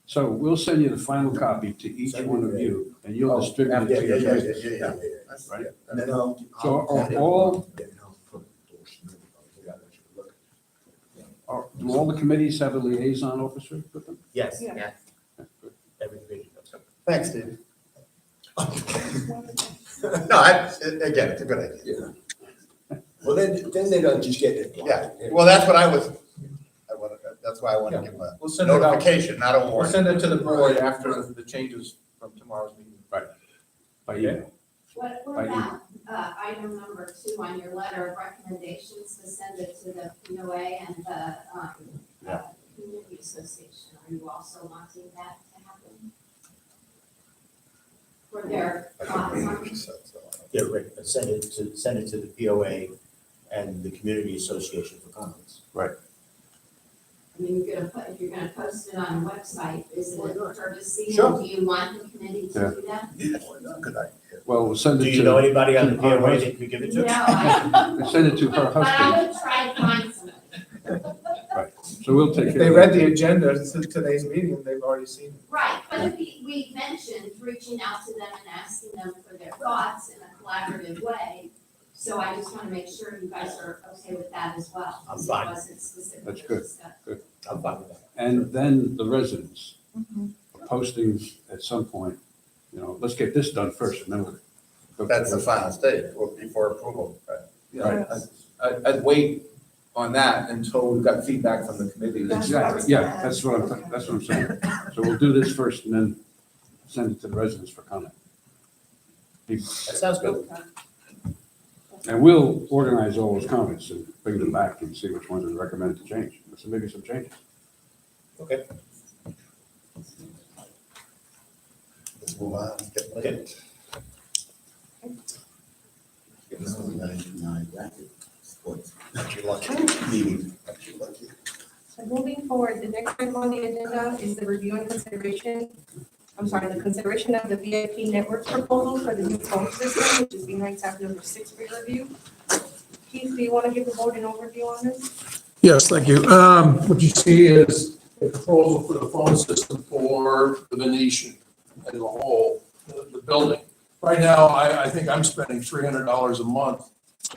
So we'll send you the final copy to each one of you, and you'll distribute it to your residents. Yeah. Right? And then I'll. So are all, do all the committees have a liaison officer with them? Yes, Yeah. every committee. Thanks, Steve. No, again, it's a good idea. Well, then they don't just get it. Yeah, well, that's what that's why I want to give a We'll send it out. notification, not a We'll warning. send it to the board after the changes from tomorrow's meeting. By email? What By about, item number 2 on your letter of recommendations to send it to the POA and the, Community Association? Are you also wanting that to happen? For their thoughts on Yeah, Rick, send it to the POA and the Community Association for comments. I mean, if you're gonna post it on a website, is it a courtesy? Sure. Do you want the committee to do that? Good idea. Well, we'll send Do it you know to, anybody on the to her POA husband. that we give it No, to? we'll send it to her but I husband. would try to find somebody. So we'll take If care they of read that. the agenda to today's meeting, they've already seen it. Right, but if we mentioned reaching out to them and asking them for their thoughts in a collaborative way. So I just wanna make sure you guys are okay with that as well. I'm because fine. It wasn't specifically That's good. discussed. I'm fine with that. And then the residents, Mm-hmm. postings at some point, let's get this done first, and then we'll. go That's the to- final stage, before approval. Yeah, I'd wait on that until we've got feedback from the committee. Exactly, yeah, that's what I'm saying. So we'll do this first and then send it to the residents for comment. That sounds good. And we'll organize all those comments and bring them back and see which ones we recommend to change. So maybe some changes. Okay. Let's move on. Okay. You're lucky. Meeting. You're lucky. So moving forward, the next item on the agenda is the review and consideration, the consideration of the VIP network proposal for the new phone system, which is behind tab number 6 for your review. Keith, do you want to give the board an overview on this? Yes, thank you. What you see is a proposal for the phone system for the Venetian as a whole, the building. Right now, I think I'm spending $300 a month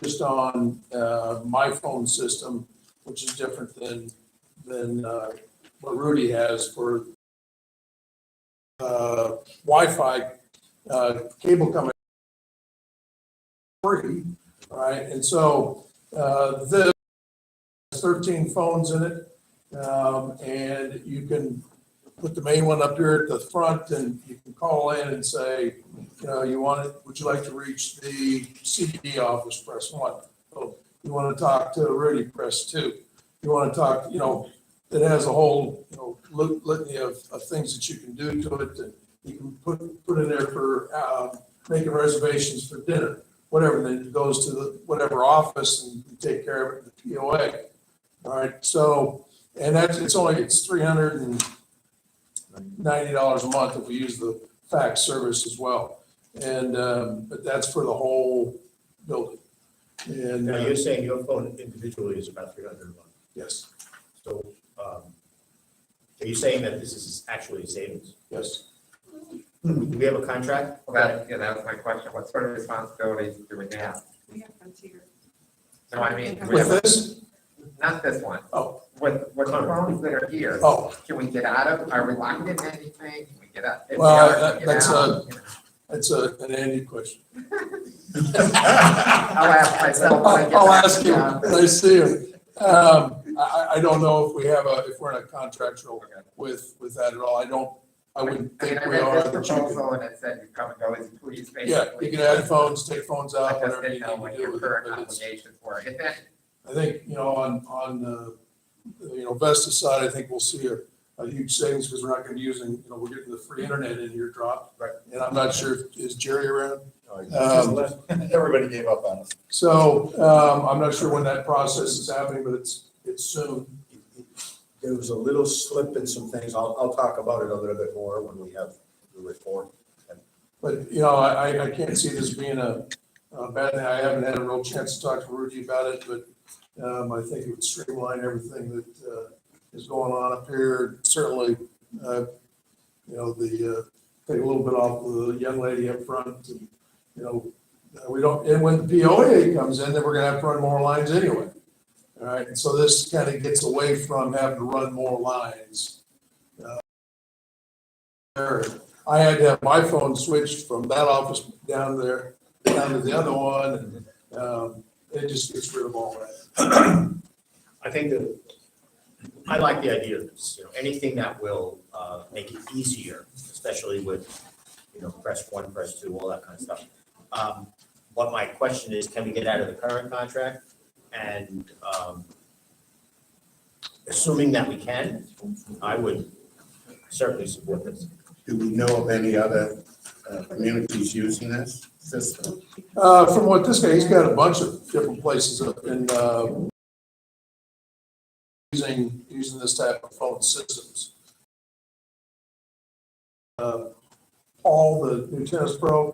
just on my phone system, which is different than what Rudy has for Wi-Fi cable coming free, right? And so, this has 13 phones in it, and you can put the main one up here at the front, and you can call in and say, you know, would you like to reach the CD office, press 1. So you want to talk to Rudy, press 2. You want to talk, you know, it has a whole, you know, litany of things that you can do to it, and you can put in there for making reservations for dinner, whatever, then it goes to the whatever office and you take care of it at the POA. All right, so, and it's $390 a month if we use the fax service as well. And, but that's for the whole building. And Now, you're saying your phone individually is about 300 a month. yes, So, are you saying that this is actually a savings? yes. Do we have a contract? Well, that was my question. What sort of responsibilities do we have? We have Frontier. So I mean, With this? not this one. Oh. With the phones that are here. Oh. Can we get out of, are we locked into anything? Can we get out? If we Well, are, can we get out? that's an Andy question. I'll ask myself when I get I'll back ask to him town. when I see him. I don't know if we're in a contractual with that at all. I wouldn't I mean, think I we read are. this but you proposal can- and it said you come and go as you please, basically. Yeah, you can add phones, take phones I out, just whatever you didn't need know to what do your with it. current But it's- obligations were, if any. I think, you know, on Vesta's side, I think we'll see a huge savings because we're not going to be using, you know, we're getting the free internet in your drop. Right. And I'm not sure, is Jerry around? Everybody gave up on us. So, I'm not sure when that process is happening, but it's soon. There was a little slip in some things. I'll talk about it a little bit more when we have the report. But, you know, I can't see this being a bad thing. I haven't had a real chance to talk to Rudy about it, but I think it would streamline everything that is going on up here. Certainly, you know, take a little bit off the young lady up front. And, you know, we don't, and when the POA comes in, then we're gonna have to run more lines anyway. All right, and so this kind of gets away from having to run more lines. I had to have my phone switched from that office down there, down to the other one, and it just gets rid of all that. I think that, I like the idea of this, you know, anything that will make it easier, especially with, you know, press 1, press 2, all that kind of stuff. What my question is, can we get out of the current contract? And assuming that we can, I would certainly support this. Do we know of any other communities using this system? From what this guy, he's got a bunch of different places up in using this type of phone systems. Paul, the new tennis pro,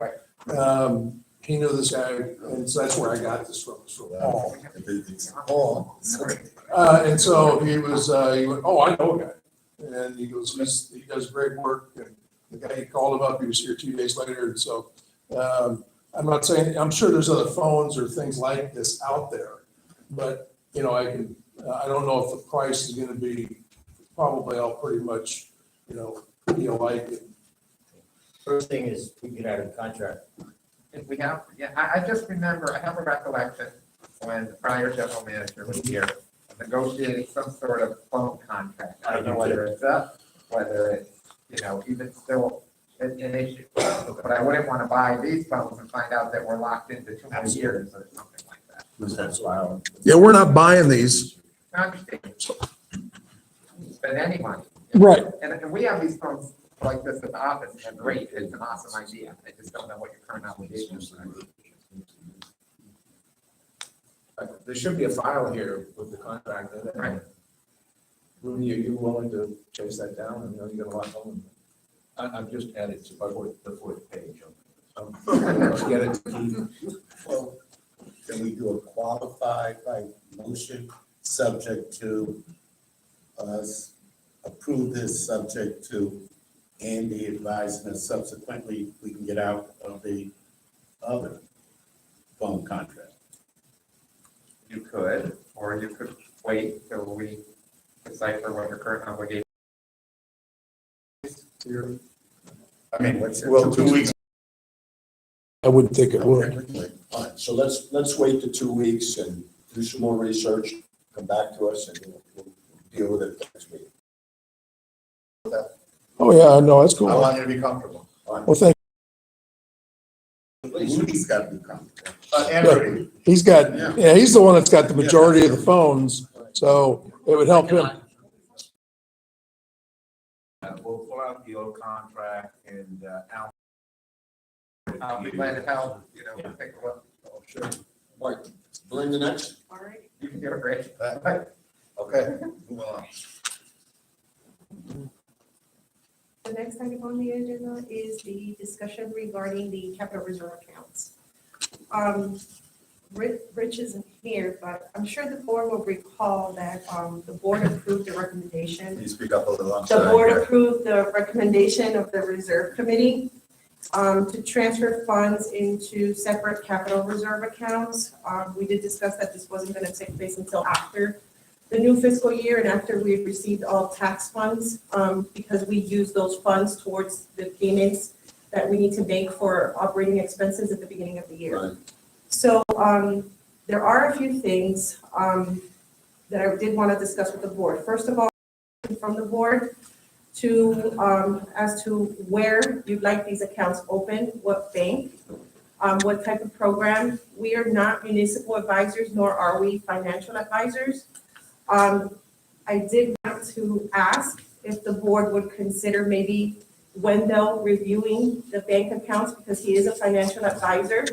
he knew this guy, and so that's where I got this from Paul. Oh, sorry. And so he went, oh, I know a guy. And he goes, he does great work. And the guy, he called him up, he was here 2 days later. And so I'm not saying, I'm sure there's other phones or things like this out there. But, you know, I don't know if the price is gonna be, probably all pretty much, you know, like it. First thing is, we get out of the contract. If we have, yeah, I just remember, I have a recollection when the prior general manager was here, negotiating some sort of phone contract. I don't know whether it's up, whether it's, you know, even still an issue. But I wouldn't want to buy these phones and find out that we're locked into 2 more years or something like that. That's why. Yeah, we're not buying these. I understand. Spend any money. Right. And we have these phones like this at the office, and they're great, it's an awesome idea. I just don't know what your current obligations are. There should be a file here with the contract. Right. Rudy, are you willing to chase that down? I know you're gonna want home. I've just added to the fourth page. Get it. Well, can we do a qualified by motion subject to us approve this, subject to Andy advising us subsequently we can get out of the other phone contract? You could, or you could wait till we decipher what your current obligation is. I mean, well, 2 weeks I wouldn't think it would. Okay, all right, so let's wait the 2 weeks and do some more research, come back to us, and we'll deal with it next meeting. Oh, yeah, no, that's cool. I want you to be comfortable. Well, thank, Rudy's got to be comfortable. And Rudy. he's got, yeah, he's the one that's got the majority of the phones, so it would help him. We'll pull out the old contract and, I'll be glad to help, you know, take a look. Oh, sure. Mike, bring the next. All right. You can get a break. Okay, move on. The next item on the agenda is the discussion regarding the capital reserve accounts. Rich isn't here, but I'm sure the board will recall that the board approved the recommendation. Can you speak up a little? I'm The sorry. board approved the recommendation of the reserve committee to transfer funds into separate capital reserve accounts. We did discuss that this wasn't going to take place until after the new fiscal year and after we had received all tax funds, because we use those funds towards the payments that we need to make for operating expenses at the beginning of the year. Right. So there are a few things that I did want to discuss with the board. First of all, from the board to as to where you'd like these accounts open, what bank, what type of program. We are not municipal advisors, nor are we financial advisors. I did want to ask if the board would consider maybe Wendell reviewing the bank accounts because he is a financial advisor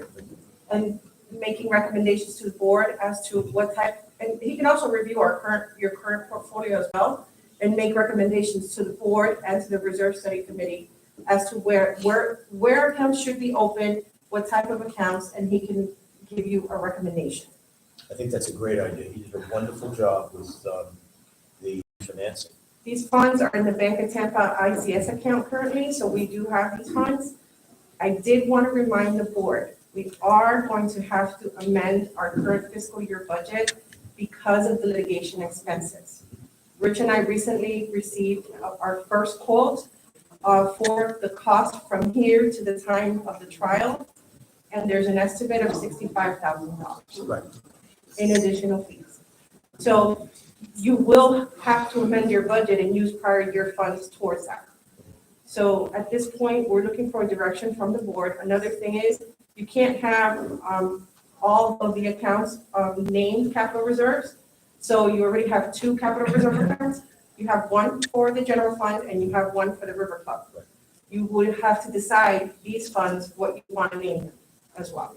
and making recommendations to the board as to what type, and he can also review your current portfolio as well and make recommendations to the board and to the reserve study committee as to where accounts should be open, what type of accounts, and he can give you a recommendation. I think that's a great idea. He did a wonderful job with the financing. These funds are in the Bank of Tampa ICS account currently, so we do have these funds. I did want to remind the board, we are going to have to amend our current fiscal year budget because of the litigation expenses. Rich and I recently received our first quote for the cost from here to the time of the trial, and there's an estimate of $65,000. Right. In additional fees. So you will have to amend your budget and use prior year funds towards that. So at this point, we're looking for a direction from the board. Another thing is you can't have all of the accounts named capital reserves. So you already have 2 capital reserve accounts. You have one for the general fund and you have one for the river club. You would have to decide these funds, what you want to name them as well.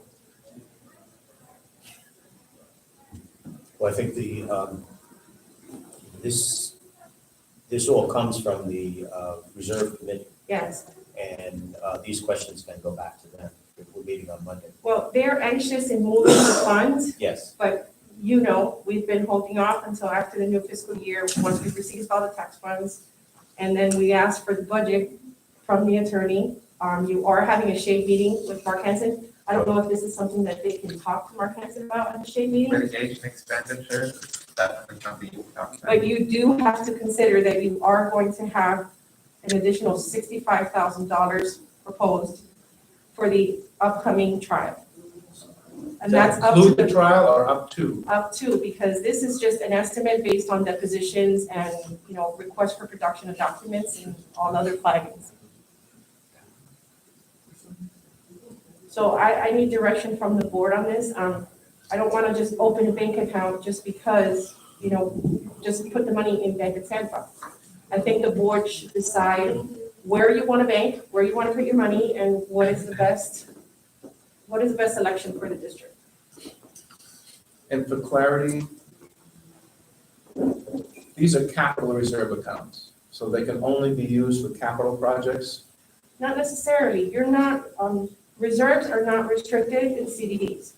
Well, I think this all comes from the reserve committee. Yes. And these questions can go back to them. We're meeting on Monday. Well, they're anxious in moving the funds, Yes. but you know, we've been holding off until after the new fiscal year, once we've received all the tax funds. And then we asked for the budget from the attorney. You are having a shade meeting with Mark Hansen. I don't know if this is something that they can talk to Mark Hansen about at the shade meeting. Litigation expenditures, that's something you talk about. But you do have to consider that you are going to have an additional $65,000 proposed for the upcoming trial. And that's up to Include the trial or up to? Up to, because this is just an estimate based on depositions and, you know, requests for production of documents and all other flaggings. So I need direction from the board on this. I don't want to just open a bank account just because, you know, just put the money in Bank of Tampa. I think the board should decide where you want to bank, where you want to put your money, and what is the best selection for the district. And for clarity, these are capital reserve accounts, so they can only be used for capital projects. Not necessarily. You're not, reserves are not restricted in CDDs.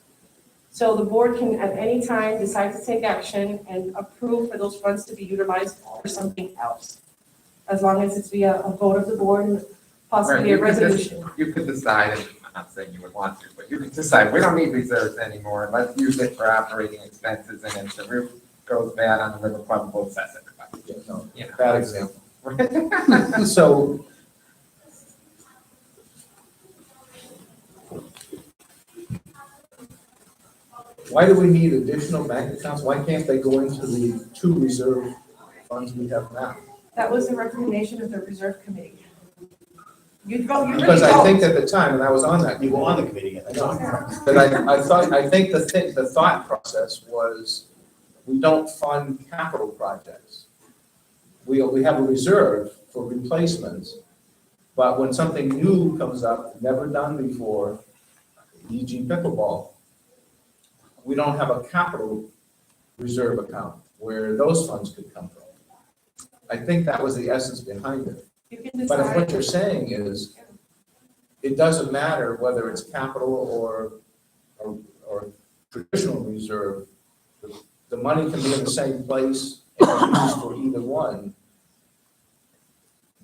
So the board can at any time decide to take action and approve for those funds to be utilized for something else. As long as it's via a vote of the board and possibly a resolution. You could decide, I'm not saying you would want to, but you could decide, we don't need reserves anymore, let's use it for operating expenses, and if the roof goes bad on the river club, we'll assess it. Yeah, no, You know. bad example. So Why do we need additional bank accounts? Why can't they go into the 2 reserve funds we have now? That was the recommendation of the reserve committee. You go, you really Because I think don't. at the time, and I was on that. You were on the committee at the time. But I think the thought process was, we don't fund capital projects. We have a reserve for replacements, but when something new comes up, never done before, e.g. pickleball, we don't have a capital reserve account where those funds could come from. I think that was the essence behind it. You can But if what decide. you're saying is, it doesn't matter whether it's capital or traditional reserve, the money can be in the same place and used for either one,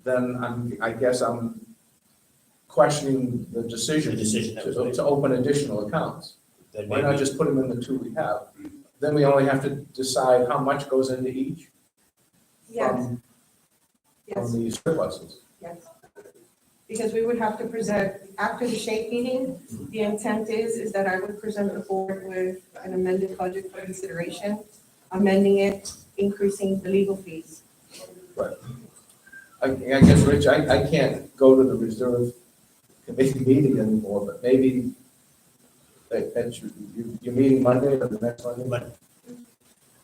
then I guess I'm questioning the decision that was made. to open additional accounts. Then Why not maybe, just put them in the 2 we have? Then we only have to decide how much goes into each Yes, from yes, the surpluses. yes. Because we would have to present, after the SHAKE meeting, the intent is that I would present the board with an amended budget for consideration, amending it, increasing the legal fees. I guess, Rich, I can't go to the reserve committee meeting anymore, but maybe that's your meeting Monday or the next Monday?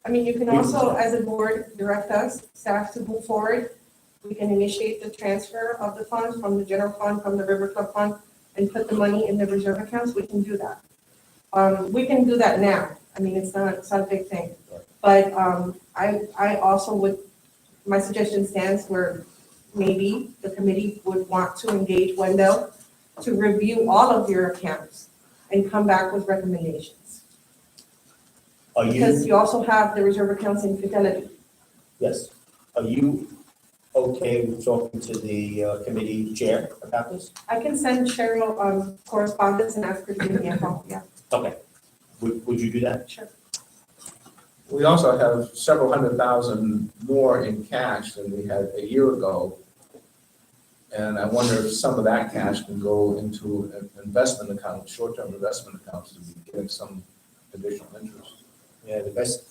I mean, you can also, as a board, direct us, staff to move forward. We can initiate the transfer of the funds from the general fund, from the River Club fund, and put the money in the reserve accounts. We can do that. We can do that now. I mean, it's not a big thing. But I also would, my suggestion stands where maybe the committee would want to engage Wendell to review all of your accounts and come back with recommendations. are Because you, you also have the reserve accounts in Fidelity. yes, are you okay with talking to the committee chair about this? I can send Cheryl correspondence and ask her to give me a call, yeah. Okay. Would you do that? Sure. We also have several $100,000 more in cash than we had a year ago. And I wonder if some of that cash can go into an investment account, short-term investment accounts to be getting some additional interest. Yeah, the best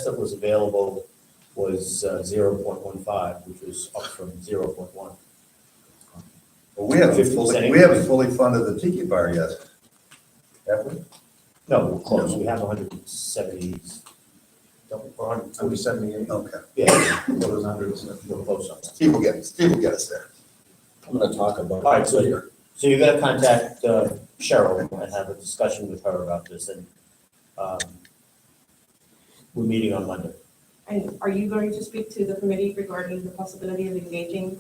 that was available was 0.15, which was up from 0.1. Well, we haven't 50% fully funded the tiki bar yet, have we? No, we're close. We have 170, don't we, 140. 178. Okay. Yeah, What was 100? we're close on that. Steve will get us there. I'm gonna talk about. All right, so you're gonna contact Cheryl and have a discussion with her about this, and we're meeting on Monday. And are you going to speak to the committee regarding the possibility of engaging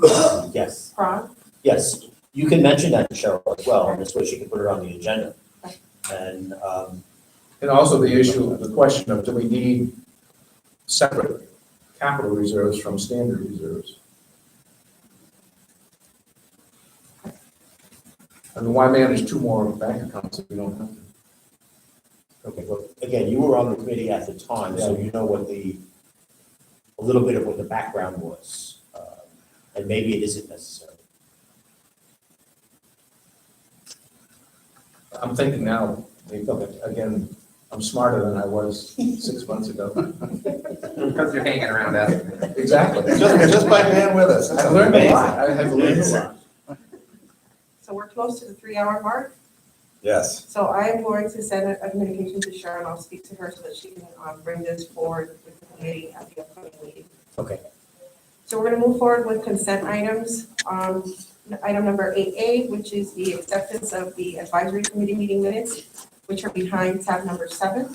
Yes, Prague? yes. You can mention that to Cheryl as well, and this way she can put it on the agenda. And And also the question of, do we need separate capital reserves from standard reserves? I mean, why manage 2 more bank accounts if we don't have to? okay, well, again, you were on the committee at the time, so you know what a little bit of what the background was, and maybe it isn't necessary. I'm thinking now, again, I'm smarter than I was 6 months ago. Because you're hanging around us. Exactly. Just by being with us. I learned a lot. I have learned a lot. So we're close to the 3-hour mark. Yes. So I am going to send a communication to Sharon. I'll speak to her so that she can bring this forward with the committee at the upcoming meeting. Okay. So we're going to move forward with consent items. Item number 8A, which is the acceptance of the advisory committee meeting minutes, which are behind tab number 7.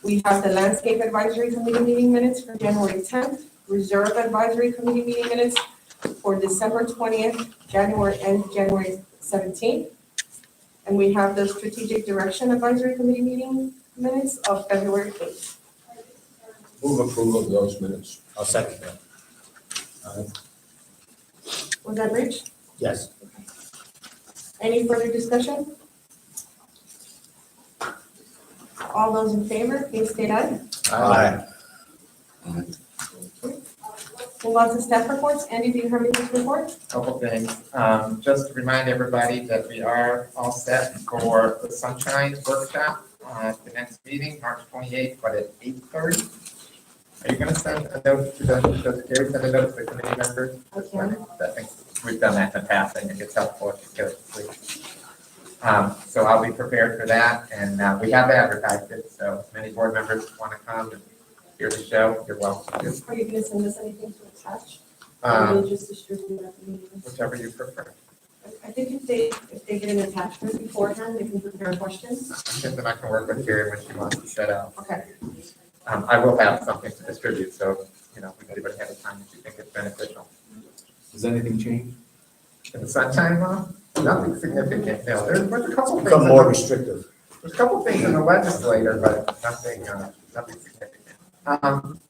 We have the landscape advisory committee meeting minutes for January 10th, reserve advisory committee meeting minutes for December 20th, January 17th. And we have the strategic direction advisory committee meeting minutes of February 8th. Move approval of those minutes. I'll second that. Was that Rich? Yes. Any further discussion? All those in favor, please state aye. Aye. Move on to staff reports. Andy, do you have any report? Couple things. Just to remind everybody that we are all set for the Sunshine Workshop the next meeting, March 28th, but at 8:30. Are you gonna send a note to Gary, send a note to the committee members? Okay. I think we've done that in the past, I think it's helpful if you go to sleep. So I'll be prepared for that, and we have advertised it, so if many board members want to come and hear the show, you're welcome to. Are you gonna send us anything to attach? Or Um, will you just distribute it at the meeting? Whichever you prefer. I think if they get an attachment beforehand, they can prepare questions. And then I can work with Gary when she wants to set up. Okay. I will have something to distribute, so, you know, we can do it ahead of time if you think it's beneficial. Does anything change? In the sunshine law, nothing significant, no, there's a couple things. Become more restrictive. There's a couple things in the legislature, but nothing significant.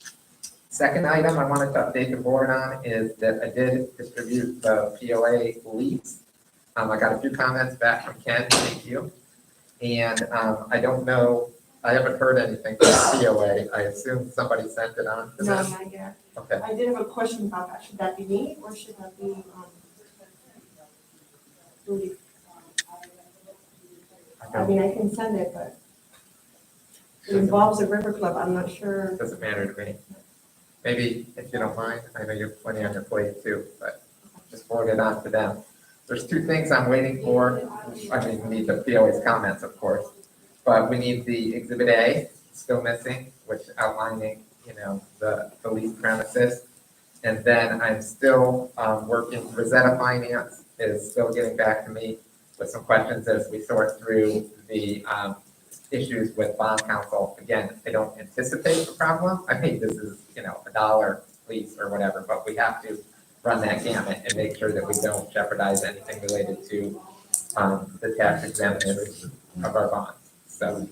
Second item I wanted to update the board on is that I did distribute the POA leads. I got a few comments back from Ken, thank you. And I don't know, I haven't heard anything from the POA. I assume somebody sent it on to No, them. not yet. Okay. I did have a question about that. Should that be me or should that be, Rudy? I mean, I can send it, but it involves a river club. I'm not sure. Doesn't matter to me. Maybe if you don't mind, I know you have plenty on your plate too, but just forward it on to them. There's two things I'm waiting for. I mean, we need the POA's comments, of course, but we need the Exhibit A, still missing, which outlining, you know, the leased premises. And then I'm still working, Rosetta Finance is still getting back to me with some questions as we sort through the issues with bond counsel. Again, I don't anticipate a problem. I mean, this is, you know, $1 lease or whatever, but we have to run that gamut and make sure that we don't jeopardize anything related to the tax exemptness of our bonds. So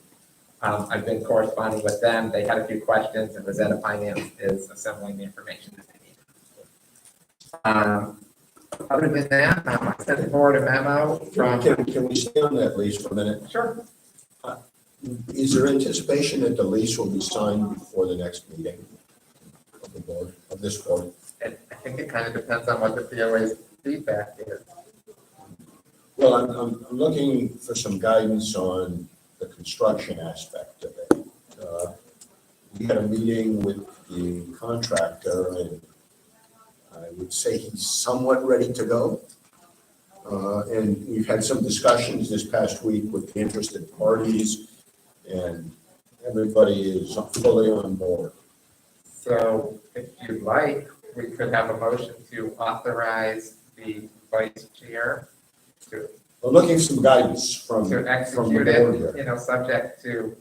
I've been corresponding with them. They had a few questions and Rosetta Finance is assembling the information that they need. Other than that, I sent the board a memo from. Can we stay on that lease for a minute? Sure. Is there anticipation that the lease will be signed before the next meeting of the board, of this board? I think it kind of depends on what the POA's feedback is. Well, I'm looking for some guidance on the construction aspect of it. We had a meeting with the contractor, and I would say he's somewhat ready to go. And we've had some discussions this past week with the interested parties, and everybody is fully on board. So if you'd like, we could have a motion to authorize the vice chair to. We're looking for some guidance from To the execute board it, here. you know, subject to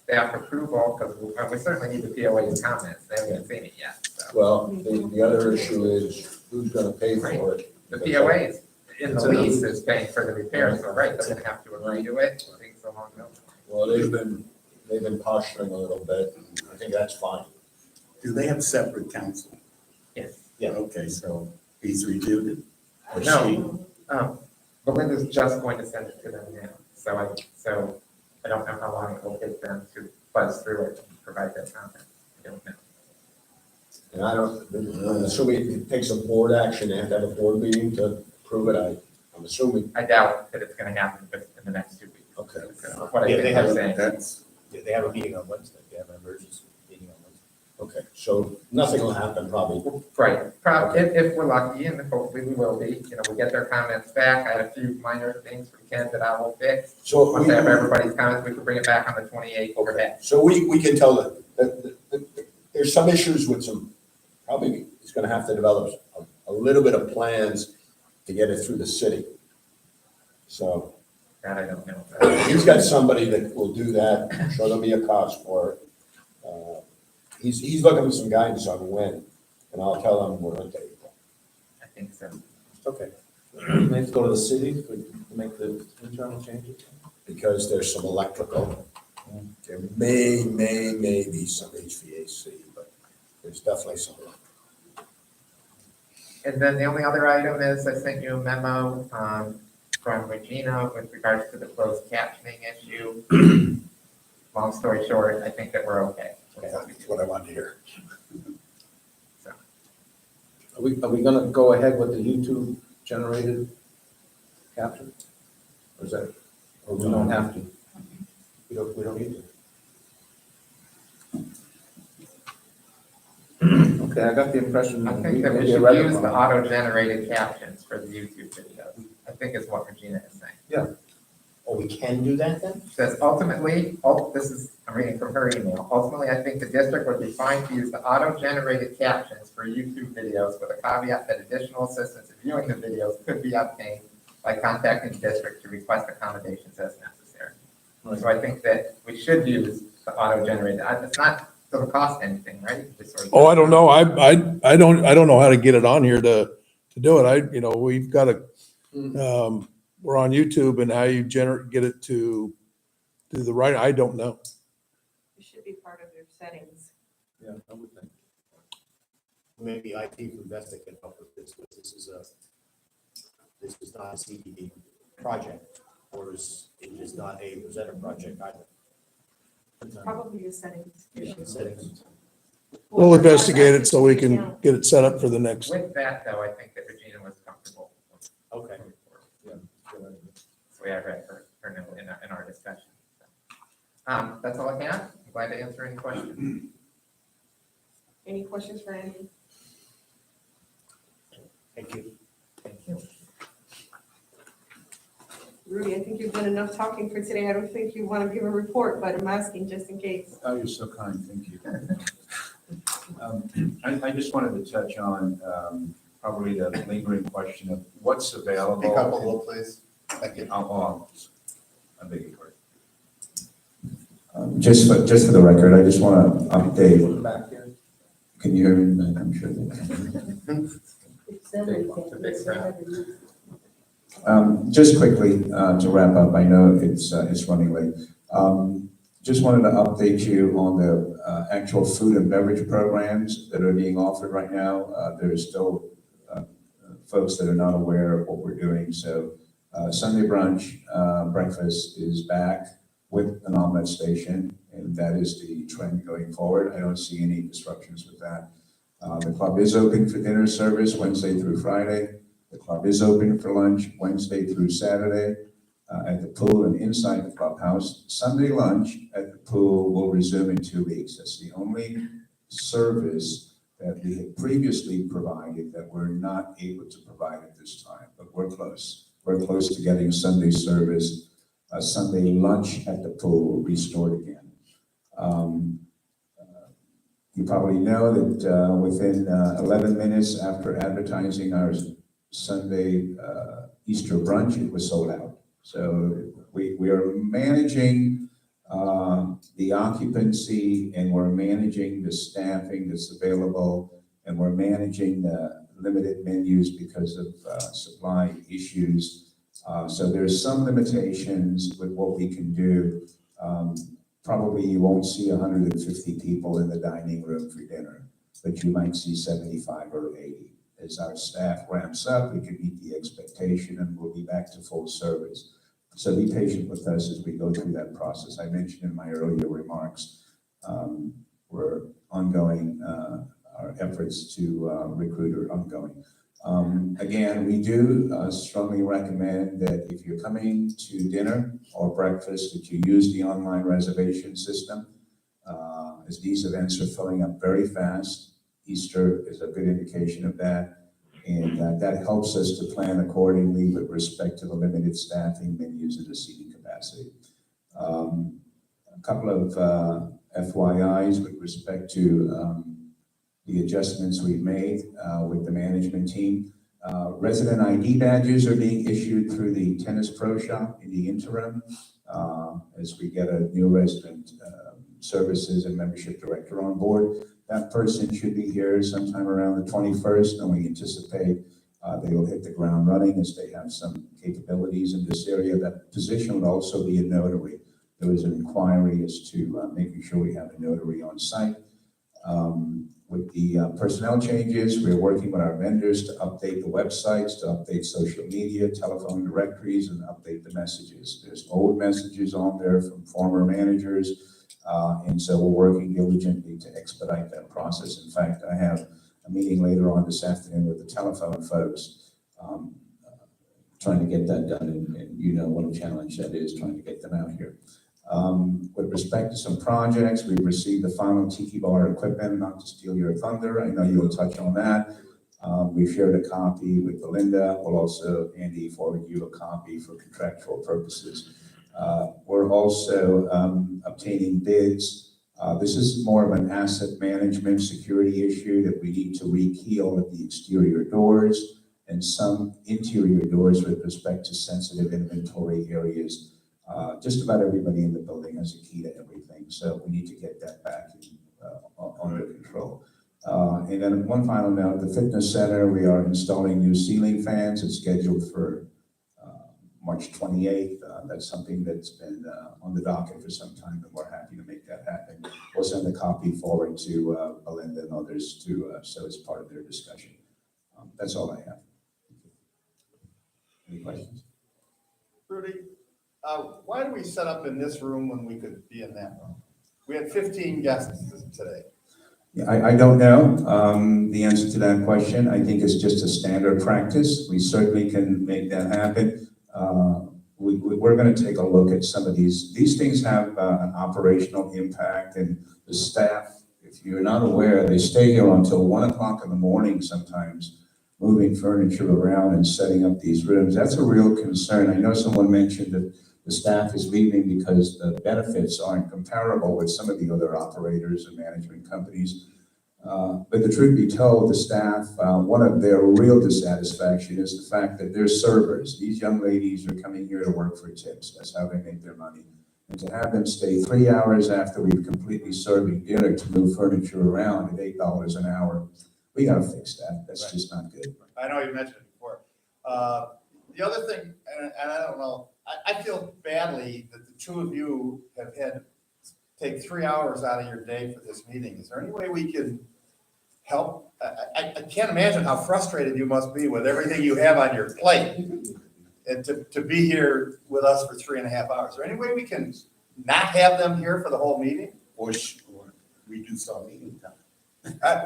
staff approval, because we certainly need the POA's comments, they haven't seen it yet, so. Well, the other issue is who's gonna pay for it? The POA is, in the lease, is paying for the repair, so right, doesn't have to agree to it, things along those lines. Well, they've been posturing a little bit, and I think that's fine. Do they have separate counsel? Yes. Yeah, okay, so he's reviewed it? Or No, Belinda's just going to send it to them now, so I don't know how long it will take them to buzz through it and provide that comment, I don't know. And I'm assuming it takes a board action, they have to have a board meeting to approve it, I'm assuming. I doubt that it's gonna happen in the next 2 weeks. Okay. So what I Yeah, think they they're have, saying. they have a meeting on Wednesday. They have an emergency meeting on Wednesday. Okay, so nothing will happen probably. Right, probably, if we're lucky, and hopefully we will be, you know, we get their comments back. I had a few minor things from Ken that I will fix. So Once I have everybody's comments, we can bring it back on the 28th overhead. So we can tell that there's some issues with probably he's gonna have to develop a little bit of plans to get it through the city. So. That I don't know. He's got somebody that will do that, I'm sure there'll be a cost for it. He's looking for some guidance on when, and I'll tell him we're okay. I think so. Okay. We have to go to the city to make the internal changes? Because there's some electrical, there may be some HVAC, but there's definitely some. And then the only other item is I sent you a memo from Regina with regards to the closed captioning issue. Long story short, I think that we're okay. That's what I wanted to hear. So. Are we gonna go ahead with the YouTube generated caption? Or is that, or we don't have to? We don't need to. Okay, I got the impression. I think that we maybe I should read it use the wrong. auto-generated captions for the YouTube videos. I think is what Regina is saying. Oh, we can do that then? Says ultimately, I'm reading from her email. Ultimately, I think the district would be fine to use the auto-generated captions for YouTube videos with a caveat that additional assistance in viewing the videos could be obtained by contacting the district to request accommodations as necessary. Right. So I think that we should use the auto-generated. It's not, doesn't cost anything, right? Just sort of- Oh, I don't know. I don't know how to get it on here to do it. We've got to, we're on YouTube, and how you get it to do the right, I don't know. It should be part of your settings. Yeah, I would think. Maybe IT from Vesta can help with this, but this is not a CDD project, or it is not a presenter project either. Probably your settings. Settings. We'll investigate it so we can get it set up for the next. With that, though, I think that Regina was comfortable. Okay. So we have read her note in our discussion. That's all I have. I'm glad to answer any questions. Any questions for Andy? Thank you. Thank you. Rudy, I think you've done enough talking for today. I don't think you want to give a report, but I'm asking just in case. Oh, you're so kind, thank you. I just wanted to touch on probably the lingering question of what's available. Speak up a little, please. Thank you. I beg your pardon. Just for the record, I just want to update. Back here. Can you hear me? I'm sure they can. Just quickly, to wrap up, I know it's running late. Just wanted to update you on the actual food and beverage programs that are being offered right now. There is still folks that are not aware of what we're doing. So Sunday brunch, breakfast is back with an omelet station, and that is the trend going forward. I don't see any disruptions with that. The club is open for dinner service Wednesday through Friday. The club is open for lunch Wednesday through Saturday at the pool and inside the clubhouse. Sunday lunch at the pool will resume in 2 weeks. That's the only service that we had previously provided that we're not able to provide at this time, but we're close. We're close to getting Sunday service, Sunday lunch at the pool restored again. You probably know that within 11 minutes after advertising our Sunday Easter brunch, it was sold out. So we are managing the occupancy, and we're managing the staffing that's available, and we're managing the limited menus because of supply issues. So there's some limitations with what we can do. Probably you won't see 150 people in the dining room for dinner, but you might see 75 or 80. As our staff ramps up, we can meet the expectation, and we'll be back to full service. So be patient with us as we go through that process. I mentioned in my earlier remarks, we're ongoing, our efforts to recruit are ongoing. Again, we do strongly recommend that if you're coming to dinner or breakfast, that you use the online reservation system, as these events are filling up very fast. Easter is a good indication of that, and that helps us to plan accordingly with respect to the limited staffing, menus, and the seating capacity. A couple of FYIs with respect to the adjustments we've made with the management team. Resident ID badges are being issued through the Tennis Pro Shop in the interim as we get a new resident services and membership director on board. That person should be here sometime around the 21st, and we anticipate they will hit the ground running as they have some capabilities in this area. That position would also be a notary. There was an inquiry as to making sure we have a notary on site. With the personnel changes, we're working with our vendors to update the websites, to update social media, telephone directories, and update the messages. There's old messages on there from former managers, and so we're working diligently to expedite that process. In fact, I have a meeting later on this afternoon with the telephone folks, trying to get that done, and you know what a challenge that is, trying to get them out here. With respect to some projects, we've received the final tiki bar equipment, not to steal your thunder. I know you'll touch on that. We've shared a copy with Belinda. We'll also, Andy, forward you a copy for contractual purposes. We're also obtaining bids. This is more of an asset management security issue that we need to rekey all of the exterior doors and some interior doors with respect to sensitive inventory areas. Just about everybody in the building has a key to everything, so we need to get that back under control. And then one final note, the fitness center, we are installing new ceiling fans. It's scheduled for March 28th. That's something that's been on the docket for some time, and we're happy to make that happen. We'll send a copy forward to Belinda and others so it's part of their discussion. That's all I have. Any questions? Rudy, why do we set up in this room when we could be in that room? We had 15 guests today. Yeah, I don't know the answer to that question. I think it's just a standard practice. We certainly can make that happen. We're going to take a look at some of these. These things have an operational impact, and the staff, if you're not aware, they stay here until 1 o'clock in the morning sometimes, moving furniture around and setting up these rooms. That's a real concern. I know someone mentioned that the staff is leaving because the benefits aren't comparable with some of the other operators and management companies. But the truth be told, the staff, one of their real dissatisfaction is the fact that they're servers. These young ladies are coming here to work for tips. That's how they make their money. And to have them stay 3 hours after we've completely serving dinner to move furniture around at $8 an hour, we got to fix that. That's just not good. I know you mentioned it before. The other thing, and I don't know, I feel badly that the two of you have had to take 3 hours out of your day for this meeting. Is there any way we can help? I can't imagine how frustrated you must be with everything you have on your plate and to be here with us for 3.5 hours. Is there any way we can not have them here for the whole meeting? Or reduce our meeting time.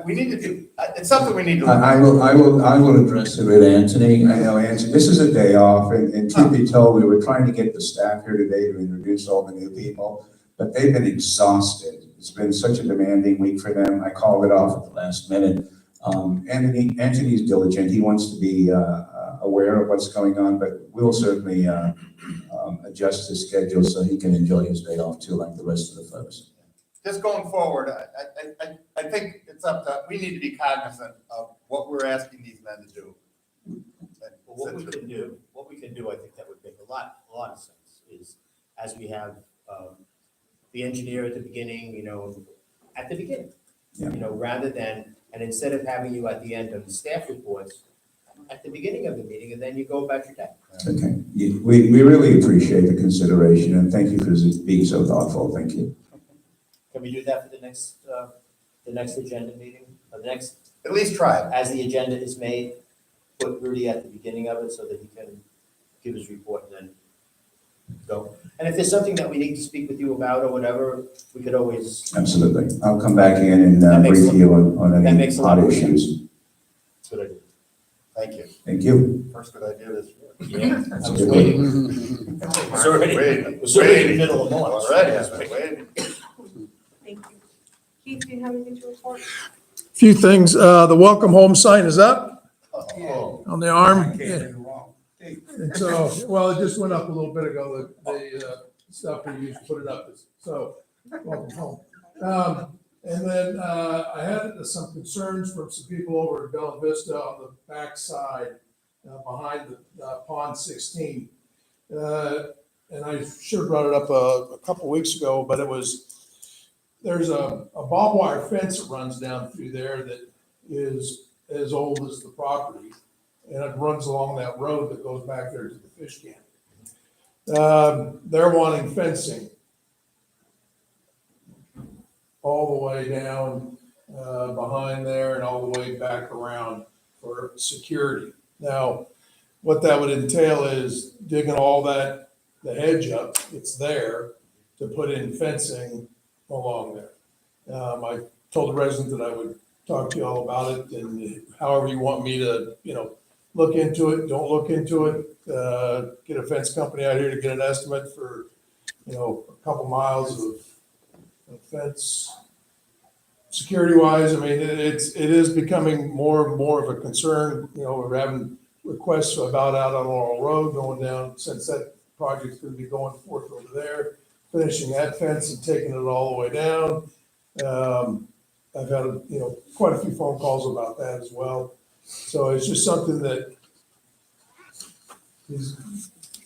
We need to do, it's something we need to. I will address it with Anthony. I know Anthony, this is a day off, and truth be told, we were trying to get the staff here today to introduce all the new people, but they've been exhausted. It's been such a demanding week for them. I called it off at the last minute. Anthony's diligent. He wants to be aware of what's going on, but we'll certainly adjust his schedule so he can enjoy his day off too, like the rest of the folks. Just going forward, I think it's up to, we need to be cognizant of what we're asking these men to do. Well, what we can do, I think that would make a lot of sense, is as we have the engineer at the beginning, rather than, and instead of having you at the end of the staff reports, at the beginning of the meeting, and then you go about your day. Okay, we really appreciate the consideration, and thank you for being so thoughtful. Thank you. Can we do that for the next agenda meeting, or the next? At least try it. As the agenda is made, put Rudy at the beginning of it so that he can give his report and then go. And if there's something that we need to speak with you about or whatever, we could always. Absolutely. I'll come back in and brief you on any odd issues. Good idea. Thank you. Thank you. First good idea this year. Yeah, I was waiting. It's already in the middle of March. Already, I was waiting. Thank you. Keith, do you have anything to report? Few things, the welcome home sign is up on the arm. Yeah. And so, well, it just went up a little bit ago, the stuff we used to put it up, so, welcome home. And then, I had some concerns from some people over at Bella Vista on the back side, behind the Pond 16. And I should have brought it up a couple weeks ago, but there's a barbed wire fence that runs down through there that is as old as the property. And it runs along that road that goes back there to the fish camp. They're wanting fencing all the way down behind there and all the way back around for security. Now, what that would entail is digging all the hedge up, it's there, to put in fencing along there. I told the resident that I would talk to you all about it, and however you want me to, look into it, don't look into it, get a fence company out here to get an estimate for, a couple miles of fence. Security wise, I mean, it is becoming more and more of a concern. We're having requests about out on Laurel Road going down, since that project's gonna be going forth over there, finishing that fence and taking it all the way down. I've had, quite a few phone calls about that as well. So it's just something that is,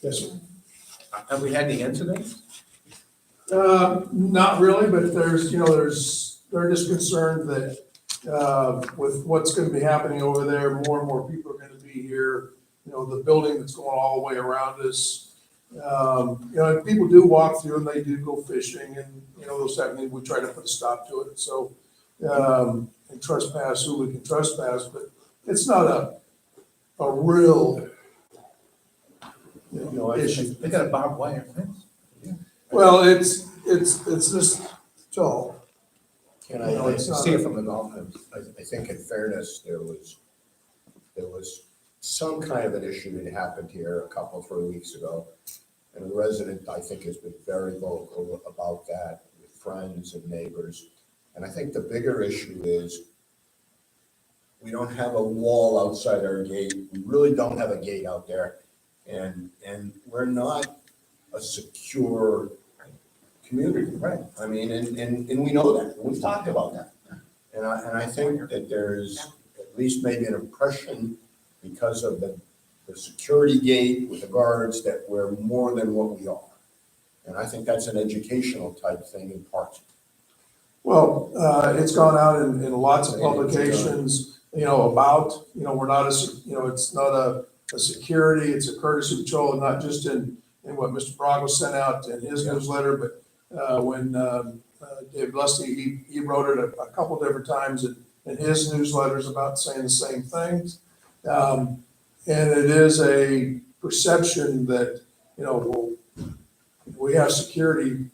yes, sir. Have we had any incidents? Not really, but they're just concerned that, with what's gonna be happening over there, more and more people are gonna be here. The building that's going all the way around us. People do walk through and they do go fishing and, those type of things. We try to put a stop to it, so, and trespass who we can trespass, but it's not a real, issue. They got a barbed wire fence. Well, it's this tall. Can It's not- See it from the golf course. I think in fairness, there was some kind of an issue that happened here a couple, 3 weeks ago. And a resident, I think, has been very vocal about that with friends and neighbors. And I think the bigger issue is we don't have a wall outside our gate. We really don't have a gate out there. And we're not a secure community, right? I mean, and we know that, we've talked about that. And I think that there's at least maybe an impression because of the security gate with the guards that we're more than what we are. And I think that's an educational type thing in part. Well, it's gone out in lots of publications, about, we're not it's not a security, it's a courtesy patrol, not just in what Mr. Brago sent out in his newsletter, but when Dave Lusty, he wrote it a couple different times in his newsletters about saying the same things. And it is a perception that, we have security,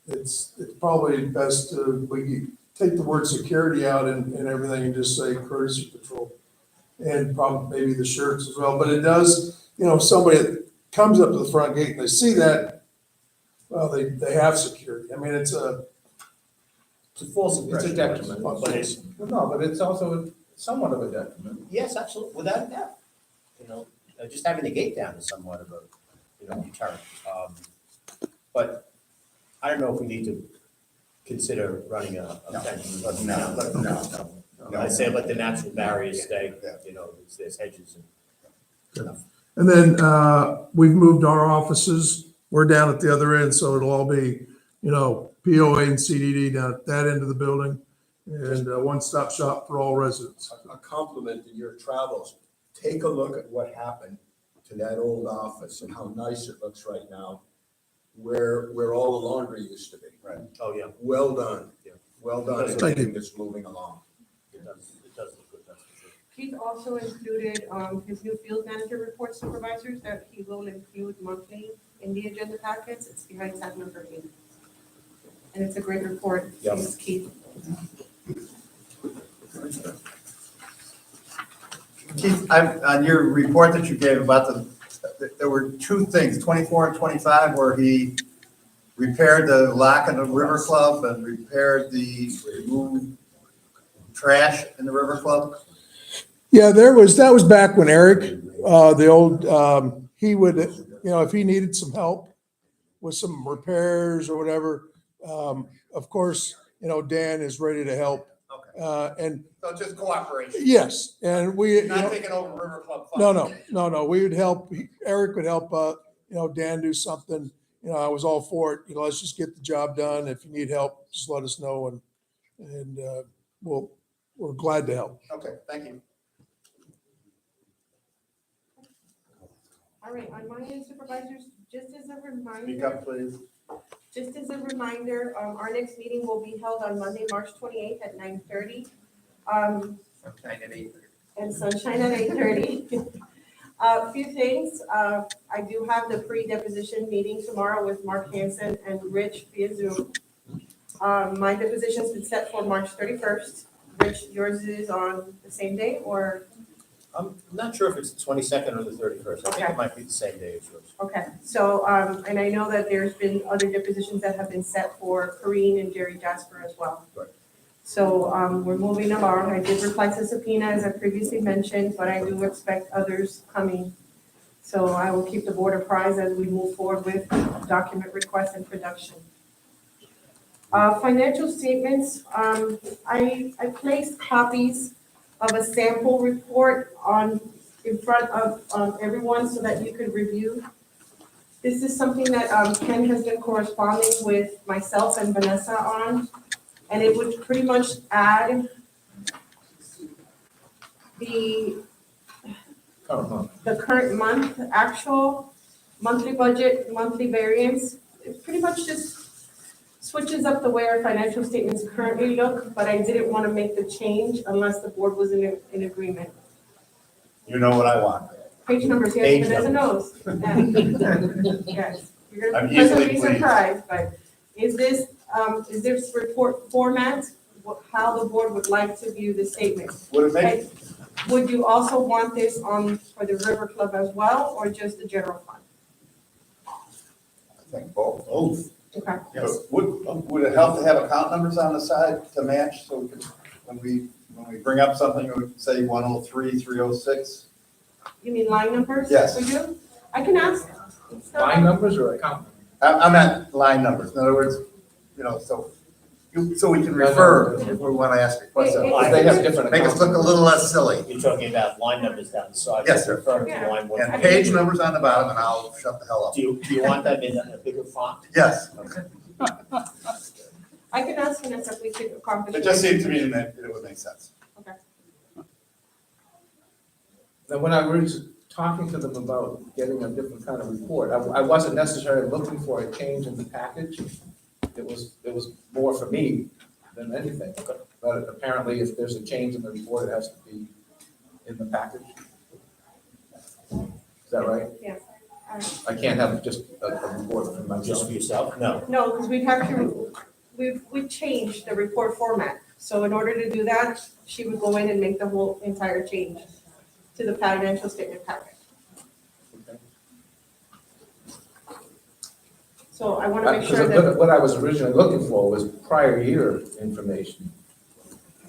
it's probably best we take the word security out and everything and just say courtesy patrol. And probably maybe the shirts as well, but it does, somebody that comes up to the front gate and they see that, well, they have security. I mean, it's a false impression. It's a detriment, But it's, but it's also somewhat of a detriment. yes, absolutely, without a doubt. Just having the gate down is somewhat of a, deterrent. But I don't know if we need to consider running a fence. No. I say let the natural barriers stay, there's hedges and. And then we've moved our offices. We're down at the other end, so it'll all be, POA and CDD down at that end of the building, and a one-stop shop for all residents. A compliment in your travels. Take a look at what happened to that old office and how nice it looks right now, where all the laundry used to be. Right. Oh, yeah. Well done. Yeah. Well done. Thank you. Everything that's moving along. It does look good, that's for sure. Keith also included his new field manager report supervisors that he will include monthly in the agenda packets. It's behind tab number 8. And it's a great report. Yep. Thanks, Keith. Keith, on your report that you gave about there were two things, 24 and 25, where he repaired the lock in the River Club and repaired the removed trash in the River Club. Yeah, that was back when Eric, the old, he would, if he needed some help with some repairs or whatever, of course, Dan is ready to help. Okay. And So just cooperation. yes, and we. Not taking over River Club funds. No, we would help, Eric would help, Dan do something, I was all for it, let's just get the job done. If you need help, just let us know and we're glad to help. Okay, thank you. All right, on my end, supervisors, just as a reminder. Speak up, please. Just as a reminder, our next meeting will be held on Monday, March 28th at 9:30. Sunshine at 8:30. And sunshine at 8:30. A few things, I do have the pre-deposition meeting tomorrow with Mark Hansen and Rich via Zoom. My deposition's been set for March 31st. Rich, yours is on the same day or? I'm not sure if it's the 22nd or the 31st. I think Okay. it might be the same day as yours. Okay, so, and I know that there's been other depositions that have been set for Corinne and Jerry Jasper as well. Right. So, we're moving along. I did reply to subpoena, as I previously mentioned, but I do expect others coming. So I will keep the board apprised as we move forward with document requests and production. Financial statements, I placed copies of a sample report in front of everyone so that you could review. This is something that Ken has been corresponding with myself and Vanessa on, and it would pretty much add the current month, actual monthly budget, monthly variance. It pretty much just switches up the way our financial statements currently look, but I didn't want to make the change unless the board was in agreement. You know what I want. Page numbers, yes, Page Vanessa knows. Yeah. Yes, you're I'm gonna easily pleasantly pleased. surprised, but is this report format, how the board would like to view the statement? Would it make, Would you also want this for the River Club as well, or just the general fund? I think both. Okay. But would it help to have account numbers on the side to match, so we could, when we bring up something, we could say 103, 306? You mean line numbers? Yes. We do? I can ask. Line numbers or account? I meant line numbers, in other words, so we can refer if we want to ask a question. They have different Make us look a little less silly. You're talking about line numbers down the side. Yes, sir. Referring to Yeah. line one. And page numbers on the bottom, and I'll shut the hell up. Do you want them in a bigger font? Yes. I can ask Vanessa if we could accomplish. It just seemed to me that it would make sense. Okay. Now, when I was talking to them about getting a different kind of report, I wasn't necessarily looking for a change in the package. It was more for me than anything. But apparently, if there's a change in the report, it has to be in the package. Is that right? Yeah. I can't have just a report from myself. Just for yourself? No. No, because we've changed the report format. So in order to do that, she would go in and make the whole entire change to the financial statement package. So I want to make sure that, What I was originally looking for was prior year information,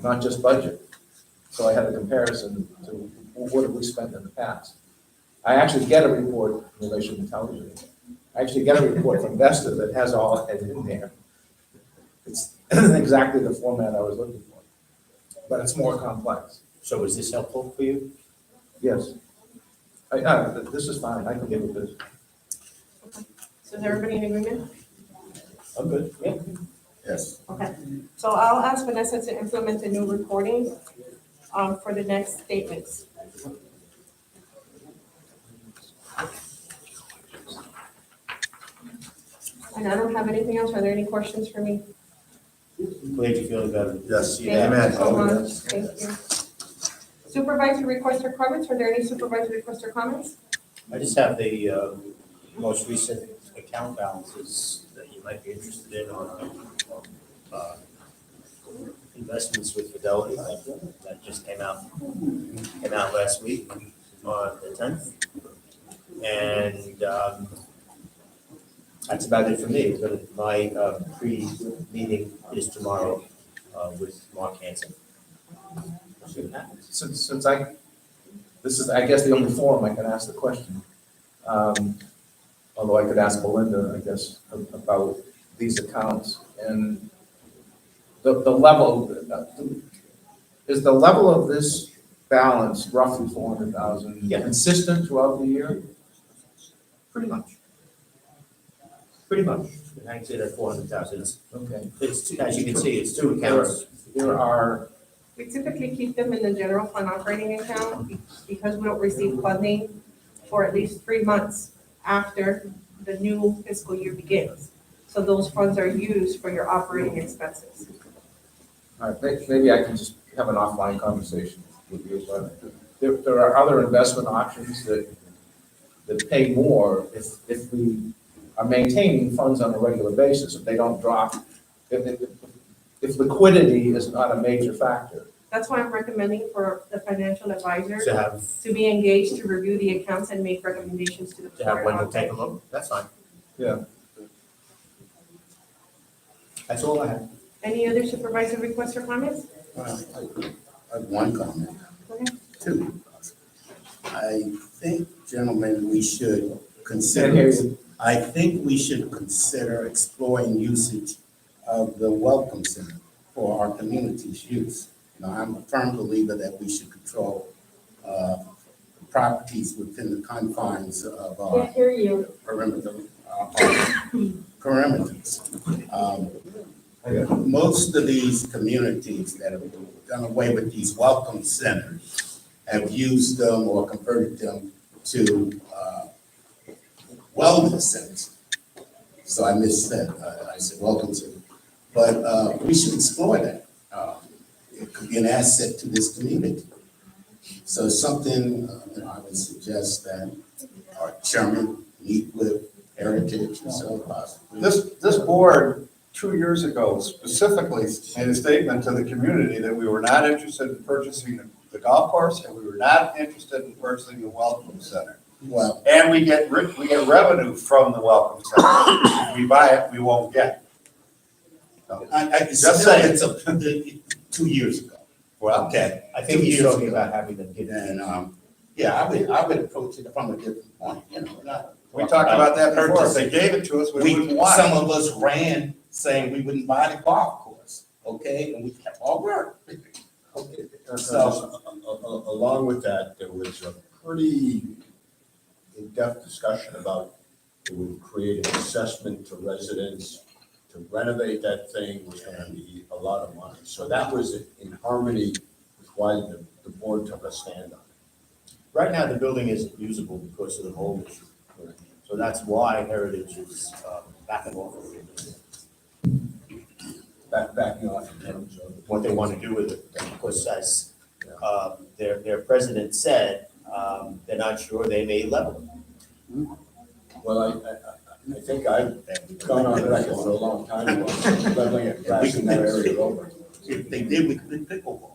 not just budget. So I had a comparison to what have we spent in the past. I actually get a report in relation to television. I actually get a report from Vesta that has all of it in there. It's exactly the format I was looking for, but it's more complex. So is this helpful for you? Yes. This is fine, I can get with this. so is everybody in agreement? I'm good, yeah. Yes. Okay. So I'll ask Vanessa to implement the new reporting for the next statements. And I don't have anything else. Are there any questions for me? Glad you feel better. Yes. See Thank that? you so much. Thank you. Supervisor requests or comments? Are there any supervisor requests or comments? I just have the most recent account balances that you might be interested in on investments with Fidelity. That just came out last week on the 10th. And that's about it for me. My pre-meeting is tomorrow with Mark Hanson. Since this is, I guess, the only forum I can ask the question. Although I could ask Belinda, I guess, about these accounts and the level, is the level of this balance roughly 400,000 Yeah. consistent throughout the year? Pretty much. Pretty much. And I'd say that 400,000 is, Okay. it's, as you can see, it's two accounts. There are, We typically keep them in the general fund operating account because we don't receive funding for at least 3 months after the new fiscal year begins. So those funds are used for your operating expenses. all right, maybe I can just have an offline conversation with you, but there are other investment options that pay more if we are maintaining funds on a regular basis, if they don't drop, if liquidity is not a major factor. That's why I'm recommending for the financial advisor To have, to be engaged to review the accounts and make recommendations to the to have board. Wendell take a look, that's fine. Yeah. That's all I have. Any other supervisor requests or comments? Well, I have one comment. Okay. Two. I think, gentlemen, we should Can't hear consider, you. I think we should consider exploring usage of the Welcome Center for our community's use. You know, I'm a firm believer that we should control properties within the confines of our Can't hear you. perimeter, perimeters. Most of these communities that have done away with these welcome centers have used them or converted them to wellness centers. So I missed I said welcome center. But we should explore that. It could be an asset to this community. So something I would suggest that our chairman meet with Heritage and so possibly. This board, 2 years ago, specifically made a statement to the community that we were not interested in purchasing the golf course, and we were not interested in purchasing the Welcome Center. Well, And we get revenue from the Welcome Center. If we buy it, we won't get. I Just saying. it's 2 years ago. Well, Okay. I think 2 he's years talking ago. about having them give. And, yeah, I would approach it from a different point, you know, not. we talked about that before. If purchasing. they gave it to us, we wouldn't We, want some it. of us ran saying we wouldn't buy the golf course, okay, and we kept our word. Okay, So, along with that, there was a pretty in-depth discussion about it would create an assessment to residents to renovate that thing was gonna be a lot of money. So that was in harmony with why the board took a stand on it. Right now, the building isn't usable because of the mold issue. So that's why Heritage is backing off of it. Backing off in terms of. What they want to do with it, because as their president said, they're not sure they may level it. Well, I think I've gone on record for a long time about leveling it, grassing that area over. If they did, we could play pickleball.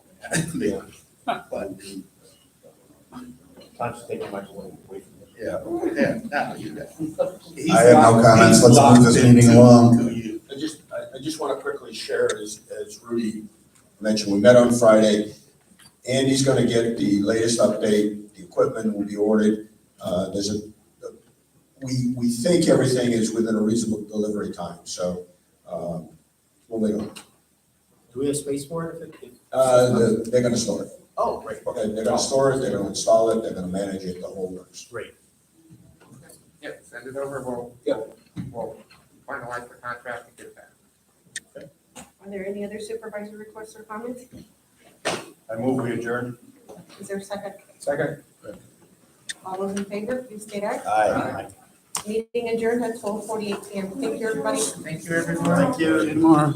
But, Conscious taking much away from it. yeah, now you got. I have no comments. Let's move this meeting along. I just want to quickly share, as Rudy mentioned, we met on Friday. Andy's going to get the latest update. The equipment will be ordered. We think everything is within a reasonable delivery time, so we'll wait on it. Do we have space for it? They're going to store it. Oh, great. Okay, they're going to store it, they're going to install it, they're going to manage it, the whole works. Great. Yep, send it over, we'll finalize the contract and get it back. Are there any other supervisor requests or comments? I move we adjourn. Is there a second? Second. All those in favor, please state aye. Aye. Meeting adjourned at 12:48 PM. Thank you, everybody. Thank you, everyone. Thank you. Tomorrow.